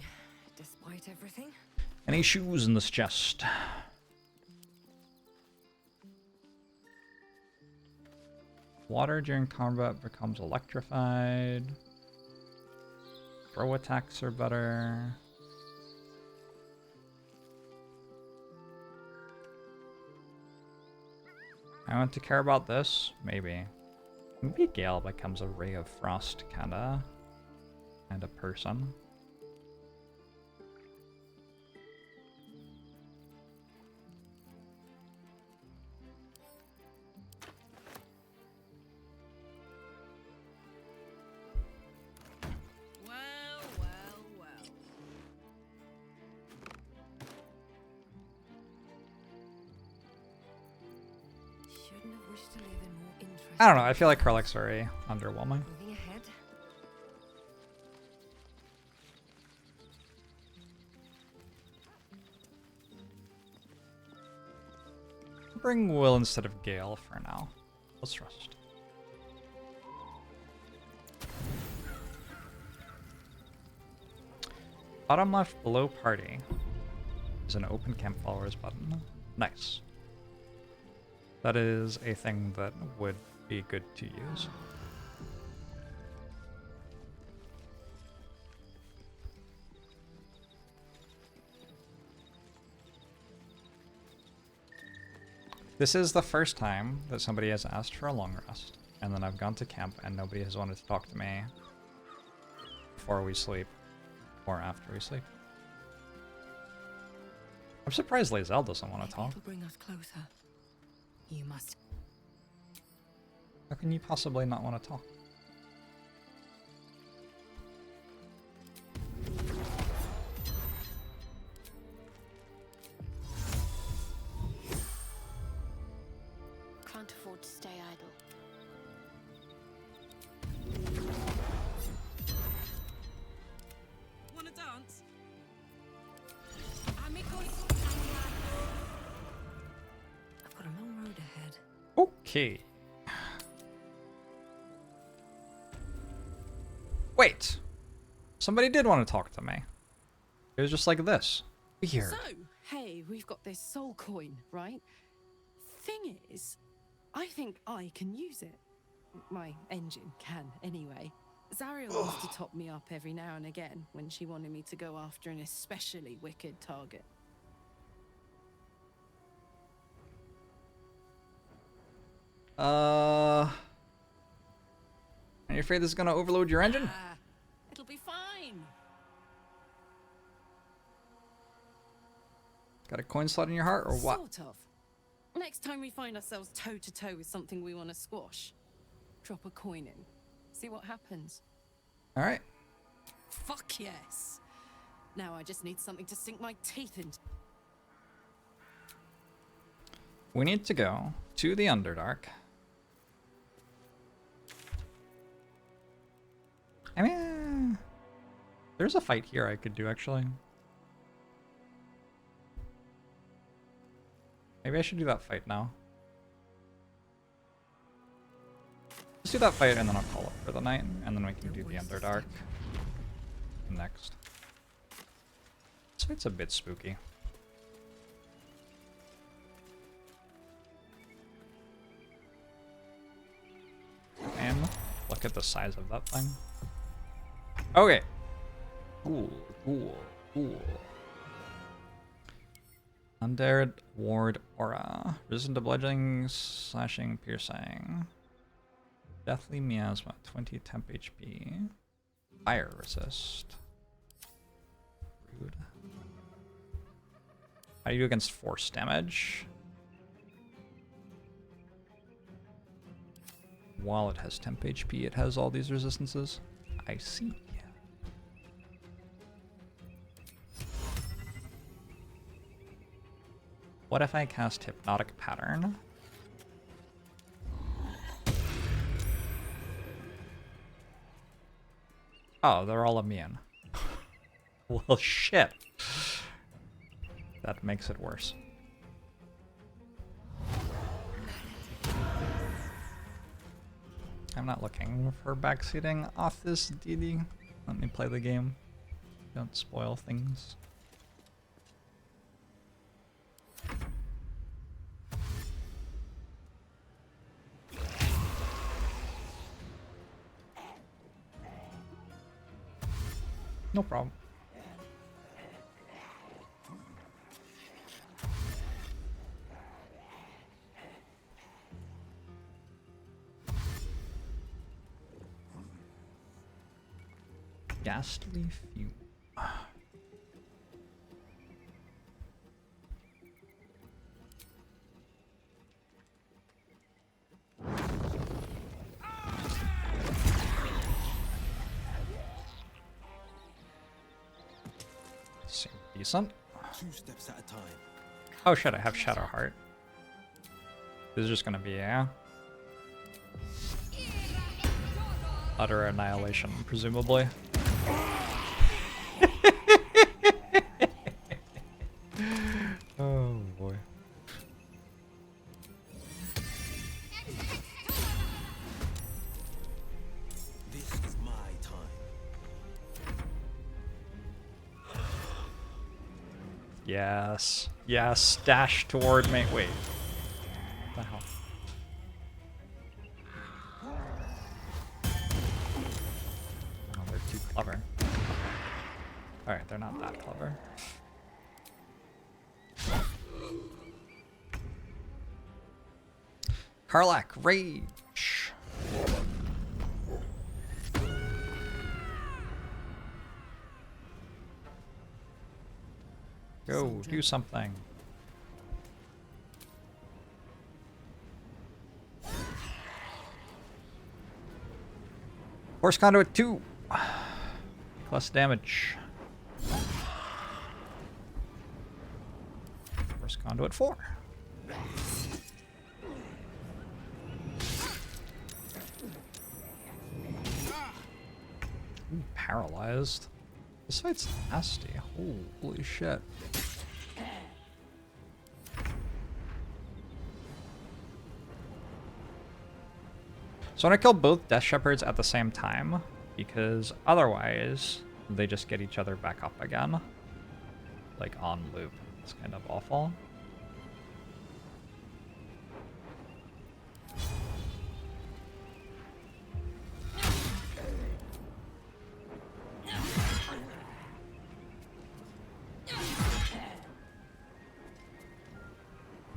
despite everything. Any shoes in this chest? Water during combat becomes electrified. Throw attacks are better. I want to care about this? Maybe. Maybe Gale becomes a ray of frost kinda person. Well, well, well. Shouldn't have wished to live in more interesting. I don't know, I feel like her looks very underwhelming. Moving ahead. Bring Will instead of Gale for now. Let's rest. Bottom left below party is an open camp followers button. Nice. That is a thing that would be good to use. This is the first time that somebody has asked for a long rest, and then I've gone to camp and nobody has wanted to talk to me before we sleep, or after we sleep. I'm surprised Lae'zel doesn't want to talk. It'll bring us closer. You must. How can you possibly not want to talk? Can't afford to stay idle. Wanna dance? I've got a long road ahead. Okay. Wait. Somebody did want to talk to me. It was just like this. Weird. So, hey, we've got this soul coin, right? Thing is, I think I can use it. My engine can, anyway. Zariel used to top me up every now and again when she wanted me to go after an especially wicked target. Are you afraid this is gonna overload your engine? It'll be fine. Got a coin slot in your heart, or what? Sort of. Next time we find ourselves toe-to-toe with something we want to squash, drop a coin in. See what happens. Alright. Fuck yes. Now I just need something to sink my teeth into. We need to go to the Underdark. I mean, there's a fight here I could do, actually. Maybe I should do that fight now. Let's do that fight and then I'll call it for the night, and then we can do the Underdark next. This fight's a bit spooky. And look at the size of that thing. Okay. Cool, cool, cool. Undead Ward Aura. Resistant to bludgeoning, slashing, piercing. Deathly Miasma, 20 temp HP. Fire resist. Rude. How do you do against force damage? While it has temp HP, it has all these resistances. I see. What if I cast Hypnotic Pattern? Oh, they're all immune. Well, shit. That makes it worse. I'm not looking for backseating off this DD. Let me play the game. Don't spoil things. No problem. ghastly fume. Seem decent. 2 steps at a time. Oh shit, I have Shadow Heart. This is just gonna be, utter annihilation, presumably. Oh boy. This is my time. Yes. Yes, dash toward me. Wait. What the hell? Oh, they're too clever. Alright, they're not that clever. Karlach, rage! Go, do something. Force Conduit 2! Plus damage. Force Conduit 4. Ooh, paralyzed. This fight's nasty. Holy shit. So I want to kill both Death Shepherds at the same time, because otherwise they just get each other back up again. Like on loop. It's kind of awful.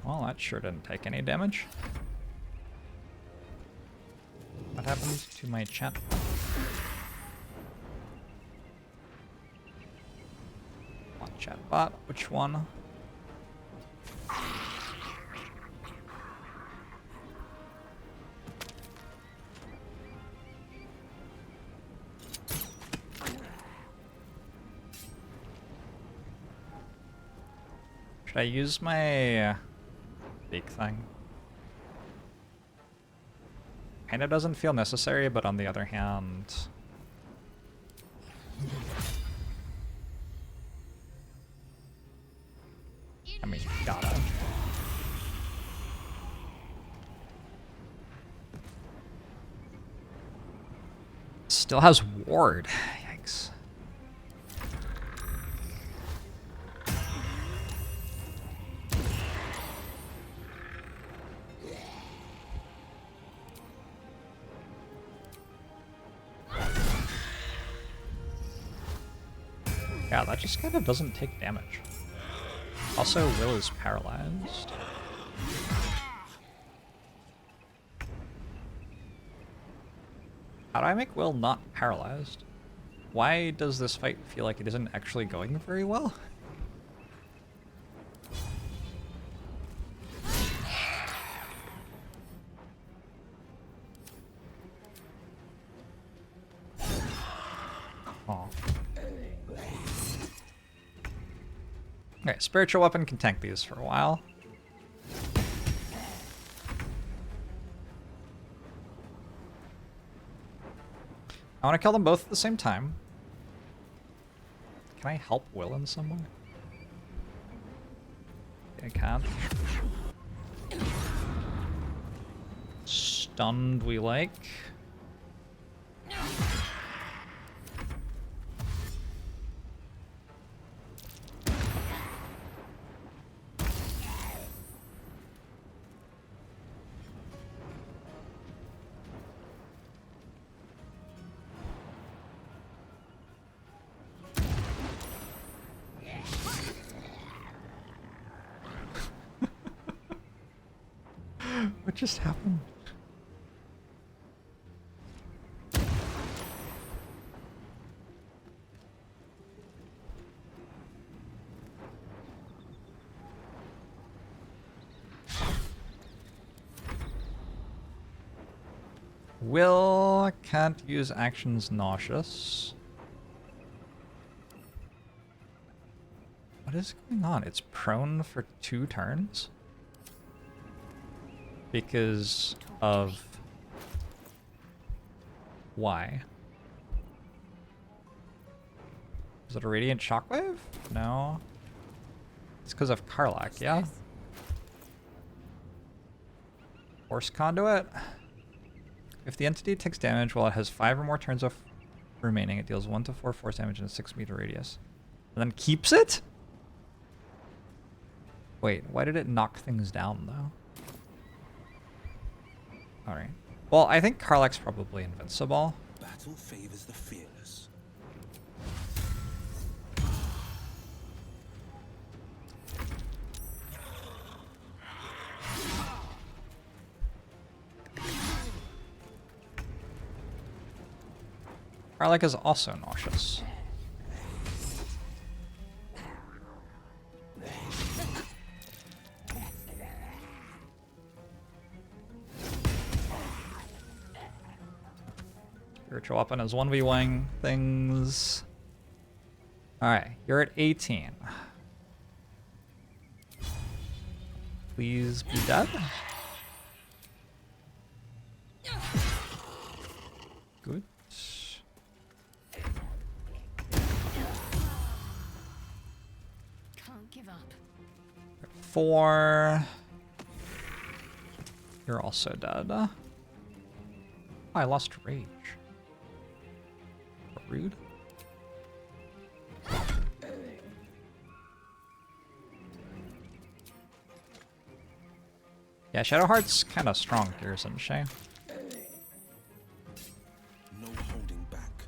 Well, that sure didn't take any damage. What happens to my chat? One chat bot, which one? Should I use my big thing? Kinda doesn't feel necessary, but on the other hand... I mean, gotta. Still has ward. Yikes. Yeah, that just kind of doesn't take damage. Also, Will is paralyzed. How do I make Will not paralyzed? Why does this fight feel like it isn't actually going very well? Oh. Okay, spiritual weapon can tank these for a while. I want to kill them both at the same time. Can I help Will in some way? I can't. Stunned we like. What just happened? Will can't use actions nauseous. What is going on? It's prone for 2 turns? Because of... Why? Is it a radiant shockwave? No. It's because of Karlach, yeah? Force conduit? If the entity takes damage while it has 5 or more turns of remaining, it deals 1 to 4 force damage in a 6-meter radius. And then keeps it? Wait, why did it knock things down, though? Alright. Well, I think Karlach's probably invincible. Battle favors the fearless. Karlach is also nauseous. Spiritual weapon is 1v1 things. Alright, you're at 18. Please be dead. Good. Can't give up. 4. You're also dead. Oh, I lost rage. Rude. Yeah, Shadowheart's kind of strong here, isn't she? No holding back.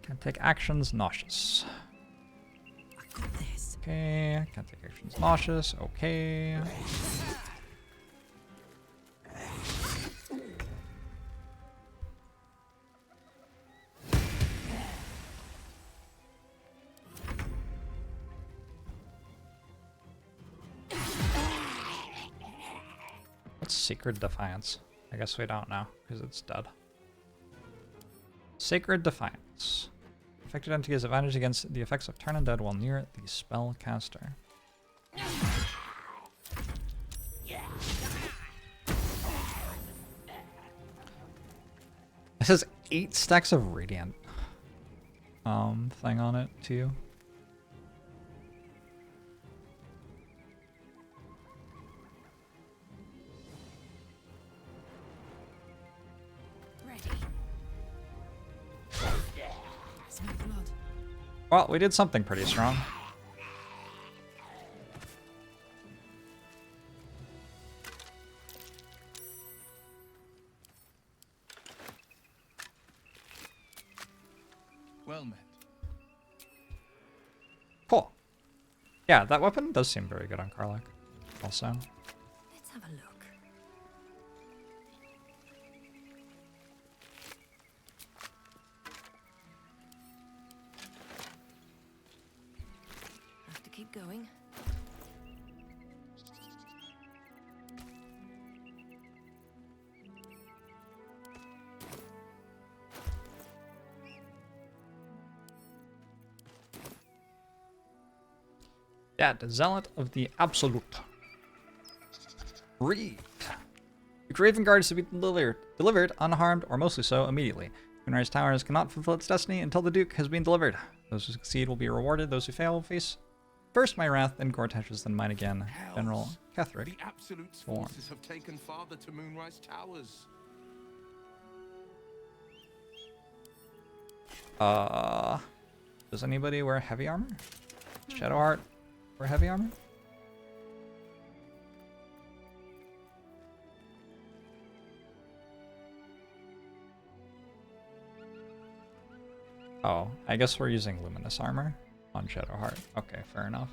Can't take actions, nauseous. I got this. Okay, can't take actions, nauseous. Okay. What's Sacred Defiance? I guess we don't know, because it's dead. Sacred Defiance. Affected entity has advantage against the effects of Turn Undead while near the spellcaster. This has 8 stacks of Radiant thing on it, too. Well, we did something pretty strong. Well met. Cool. Yeah, that weapon does seem very good on Karlach. Also. Let's have a look. Have to keep going. Yeah, the Zealot of the Absolute. Read. The Graven Guard is to be delivered unharmed or mostly so immediately. Moonrise Towers cannot fulfill its destiny until the Duke has been delivered. Those who succeed will be rewarded. Those who fail will face first my wrath, then Gortash's, then mine again. General Ketheric. The Absolute's forces have taken father to Moonrise Towers. Does anybody wear heavy armor? Shadowheart wear heavy armor? Oh, I guess we're using luminous armor on Shadowheart. Okay, fair enough.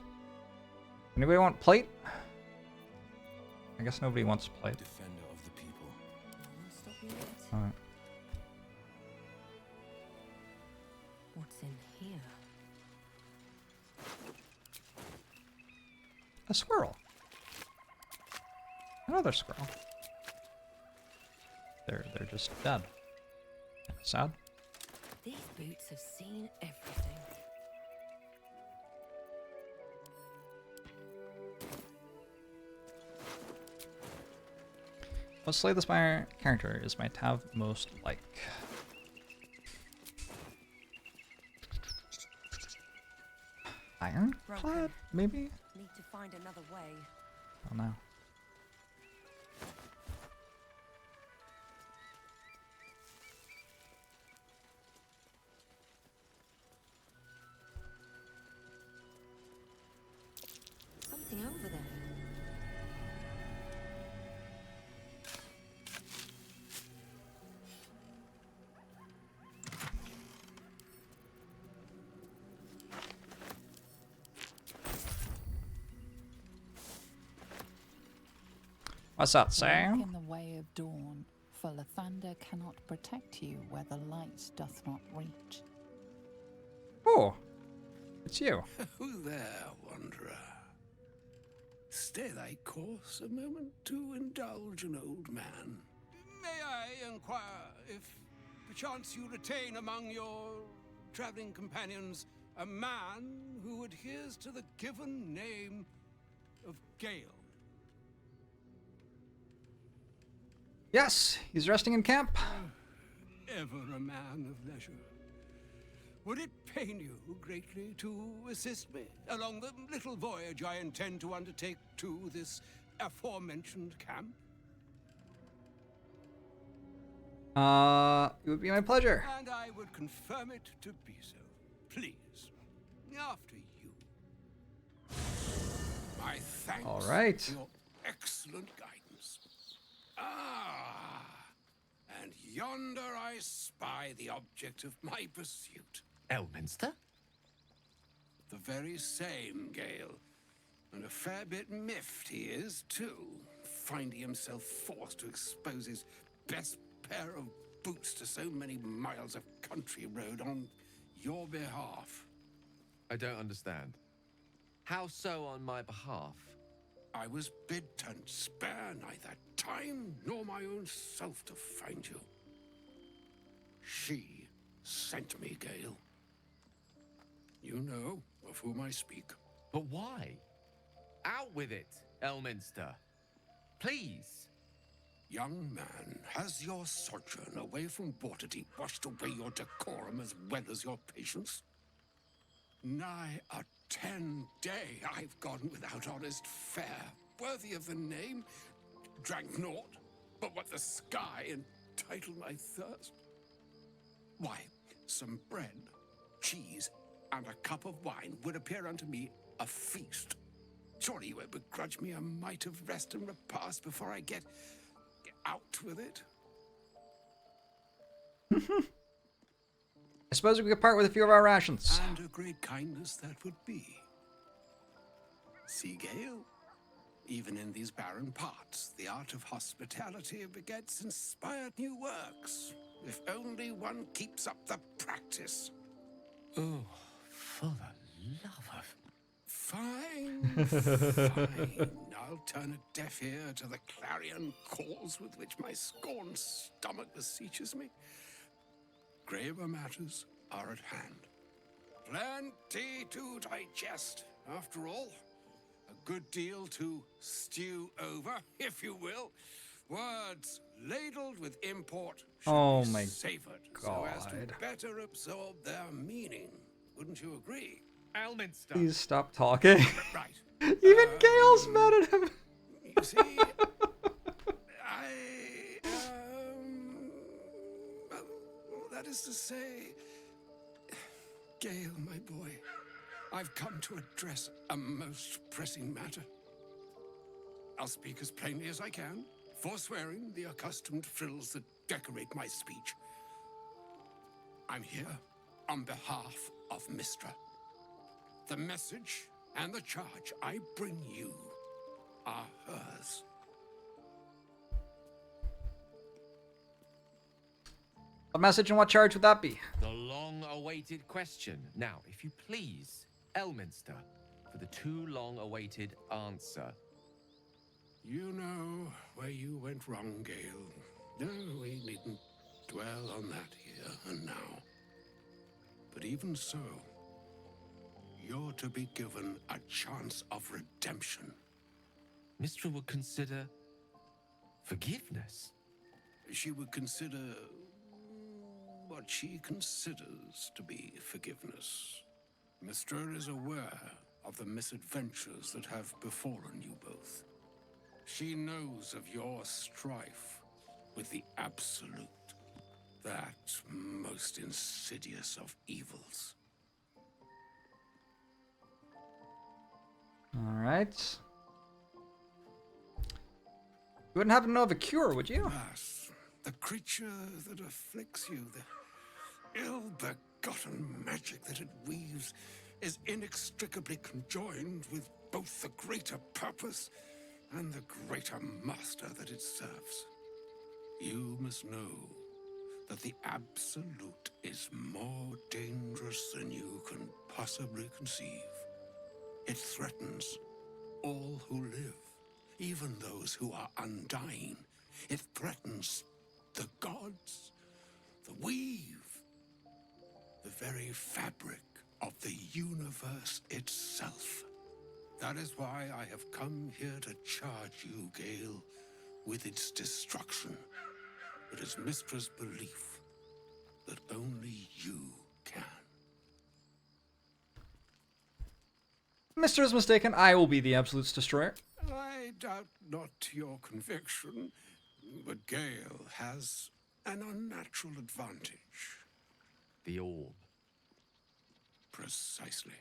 Anybody want plate? I guess nobody wants plate. Defender of the people. Stop you yet. Alright. What's in here? A squirrel. Another squirrel. They're just dead. Sad. These boots have seen everything. What slay this my character is my Tav most like? Ironclad, maybe? Need to find another way. Oh no. Something over there. What's that, Walk Sam? in the way of dawn, for Lathander cannot protect you where the light doth not reach. Oh, it's you. Who there, wanderer? Stay thy course a moment to indulge an old man. May I inquire if perchance you retain among your traveling companions a man who adheres to the given name of Gale? Yes, he's resting in camp. Ever a man of leisure. Would it pain you greatly to assist me along the little voyage I intend to undertake to this aforementioned camp? It would be my pleasure. And I would confirm it to be so. Please. After you. My thanks All right. for your excellent guidance. Ah, and yonder I spy the object of my pursuit. Elminster? The very same, Gale. And a fair bit miffed he is, too, finding himself forced to expose his best pair of boots to so many miles of country road on your behalf. I don't understand. How so on my behalf? I was bid to spare neither time nor my own self to find you. She sent me, Gale. You know of whom I speak. But why? Out with it, Elminster. Please. Young man, has your sojourn away from Waterdeep washed away your decorum as well as your patience? Nigh a 10-day I've gone without honest fare, worthy of the name, drank naught but what the sky entitled my thirst. Why, some bread, cheese, and a cup of wine would appear unto me a feast. Surely you won't begrudge me a mite of rest and repast before I get out with it? I suppose we could part with a few of our rations. And a great kindness that would be. See, Gale, even in these barren parts, the art of hospitality begets inspired new works, if only one keeps up the practice. Oh, for the love of... Fine, fine. I'll turn a deaf ear to the clarion calls with which my scorned stomach beseeches me. Graver matters are at hand. Plenty to digest, after all. A good deal to stew over, if you will. Words ladled with import should Oh be my savored God. so as to better absorb their meaning. Wouldn't you agree? Elminster. Please stop talking. Right. Even Gale's mad at him. You see, that is to say, Gale, my boy, I've come to address a most pressing matter. I'll speak as plainly as I can, forswearing the accustomed frills that decorate my speech. I'm here on behalf of Mistra. The message and the charge I bring you are hers. What message and what charge would that be? The long-awaited question. Now, if you please, Elminster, for the too long-awaited answer. You know where you went wrong, Gale. No, we needn't dwell on that here and now. But even so, you're to be given a chance of redemption. Mistra would consider forgiveness. She would consider what she considers to be forgiveness. Mistra is aware of the misadventures that have befallen you both. She knows of your strife with the Absolute, that most insidious of evils. Alright. You wouldn't happen to know of a cure, would you? Alas, the creature that afflicts you, the ill-begotten magic that it weaves, is inextricably conjoined with both the greater purpose and the greater master that it serves. You must know that the Absolute is more dangerous than you can possibly conceive. It threatens all who live, even those who are undying. It threatens the gods, the weave, the very fabric of the universe itself. That is why I have come here to charge you, Gale, with its destruction. It is Mistra's belief that only you can. Mr. is mistaken. I will be the Absolute's destroyer. I doubt not your conviction, but Gale has an unnatural advantage. The orb. Precisely.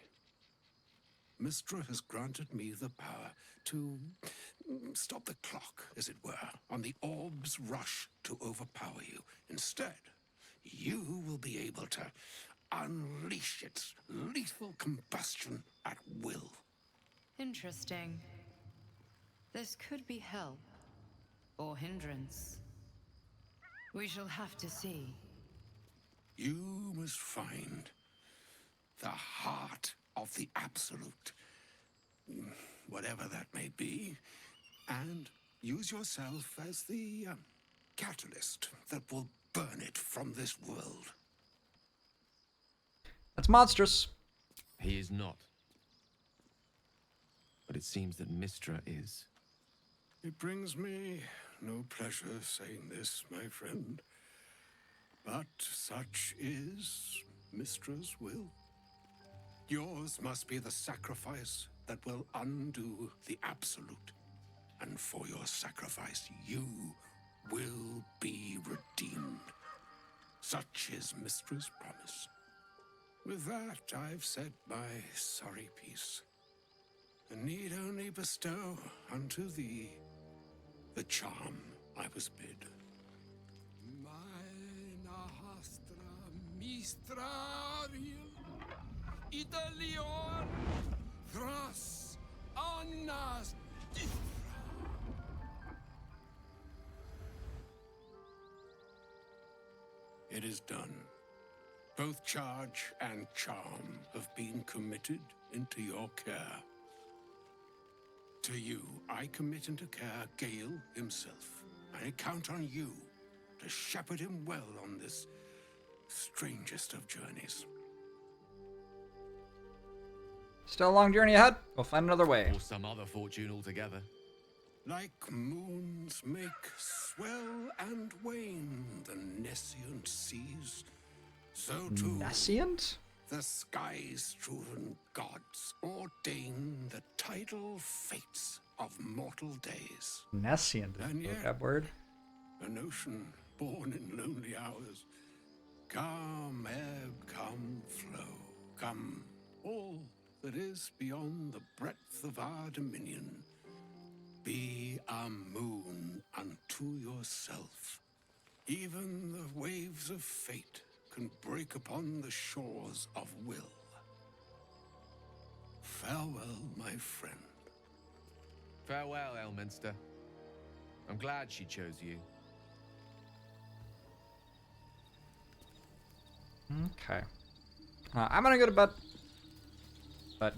Mistra has granted me the power to stop the clock, as it were, on the orb's rush to overpower you. Instead, you will be able to unleash its lethal combustion at will. Interesting. This could be help or hindrance. We shall have to see. You must find the heart of the Absolute, whatever that may be, and use yourself as the catalyst that will burn it from this world. That's monstrous. He is not. But it seems that Mistra is. It brings me no pleasure saying this, my friend, but such is Mistra's will. Yours must be the sacrifice that will undo the Absolute. And for your sacrifice, you will be redeemed. Such is Mistra's promise. With that, I've said my sorry piece, and need only bestow unto thee the charm I was bid. Mina hastra mistrarium Italion thras annas difra. It is done. Both charge and charm have been committed into your care. To you, I commit into care Gale himself. I count on you to shepherd him well on this strangest of journeys. Still a long journey ahead. We'll find another way. Or some other fortune altogether. Like moons make swell and wane the nescient seas, so too Nescient? the sky-strewn gods ordain the tidal fates of mortal days. Nescient is And the yet, vocab word. an ocean born in lonely hours. Come ebb, come flow, come all that is beyond the breadth of our dominion. Be a moon unto yourself. Even the waves of fate can break upon the shores of will. Farewell, my friend. Farewell, Elminster. I'm glad she chose you. Okay. I'm gonna go to bed. But